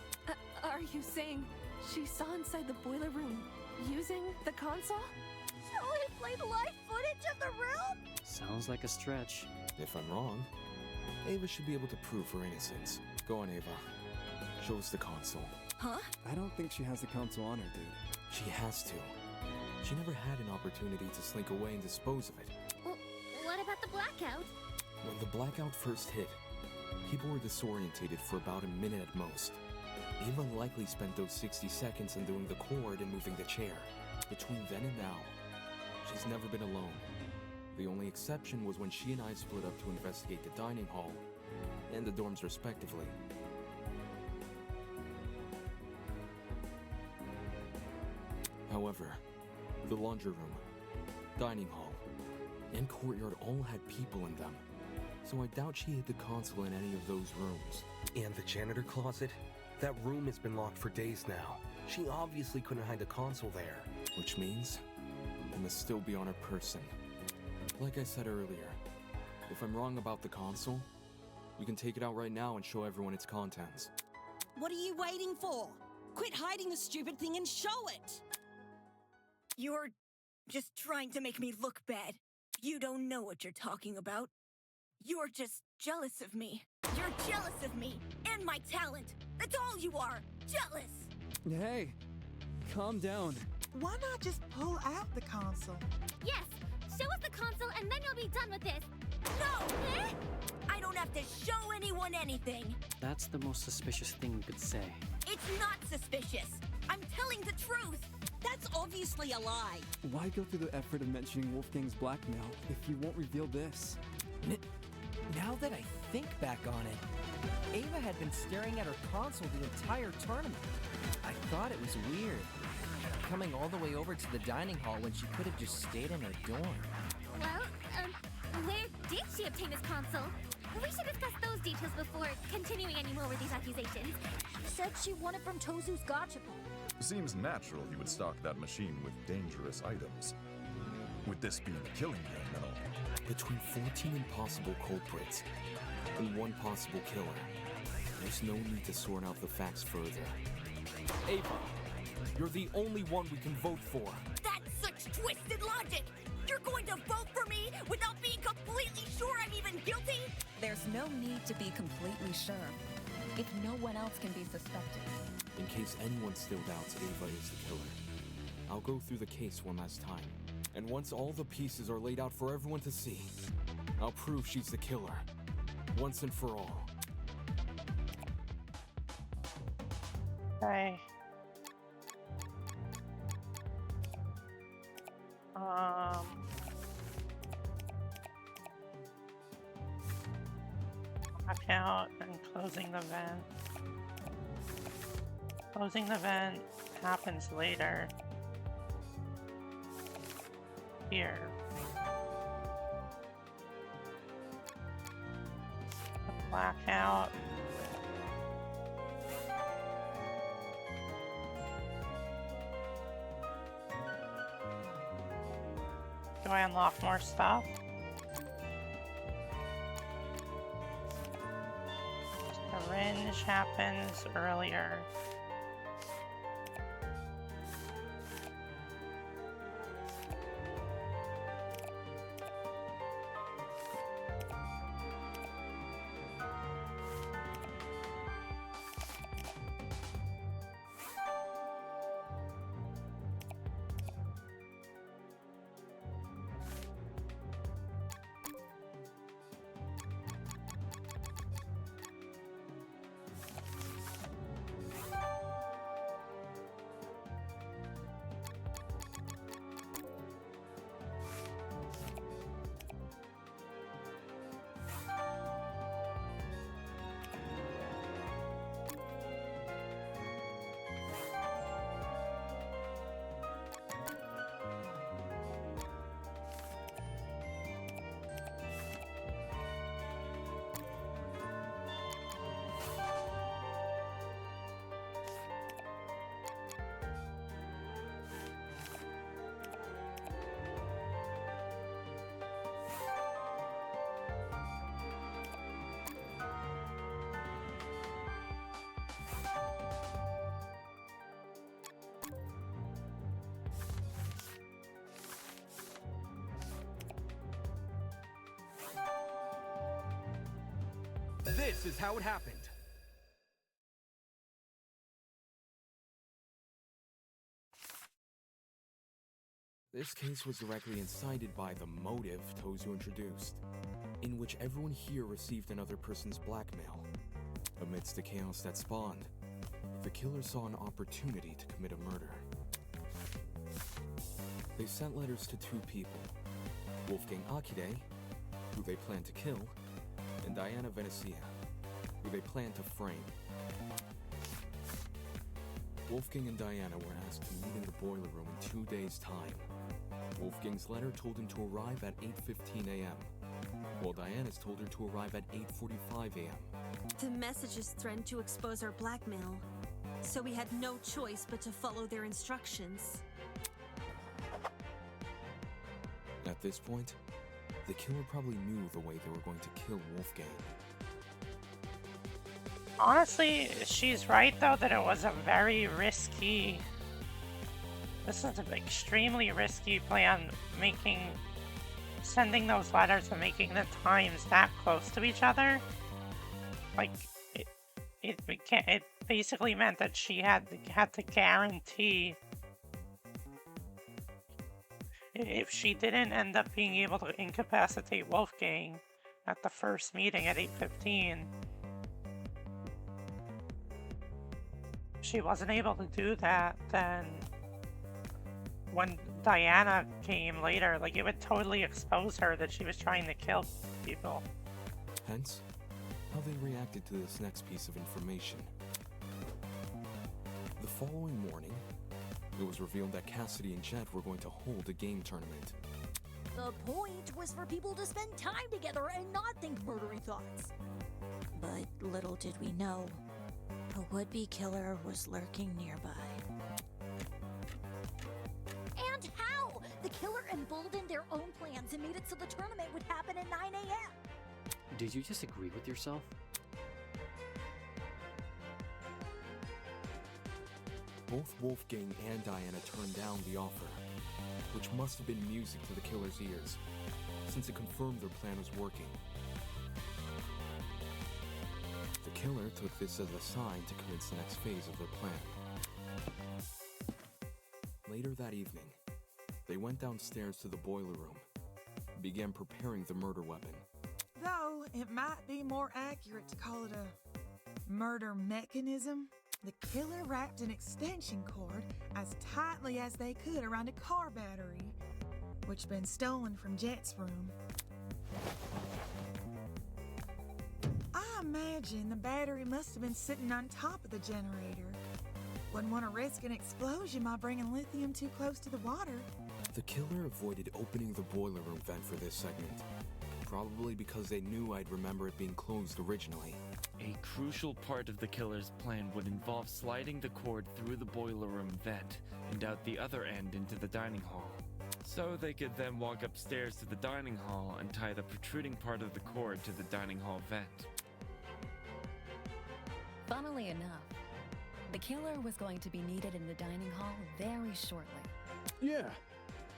Are you saying she saw inside the boiler room using the console? So he played live footage of the room? Sounds like a stretch. If I'm wrong, Ava should be able to prove her innocence. Go on, Ava. Show us the console. Huh? I don't think she has the console on her, dude. She has to. She never had an opportunity to slink away and dispose of it. Well, what about the blackout? When the blackout first hit, people were disorientated for about a minute at most. Ava likely spent those 60 seconds undoing the cord and moving the chair. Between then and now, she's never been alone. The only exception was when she and I split up to investigate the dining hall and the dorms respectively. However, the laundry room, dining hall, and courtyard all had people in them, so I doubt she hid the console in any of those rooms. And the janitor closet? That room has been locked for days now. She obviously couldn't hide the console there. Which means, it must still be on her person. Like I said earlier, if I'm wrong about the console, you can take it out right now and show everyone its contents. What are you waiting for? Quit hiding the stupid thing and show it! You're just trying to make me look bad. You don't know what you're talking about. You're just jealous of me. You're jealous of me and my talent. That's all you are. Jealous. Hey, calm down. Why not just pull out the console? Yes, show us the console and then you'll be done with this. No! I don't have to show anyone anything. That's the most suspicious thing you could say. It's not suspicious. I'm telling the truth. That's obviously a lie. Why go through the effort of mentioning Wolfgang's blackmail if you won't reveal this? Now that I think back on it, Ava had been staring at her console the entire tournament. I thought it was weird, coming all the way over to the dining hall when she could have just stayed in her dorm. Well, where did she obtain this console? We should discuss those details before continuing any more with these accusations. Said she won it from Tozu's gachapon. Seems natural he would stock that machine with dangerous items. With this being a killing game and all. Between 14 impossible culprits and one possible killer, there's no need to sort out the facts further. Ava, you're the only one we can vote for. That's such twisted logic. You're going to vote for me without being completely sure I'm even guilty? There's no need to be completely sure, if no one else can be suspected. In case anyone still doubts Ava is the killer, I'll go through the case one last time. And once all the pieces are laid out for everyone to see, I'll prove she's the killer, once and for all. Okay. Blackout and closing the vent. Closing the vent happens later. Here. The blackout. Do I unlock more stuff? Syringe happens earlier. This is how it happened. This case was directly incited by the motive Tozu introduced, in which everyone here received another person's blackmail. Amidst the chaos that spawned, the killer saw an opportunity to commit a murder. They sent letters to two people, Wolfgang Akide, who they planned to kill, and Diana Venezia, who they planned to frame. Wolfgang and Diana were asked to meet in the boiler room in 2 days' time. Wolfgang's letter told him to arrive at 8:15 a.m., while Diana's told her to arrive at 8:45 a.m. The messages threatened to expose our blackmail, so we had no choice but to follow their instructions. At this point, the killer probably knew the way they were going to kill Wolfgang. Honestly, she's right though that it was a very risky... This is an extremely risky plan, sending those letters and making the times that close to each other. Like, it basically meant that she had to guarantee if she didn't end up being able to incapacitate Wolfgang at the first meeting at 8:15, she wasn't able to do that, then when Diana came later, like, it would totally expose her that she was trying to kill people. Hence, how they reacted to this next piece of information. The following morning, it was revealed that Cassidy and Jet were going to hold a game tournament. The point was for people to spend time together and not think murdery thoughts. But little did we know, a would-be killer was lurking nearby. And how? The killer emboldened their own plans and made it so the tournament would happen at 9 a.m. Did you disagree with yourself? Both Wolfgang and Diana turned down the offer, which must have been music to the killer's ears, since it confirmed their plan was working. The killer took this as a sign to commence the next phase of their plan. Later that evening, they went downstairs to the boiler room, and began preparing the murder weapon. Though it might be more accurate to call it a murder mechanism, the killer wrapped an extension cord as tightly as they could around a car battery, which had been stolen from Jet's room. I imagine the battery must have been sitting on top of the generator. Wouldn't want to risk an explosion by bringing lithium too close to the water. The killer avoided opening the boiler room vent for this segment, probably because they knew I'd remember it being closed originally. A crucial part of the killer's plan would involve sliding the cord through the boiler room vent and out the other end into the dining hall. So they could then walk upstairs to the dining hall and tie the protruding part of the cord to the dining hall vent. Funnily enough, the killer was going to be needed in the dining hall very shortly. Yeah,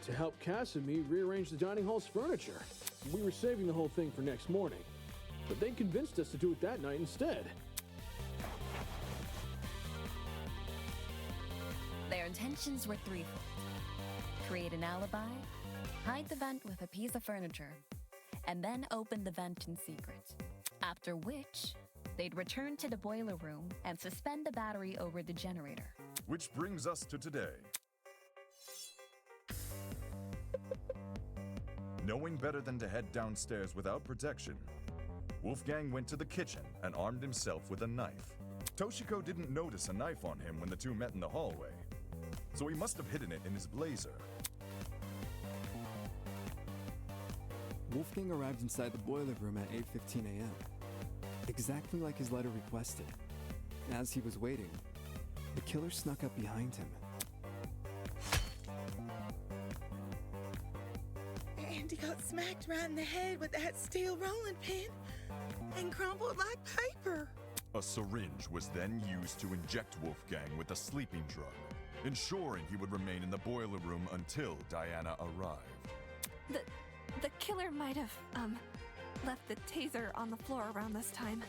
to help Cass and me rearrange the dining hall's furniture. We were saving the whole thing for next morning, but they convinced us to do it that night instead. Their intentions were threefold. Create an alibi, hide the vent with a piece of furniture, and then open the vent in secret. After which, they'd return to the boiler room and suspend the battery over the generator. Which brings us to today. Knowing better than to head downstairs without protection, Wolfgang went to the kitchen and armed himself with a knife. Toshiko didn't notice a knife on him when the two met in the hallway, so he must have hidden it in his blazer. Wolfgang arrived inside the boiler room at 8:15 a.m., exactly like his letter requested. As he was waiting, the killer snuck up behind him. And he got smacked right in the head with that steel rolling pin and crumpled like paper. A syringe was then used to inject Wolfgang with a sleeping drug, ensuring he would remain in the boiler room until Diana arrived. The killer might have, left the taser on the floor around this time.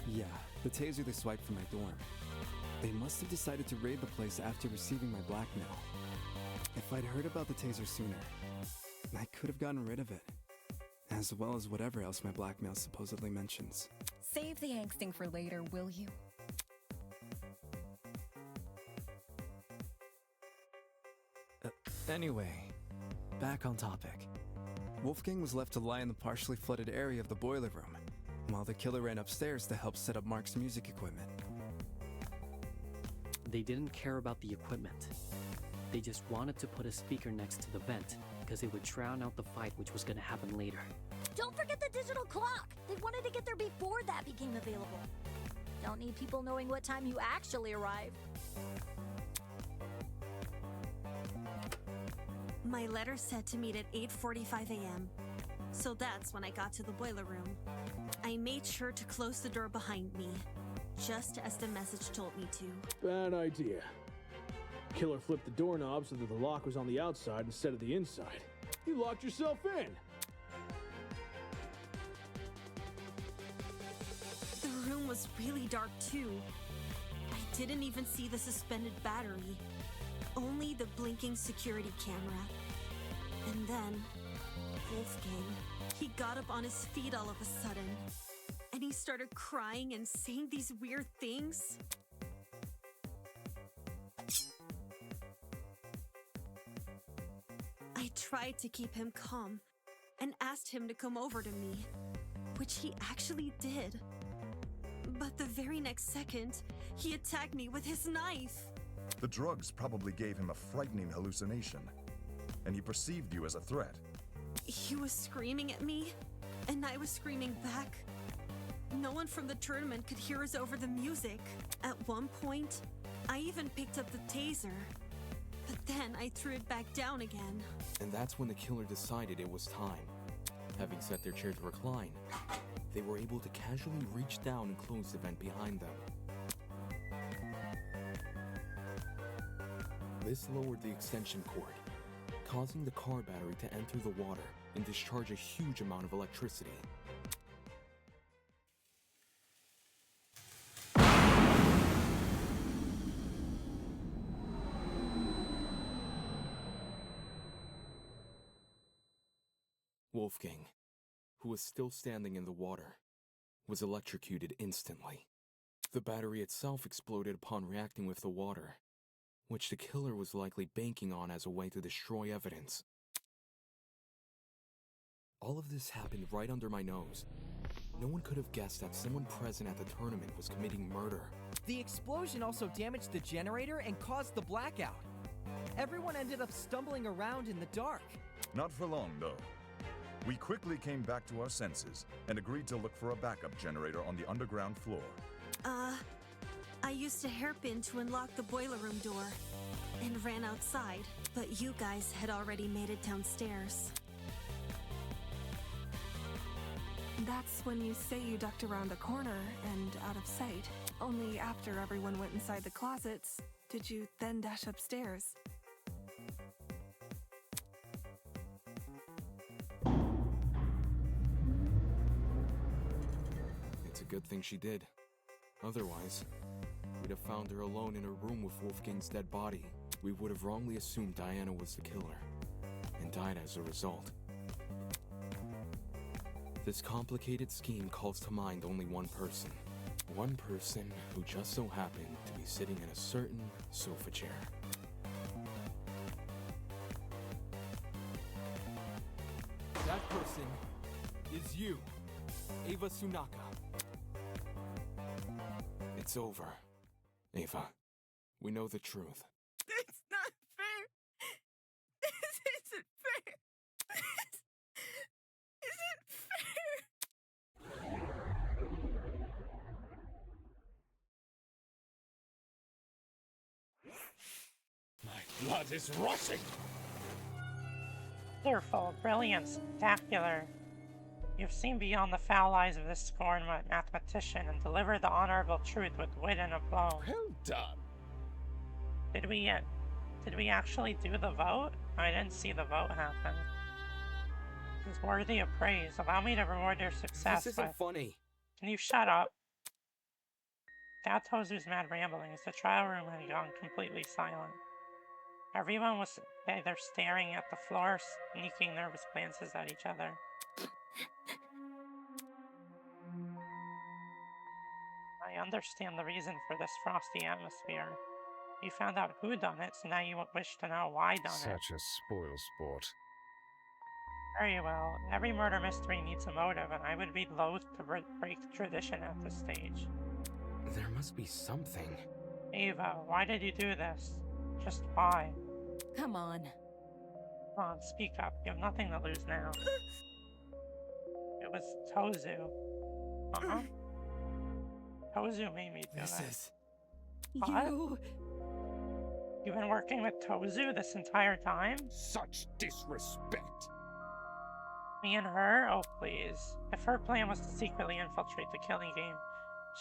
Yeah, the taser they swiped from my dorm. They must have decided to raid the place after receiving my blackmail. If I'd heard about the taser sooner, I could have gotten rid of it. As well as whatever else my blackmail supposedly mentions. Save the angsting for later, will you? Anyway, back on topic. Wolfgang was left to lie in the partially flooded area of the boiler room, while the killer ran upstairs to help set up Mark's music equipment. They didn't care about the equipment. They just wanted to put a speaker next to the vent, because it would drown out the fight which was gonna happen later. Don't forget the digital clock! They wanted to get there before that became available. Don't need people knowing what time you actually arrived. My letter said to meet at 8:45 a.m. So that's when I got to the boiler room. I made sure to close the door behind me, just as the message told me to. Bad idea. Killer flipped the doorknob so that the lock was on the outside instead of the inside. You locked yourself in! The room was really dark too. I didn't even see the suspended battery, only the blinking security camera. And then, Wolfgang, he got up on his feet all of a sudden, and he started crying and saying these weird things. I tried to keep him calm and asked him to come over to me, which he actually did. But the very next second, he attacked me with his knife. The drugs probably gave him a frightening hallucination, and he perceived you as a threat. He was screaming at me, and I was screaming back. No one from the tournament could hear us over the music. At one point, I even picked up the taser, but then I threw it back down again. And that's when the killer decided it was time. Having set their chair to recline, they were able to casually reach down and close the vent behind them. This lowered the extension cord, causing the car battery to enter the water and discharge a huge amount of electricity. Wolfgang, who was still standing in the water, was electrocuted instantly. The battery itself exploded upon reacting with the water, which the killer was likely banking on as a way to destroy evidence. All of this happened right under my nose. No one could have guessed that someone present at the tournament was committing murder. The explosion also damaged the generator and caused the blackout. Everyone ended up stumbling around in the dark. Not for long, though. We quickly came back to our senses and agreed to look for a backup generator on the underground floor. I used a hairpin to unlock the boiler room door and ran outside, but you guys had already made it downstairs. That's when you say you ducked around a corner and out of sight. Only after everyone went inside the closets did you then dash upstairs. It's a good thing she did. Otherwise, we'd have found her alone in a room with Wolfgang's dead body. We would have wrongly assumed Diana was the killer, and died as a result. This complicated scheme calls to mind only one person. One person who just so happened to be sitting in a certain sofa chair. That person is you, Ava Sunaka. It's over, Ava. We know the truth. It's not fair. This isn't fair. This isn't fair. My blood is rushing. Wonderful, brilliant, spectacular. You've seen beyond the foul eyes of this scorned mathematician and delivered the honorable truth with wit and aplomb. Well done. Did we actually do the vote? I didn't see the vote happen. This is worthy of praise. Allow me to reward your success. This isn't funny. Can you shut up? Without Tozu's mad ramblings, the trial room had gone completely silent. Everyone was either staring at the floor or sneaking nervous glances at each other. I understand the reason for this frosty atmosphere. You found out who done it, so now you wish to know why done it. Such a spoil sport. Very well. Every murder mystery needs a motive, and I would be loath to break tradition at this stage. There must be something. Ava, why did you do this? Just why? Come on. Come on, speak up. You have nothing to lose now. It was Tozu. Uh-huh. Tozu made me do this. What? You've been working with Tozu this entire time? Such disrespect! Me and her? Oh, please. If her plan was to secretly infiltrate the killing game,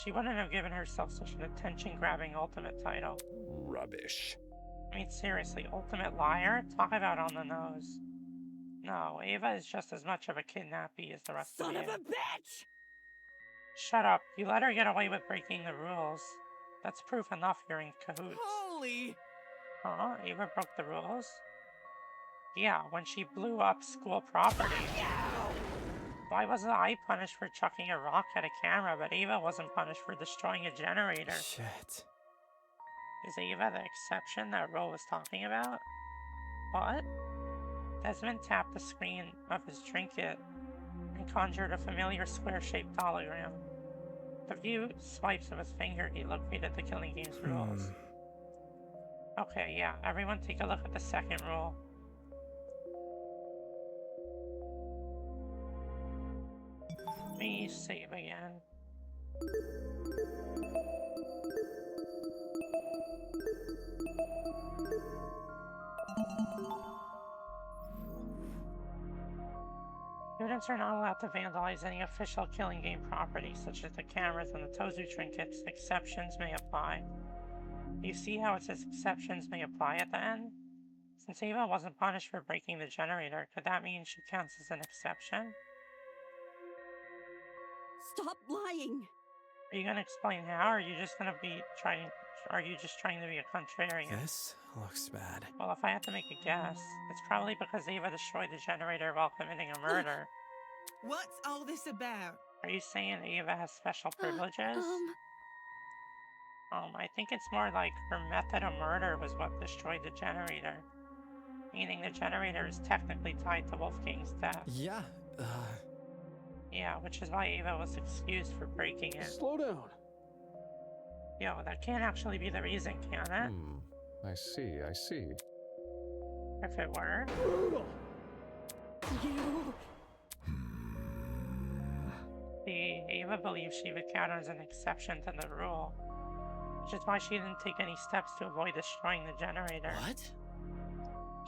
she wouldn't have given herself such an attention-grabbing ultimate title. Rubbish. I mean, seriously, ultimate liar? Talk about on the nose. No, Ava is just as much of a kidnappee as the rest of you. Son of a bitch! Shut up. You let her get away with breaking the rules. That's proof enough you're in cahoots. Holy! Huh? Ava broke the rules? Yeah, when she blew up school property. Why wasn't I punished for chucking a rock at a camera, but Ava wasn't punished for destroying a generator? Shit. Is Ava the exception that Ro was talking about? What? Desmond tapped the screen of his trinket and conjured a familiar square-shaped hologram. With a few swipes of his finger, he located the killing game's rules. Okay, yeah, everyone take a look at the second rule. Let me save again. Students are not allowed to vandalize any official killing game property, such as the cameras and the Tozu trinkets. Exceptions may apply. Do you see how it says exceptions may apply at the end? Since Ava wasn't punished for breaking the generator, could that mean she counts as an exception? Stop lying! Are you gonna explain how, or are you just gonna be trying... Are you just trying to be a contrarian? This looks bad. Well, if I had to make a guess, it's probably because Ava destroyed the generator while committing a murder. What's all this about? Are you saying Ava has special privileges? I think it's more like her method of murder was what destroyed the generator. Meaning the generator is technically tied to Wolfgang's death. Yeah, Yeah, which is why Ava was excused for breaking it. Slow down. Yo, that can't actually be the reason, can it? I see, I see. If it were. Brutal. You... See, Ava believes she would count as an exception to the rule. Which is why she didn't take any steps to avoid destroying the generator. What?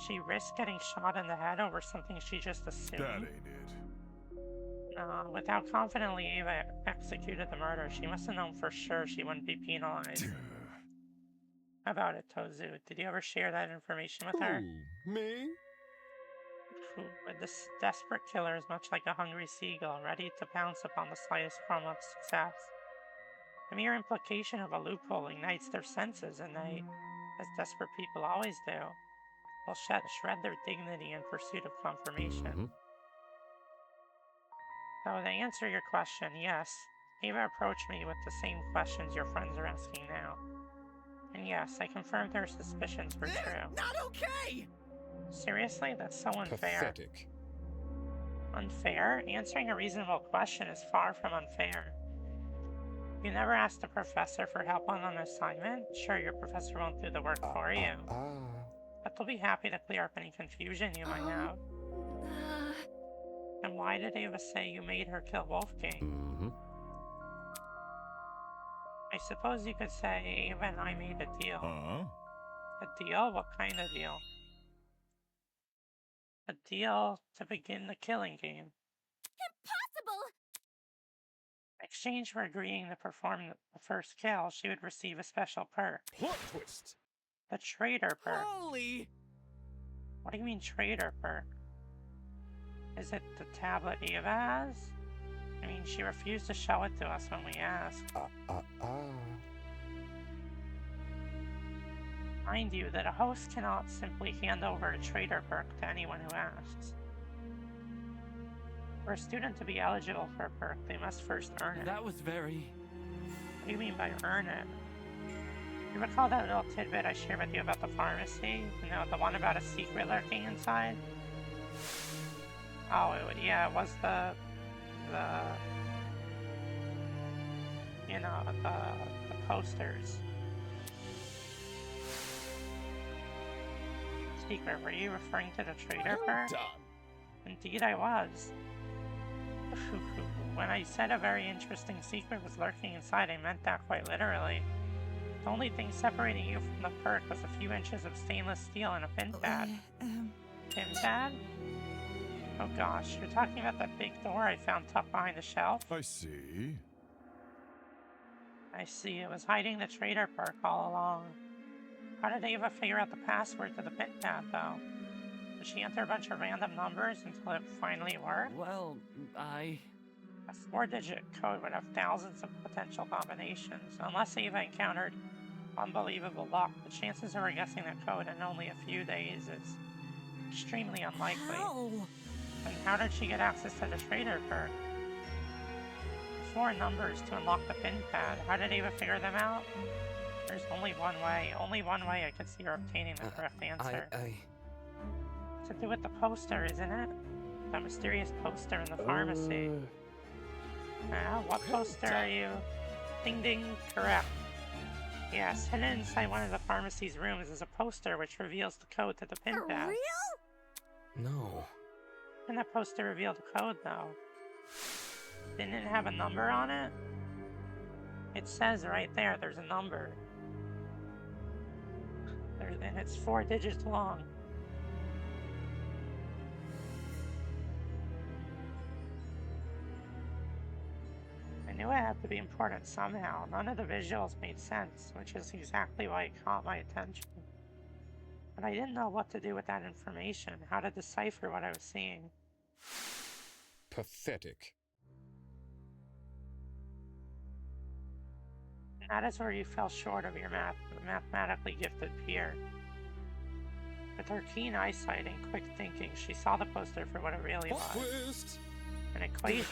She risked getting shot in the head over something she just assumed. That ain't it. With how confidently Ava executed the murder, she must have known for sure she wouldn't be penalized. How about it, Tozu? Did you ever share that information with her? Me? This desperate killer is much like a hungry seagull, ready to pounce upon the slightest crumb of success. The mere implication of a loophole ignites their senses, and they, as desperate people always do, will shred their dignity in pursuit of confirmation. So to answer your question, yes, Ava approached me with the same questions your friends are asking now. And yes, I confirmed her suspicions were true. Not okay! Seriously? That's so unfair. Pathetic. Unfair? Answering a reasonable question is far from unfair. You never asked the professor for help on an assignment? Sure, your professor won't do the work for you. But they'll be happy to clear up any confusion you might have. And why did Ava say you made her kill Wolfgang? I suppose you could say Ava and I made a deal. A deal? What kind of deal? A deal to begin the killing game. Impossible! In exchange for agreeing to perform the first kill, she would receive a special perk. Plot twist! The traitor perk. Holy! What do you mean traitor perk? Is it the tablet Eva has? I mean, she refused to show it to us when we asked. Mind you that a host cannot simply hand over a traitor perk to anyone who asks. For a student to be eligible for a perk, they must first earn it. That was very... What do you mean by earn it? You recall that little tidbit I shared with you about the pharmacy? You know, the one about a secret lurking inside? Oh, yeah, it was the you know, the posters. Secret, were you referring to the traitor perk? Indeed I was. When I said a very interesting secret was lurking inside, I meant that quite literally. The only thing separating you from the perk was a few inches of stainless steel and a pin pad. Pin pad? Oh gosh, you're talking about that big door I found tucked behind the shelf? I see. I see, it was hiding the traitor perk all along. How did Ava figure out the password to the pin pad, though? Did she enter a bunch of random numbers until it finally worked? Well, A 4-digit code would have thousands of potential combinations. Unless Ava encountered unbelievable luck, the chances of her guessing the code in only a few days is extremely unlikely. How? And how did she get access to the traitor perk? 4 numbers to unlock the pin pad. How did Ava figure them out? There's only one way. Only one way I could see her obtaining the correct answer. To do with the poster, isn't it? The mysterious poster in the pharmacy. What poster are you? Ding ding, correct. Yes, hidden inside one of the pharmacy's rooms is a poster which reveals the code to the pin pad. For real? No. And that poster revealed the code, though. Didn't it have a number on it? It says right there, there's a number. And it's 4 digits long. I knew it had to be important somehow. None of the visuals made sense, which is exactly why it caught my attention. But I didn't know what to do with that information, how to decipher what I was seeing. Pathetic. That is where you fell short of your mathematically gifted peer. With her keen eyesight and quick thinking, she saw the poster for what it really was. An equation.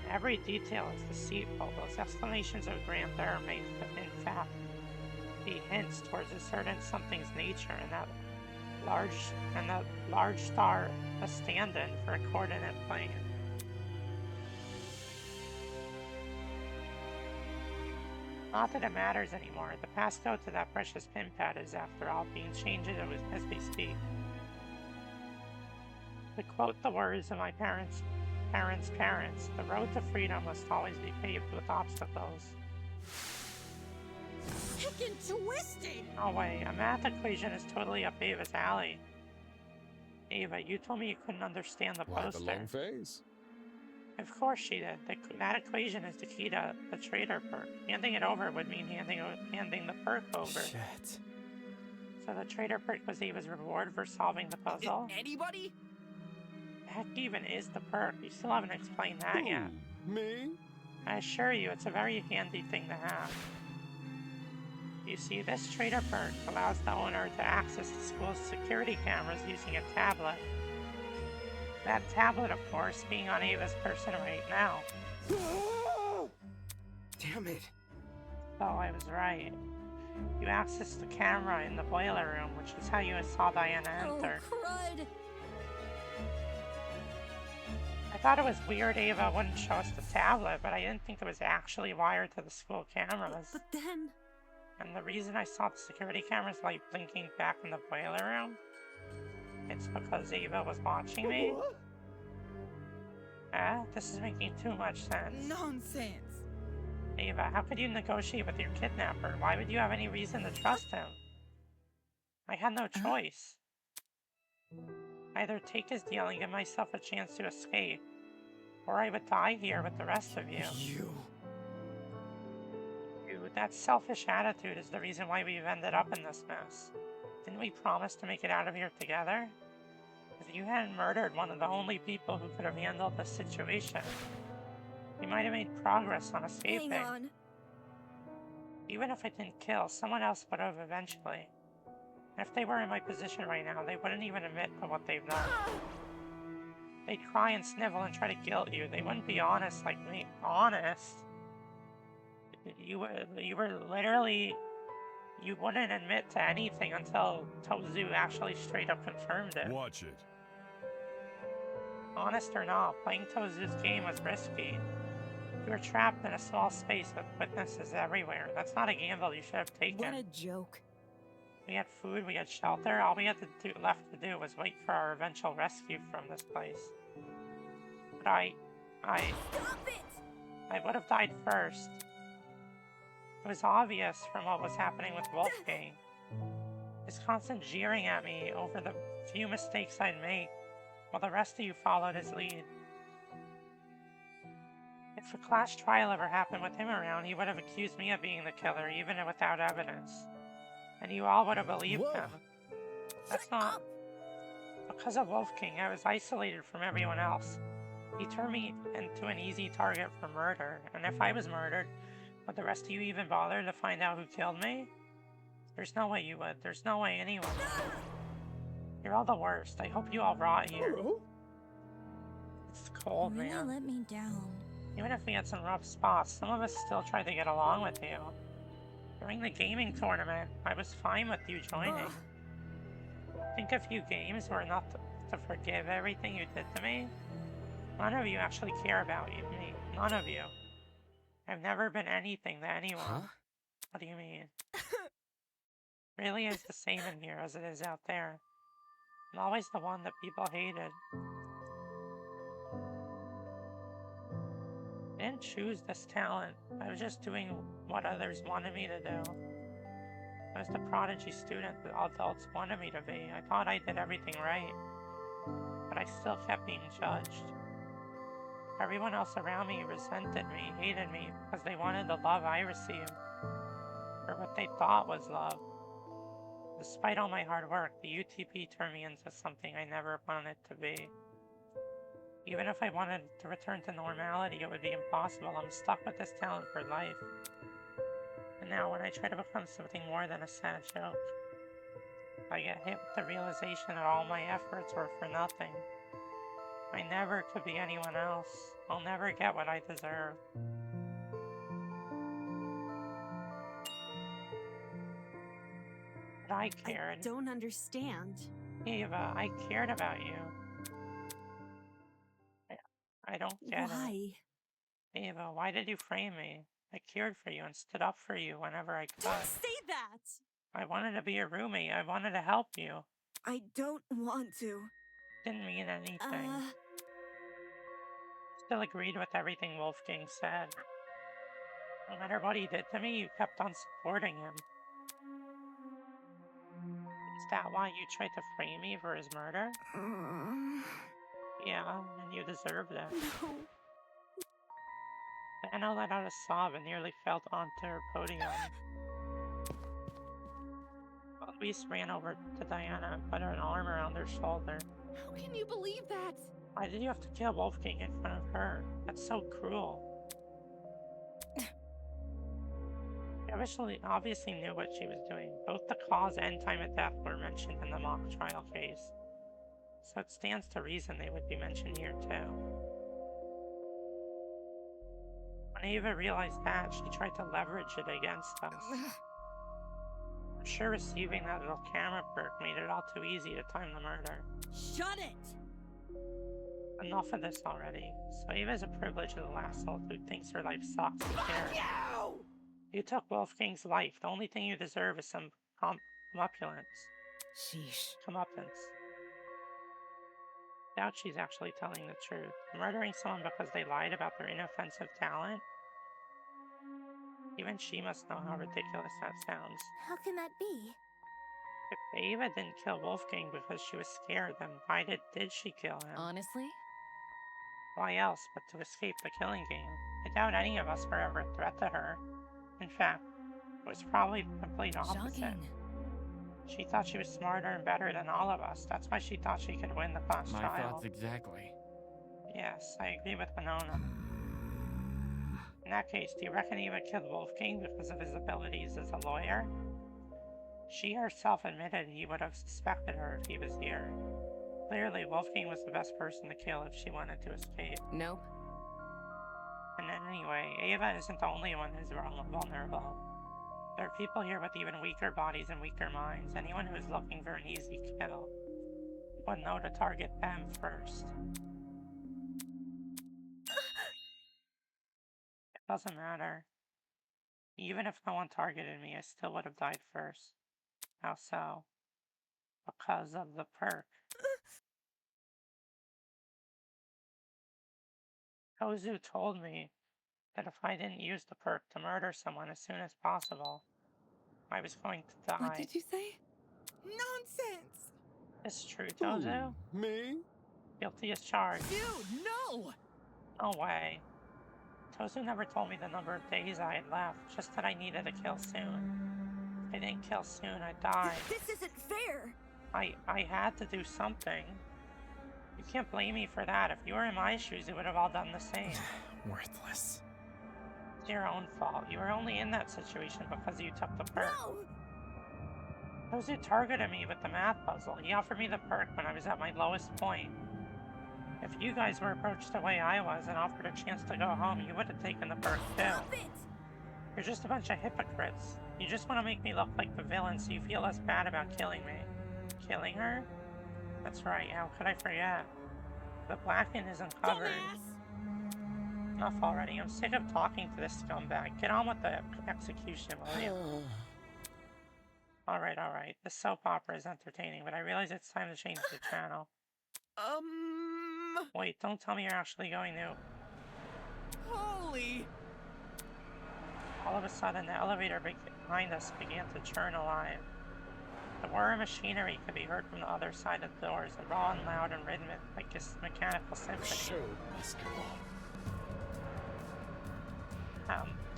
Every detail is deceitful. Those explanations of grandeur may in fact be hints towards a certain something's nature, and that large star a stand-in for a coordinate plane. Not that it matters anymore. The passcode to that precious pin pad is, after all, being changed as we speak. To quote the words of my parents, the road to freedom must always be paved with obstacles. Heckin' twisted! No way, a math equation is totally up Ava's alley. Ava, you told me you couldn't understand the Why, poster. the long phase? Of course she did. That equation is the key to the traitor perk. Handing it over would mean handing the perk over. Shit. So the traitor perk was Ava's reward for solving the puzzle? Anybody? Heck even is the perk? You still haven't explained that yet. Me? I assure you, it's a very handy thing to have. You see, this traitor perk allows the owner to access the school's security cameras using a tablet. That tablet, of course, being on Ava's person right now. Damn it. So I was right. You accessed the camera in the boiler room, which is how you saw Diana enter. Oh, crud! I thought it was weird Ava wouldn't show us the tablet, but I didn't think it was actually wired to the school cameras. But then... And the reason I saw the security cameras like blinking back in the boiler room, it's because Ava was watching me. This is making too much sense. Nonsense! Ava, how could you negotiate with your kidnapper? Why would you have any reason to trust him? I had no choice. Either take his deal and give myself a chance to escape, or I would die here with the rest of you. Dude, that selfish attitude is the reason why we've ended up in this mess. Didn't we promise to make it out of here together? If you hadn't murdered one of the only people who could have handled the situation, we might have made progress on escaping. Hang on. Even if I didn't kill, someone else would have eventually. And if they were in my position right now, they wouldn't even admit to what they've done. They'd cry and snivel and try to guilt you. They wouldn't be honest like me. Honest? You were literally... You wouldn't admit to anything until Tozu actually straight up confirmed it. Watch it. Honest or not, playing Tozu's game was risky. You were trapped in a small space with witnesses everywhere. That's not a gamble you should have taken. What a joke. We had food, we had shelter. All we had left to do was wait for our eventual rescue from this place. But I Stop it! I would have died first. It was obvious from what was happening with Wolfgang. His constant jeering at me over the few mistakes I'd make, while the rest of you followed his lead. If a class trial ever happened with him around, he would have accused me of being the killer, even without evidence. And you all would have believed him. That's not... Because of Wolfgang, I was isolated from everyone else. He turned me into an easy target for murder, and if I was murdered, would the rest of you even bother to find out who killed me? There's no way you would. There's no way anyone would. You're all the worst. I hope you all rot here. It's cold, You really man. let me down. Even if we had some rough spots, some of us still tried to get along with you. During the gaming tournament, I was fine with you joining. Think a few games were enough to forgive everything you did to me? None of you actually care about me. None of you. I've never been anything to anyone. Huh? What do you mean? Really is the same in here as it is out there. I'm always the one that people hated. I didn't choose this talent. I was just doing what others wanted me to do. I was the prodigy student that all adults wanted me to be. I thought I did everything right. But I still kept being judged. Everyone else around me resented me, hated me, because they wanted the love I received. Or what they thought was love. Despite all my hard work, the UTP turned me into something I never wanted to be. Even if I wanted to return to normality, it would be impossible. I'm stuck with this talent for life. And now when I try to become something more than a sad joke, I get hit with the realization that all my efforts were for nothing. I never could be anyone else. I'll never get what I deserve. But I cared. I don't understand. Eva, I cared about you. I don't get Why? it. Eva, why did you frame me? I cared for you and stood up for you whenever I could. Don't say that! I wanted to be your roommate. I wanted to help you. I don't want to. Didn't mean anything. Still agreed with everything Wolfgang said. No matter what he did to me, you kept on supporting him. Is that why you tried to frame me for his murder? Yeah, and you deserved it. No. Anna let out a sob and nearly fell onto her podium. Luis ran over to Diana and put an arm around her shoulder. How can you believe that? Why did you have to kill Wolfgang in front of her? That's so cruel. She obviously knew what she was doing. Both the cause and time of death were mentioned in the mock trial case. So it stands to reason they would be mentioned here too. When Ava realized that, she tried to leverage it against us. I'm sure receiving that little camera perk made it all too easy to time the murder. Shut it! Enough of this already. So Ava's a privileged little asshole who thinks her life sucks and cares. You took Wolfgang's life. The only thing you deserve is some comeuppance. Sheesh. Comeuppance. Doubt she's actually telling the truth. Murdering someone because they lied about their inoffensive talent? Even she must know how ridiculous that sounds. How can that be? Ava didn't kill Wolfgang because she was scared. Then why did she kill him? Honestly? Why else but to escape the killing game? I doubt any of us were ever a threat to her. In fact, it was probably the complete opposite. Shocking. She thought she was smarter and better than all of us. That's why she thought she could win the class My trial. thoughts exactly. Yes, I agree with Winona. In that case, do you reckon Eva killed Wolfgang because of his abilities as a lawyer? She herself admitted he would have suspected her if he was here. Clearly, Wolfgang was the best person to kill if she wanted to escape. Nope. And anyway, Ava isn't the only one who's vulnerable. There are people here with even weaker bodies and weaker minds. Anyone who is looking for an easy kill would know to target them first. It doesn't matter. Even if no one targeted me, I still would have died first. How so? Because of the perk. Kozu told me that if I didn't use the perk to murder someone as soon as possible, I was going to die. What did you say? Nonsense! It's true, Tozu. Me? Guilty as charged. Dude, no! No way. Tozu never told me the number of days I had left, just that I needed to kill soon. If I didn't kill soon, I'd die. This isn't fair! I had to do something. You can't blame me for that. If you were in my shoes, you would have all done the same. Worthless. It's your own fault. You were only in that situation because you took the perk. No! Tozu targeted me with the math puzzle. He offered me the perk when I was at my lowest point. If you guys were approached the way I was and offered a chance to go home, you would have taken the perk too. Stop it! You're just a bunch of hypocrites. You just want to make me look like the villain so you feel less bad about killing me. Killing her? That's right, how could I forget? The Blacken is uncovered. Dumbass! Enough already, I'm sick of talking to this scumbag. Get on with the execution, will you? Alright, this soap opera is entertaining, but I realize it's time to change the channel. Wait, don't tell me you're actually going to. Holy! All of a sudden, the elevator behind us began to churn alive. The whir of machinery could be heard from the other side of the doors, raw and loud and rhythmic, like a mechanical symphony.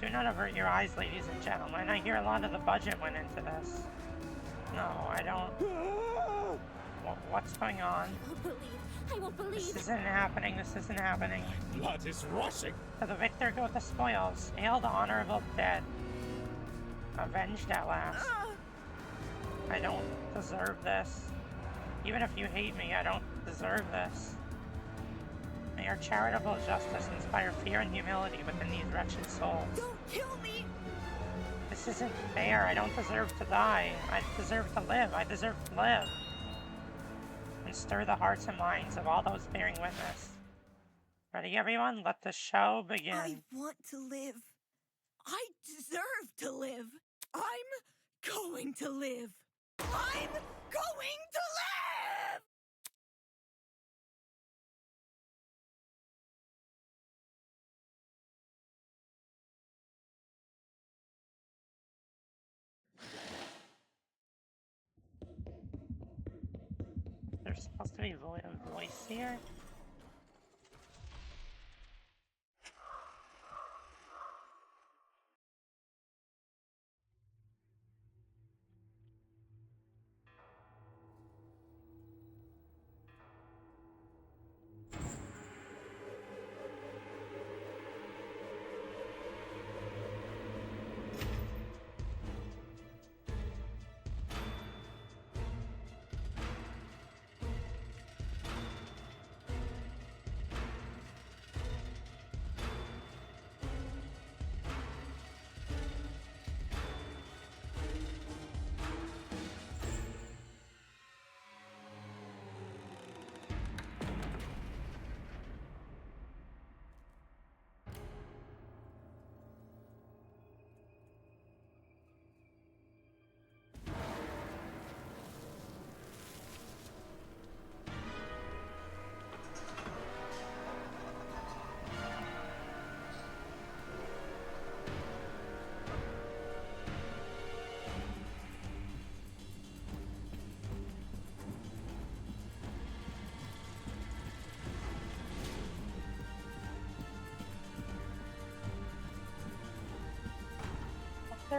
Do not avert your eyes, ladies and gentlemen. I hear a lot of the budget went into this. No, I don't. What's going on? I won't believe. This isn't happening. This isn't happening. Blood is rushing. To the victor go the spoils. Hail the honorable dead. Avenged at last. I don't deserve this. Even if you hate me, I don't deserve this. May our charitable justice inspire fear and humility within these wretched souls. Don't kill me! This isn't fair. I don't deserve to die. I deserve to live. I deserve to live. And stir the hearts and minds of all those bearing witness. Ready, everyone? Let the show begin. I want to live. I deserve to live. I'm going to live. I'm going to live! There's supposed to be a voice here.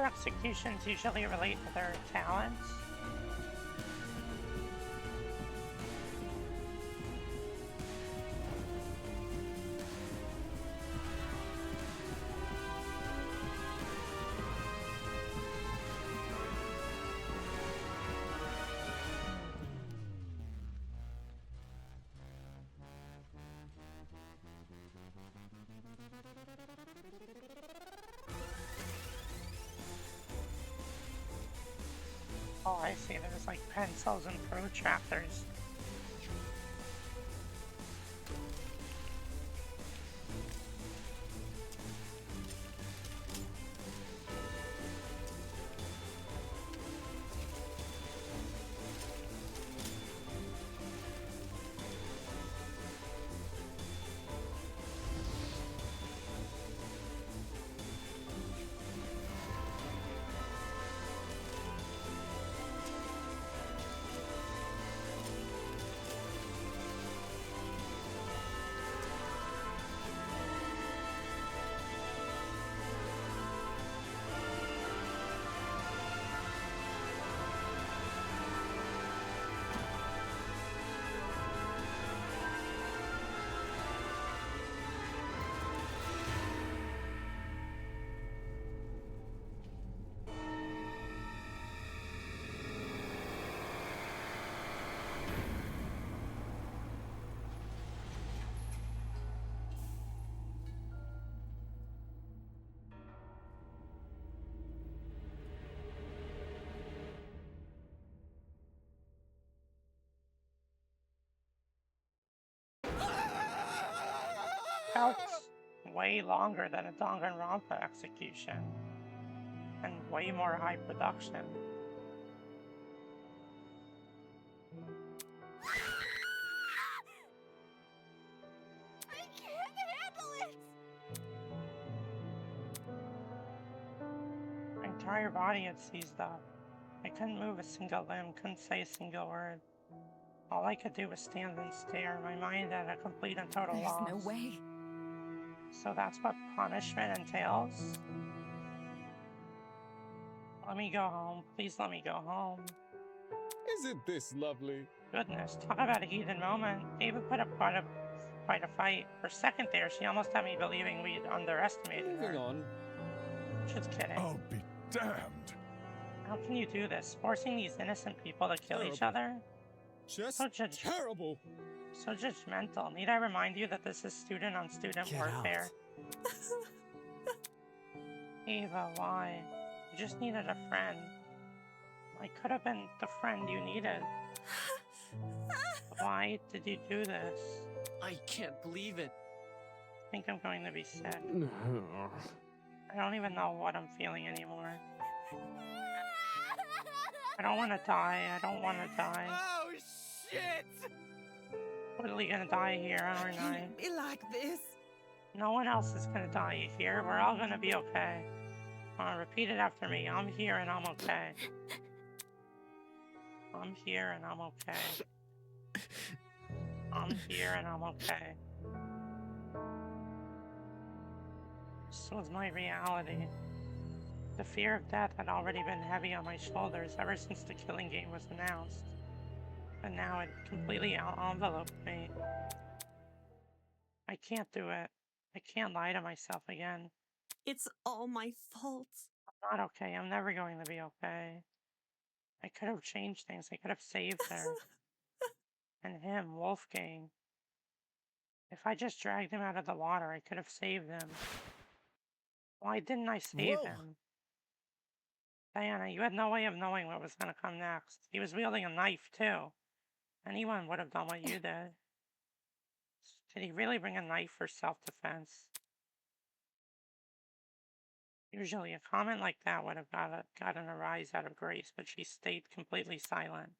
killer executions usually relate to their talents? Oh, I see. There's like pencils and protractors. Felt way longer than a Danganronpa execution, and way more high production. I can't handle it! My entire body had seized up. I couldn't move a single limb, couldn't say a single word. All I could do was stand and stare, my mind at a complete and total loss. There's no way. So that's what punishment entails? Let me go home. Please let me go home. Isn't this lovely? Goodness, talk about a heated moment. Ava put up quite a fight. For a second there, she almost had me believing we'd underestimated her. Moving on. Just kidding. I'll be damned. How can you do this? Forcing these innocent people to kill each Terrible. other? Just So terrible. So judgmental. Need I remind you that this is student-on-student Get warfare? Ava, why? You just needed a friend. I could have been the friend you needed. Why did you do this? I can't believe it. I think I'm going to be sick. I don't even know what I'm feeling anymore. I don't want to die. I don't want to die. Oh, shit! Totally gonna die here, aren't I? Can't be like this. No one else is gonna die here. We're all gonna be okay. Repeat it after me. I'm here and I'm okay. I'm here and I'm okay. I'm here and I'm okay. This was my reality. The fear of death had already been heavy on my shoulders ever since the killing game was announced. But now it completely enveloped me. I can't do it. I can't lie to myself again. It's all my fault. I'm not okay. I'm never going to be okay. I could have changed things. I could have saved her. And him, Wolfgang. If I just dragged him out of the water, I could have saved him. Why didn't I save him? Diana, you had no way of knowing what was going to come next. He was wielding a knife, too. Anyone would have done what you did. Did he really bring a knife for self-defense? Usually a comment like that would have gotten a rise out of Grace, but she stayed completely silent.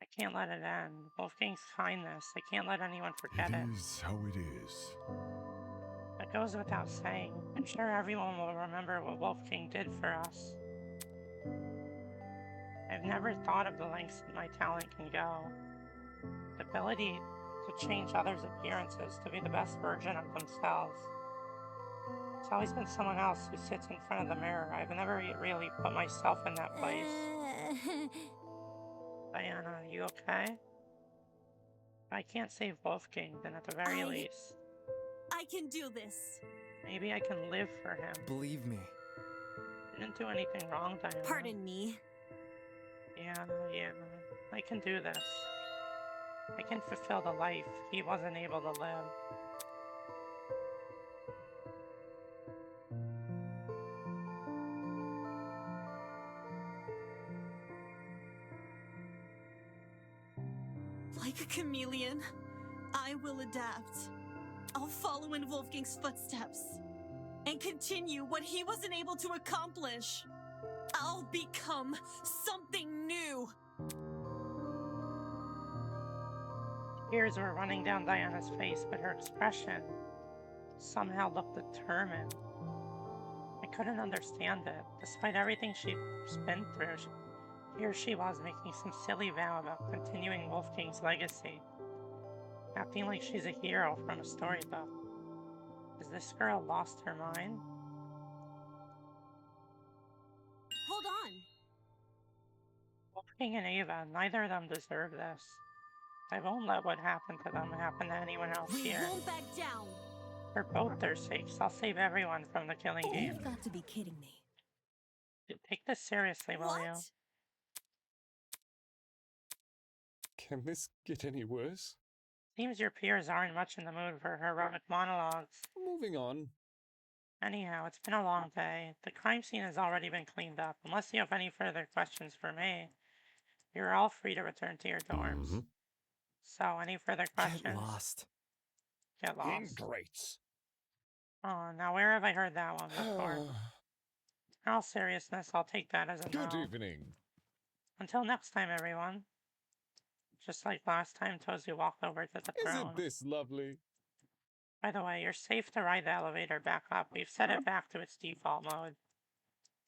I can't let it end. Wolfgang's kindness. I can't let anyone forget it. It is how it is. It goes without saying. I'm sure everyone will remember what Wolfgang did for us. I've never thought of the lengths that my talent can go. The ability to change others' appearances to be the best version of themselves. It's always been someone else who sits in front of the mirror. I've never really put myself in that place. Diana, are you okay? If I can't save Wolfgang, then at the very least, I can do this. maybe I can live for him. Believe me. Didn't do anything wrong, Diana. Pardon me. Yeah, I can do this. I can fulfill the life he wasn't able to live. Like a chameleon, I will adapt. I'll follow in Wolfgang's footsteps and continue what he wasn't able to accomplish. I'll become something new. Tears were running down Diana's face, but her expression somehow looked determined. I couldn't understand it. Despite everything she'd been through, here she was making some silly vow about continuing Wolfgang's legacy, acting like she's a hero from a storybook. Has this girl lost her mind? Hold on. Wolfgang and Ava, neither of them deserve this. I won't let what happened to them happen to anyone else We here. won't back down. For both their sakes, I'll save everyone from the killing game. You've got to be kidding me. Take this seriously, will you? Can this get any worse? Seems your peers aren't much in the mood for heroic monologues. Moving on. Anyhow, it's been a long day. The crime scene has already been cleaned up. Unless you have any further questions for me, you're all free to return to your dorms. So, any further questions? Get lost. Get lost. Ingrates. Oh, now where have I heard that one before? In all seriousness, I'll take that as a no. Good evening. Until next time, everyone. Just like last time Tozu walked over to the throne. Isn't this lovely? By the way, you're safe to ride the elevator back up. We've set it back to its default mode.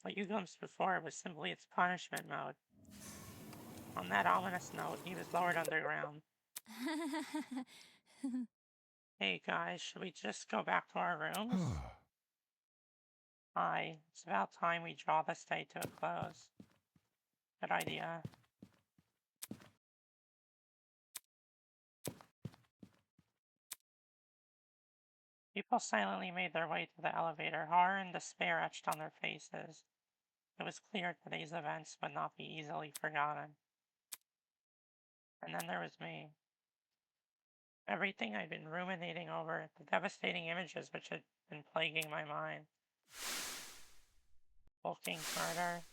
What you glimpsed before was simply its punishment mode. On that ominous note, he was lowered underground. Hey guys, should we just go back to our rooms? Aye, it's about time we draw this day to a close. Good idea. People silently made their way to the elevator, horror and despair etched on their faces. It was clear today's events would not be easily forgotten. And then there was me. Everything I'd been ruminating over, the devastating images which had been plaguing my mind. Wolfgang's murder,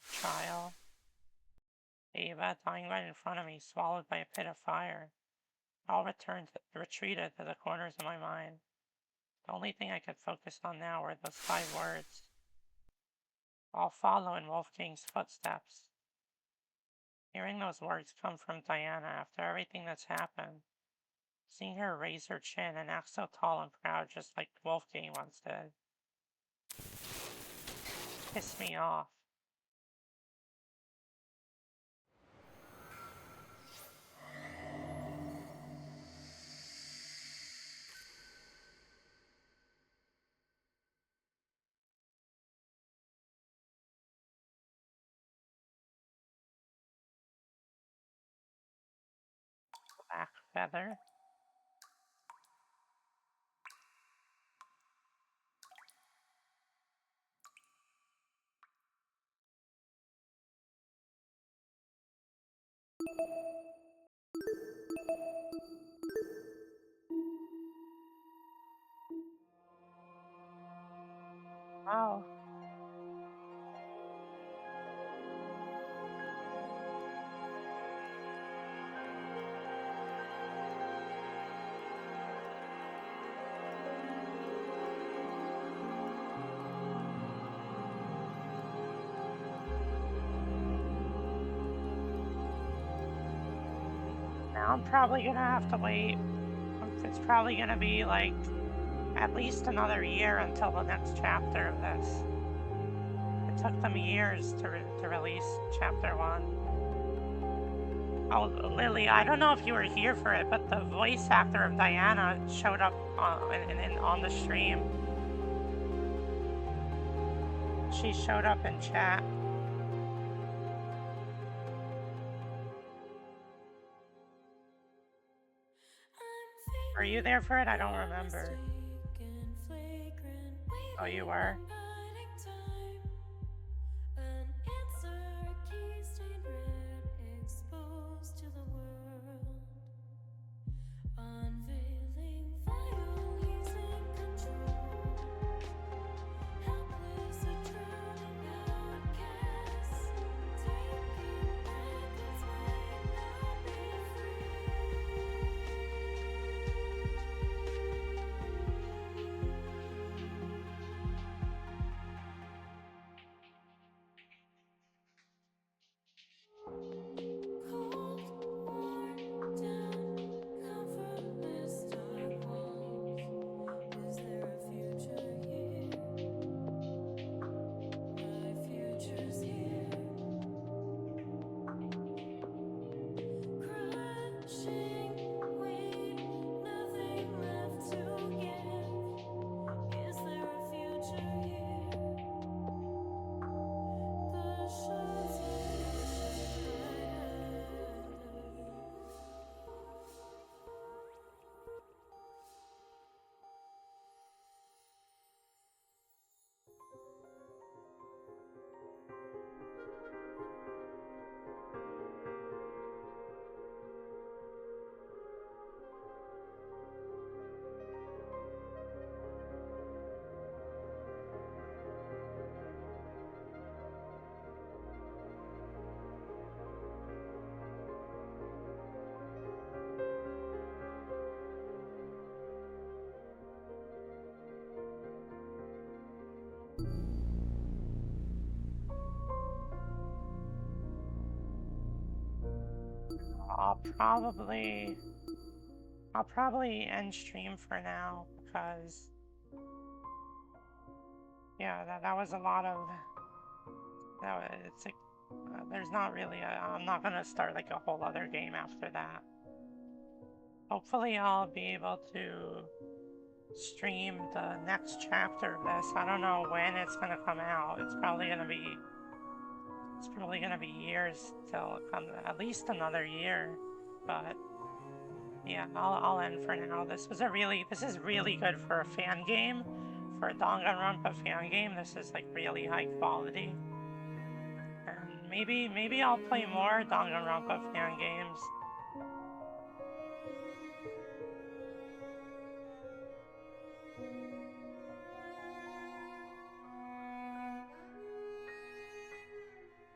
trial, Ava dying right in front of me, swallowed by a pit of fire. All retreated to the corners of my mind. The only thing I could focus on now were those 5 words. I'll follow in Wolfgang's footsteps. Hearing those words come from Diana after everything that's happened, seeing her raise her chin and act so tall and proud just like Wolfgang once did, pissed me off. Black feather. Wow. Now I'm probably gonna have to wait. It's probably gonna be like at least another year until the next chapter of this. It took them years to release chapter 1. Oh, Lily, I don't know if you were here for it, but the voice actor of Diana showed up on the stream. she showed up in chat. Were you there for it? I don't remember. Oh, you were? I'll probably end stream for now because yeah, that was a lot of it's like there's not really I'm not gonna start like a whole other game after that. Hopefully I'll be able to stream the next chapter of this. I don't know when it's gonna come out. It's probably gonna be years till it comes, at least another year. But yeah, I'll end for now. This is really good for a fan game. For a Danganronpa fan game, this is like really high quality. And maybe I'll play more Danganronpa fan games.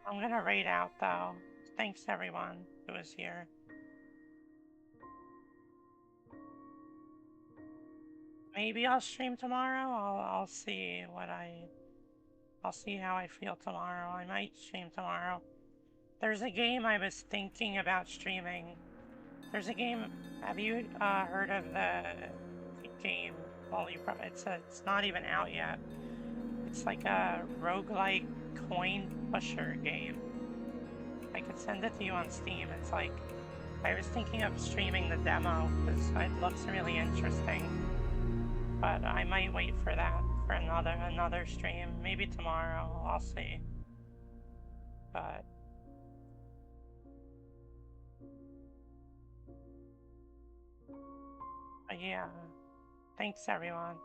I'm gonna raid out though. Thanks everyone who was here. Maybe I'll stream tomorrow. I'll see I'll see how I feel tomorrow. I might stream tomorrow. There's a game I was thinking about streaming. There's a game. Have you heard of the game? Well, it's not even out yet. It's like a roguelike coin pusher game. I could send it to you on Steam. It's like, I was thinking of streaming the demo because it looks really interesting. But I might wait for that for another stream. Maybe tomorrow. I'll see. But yeah. Thanks everyone.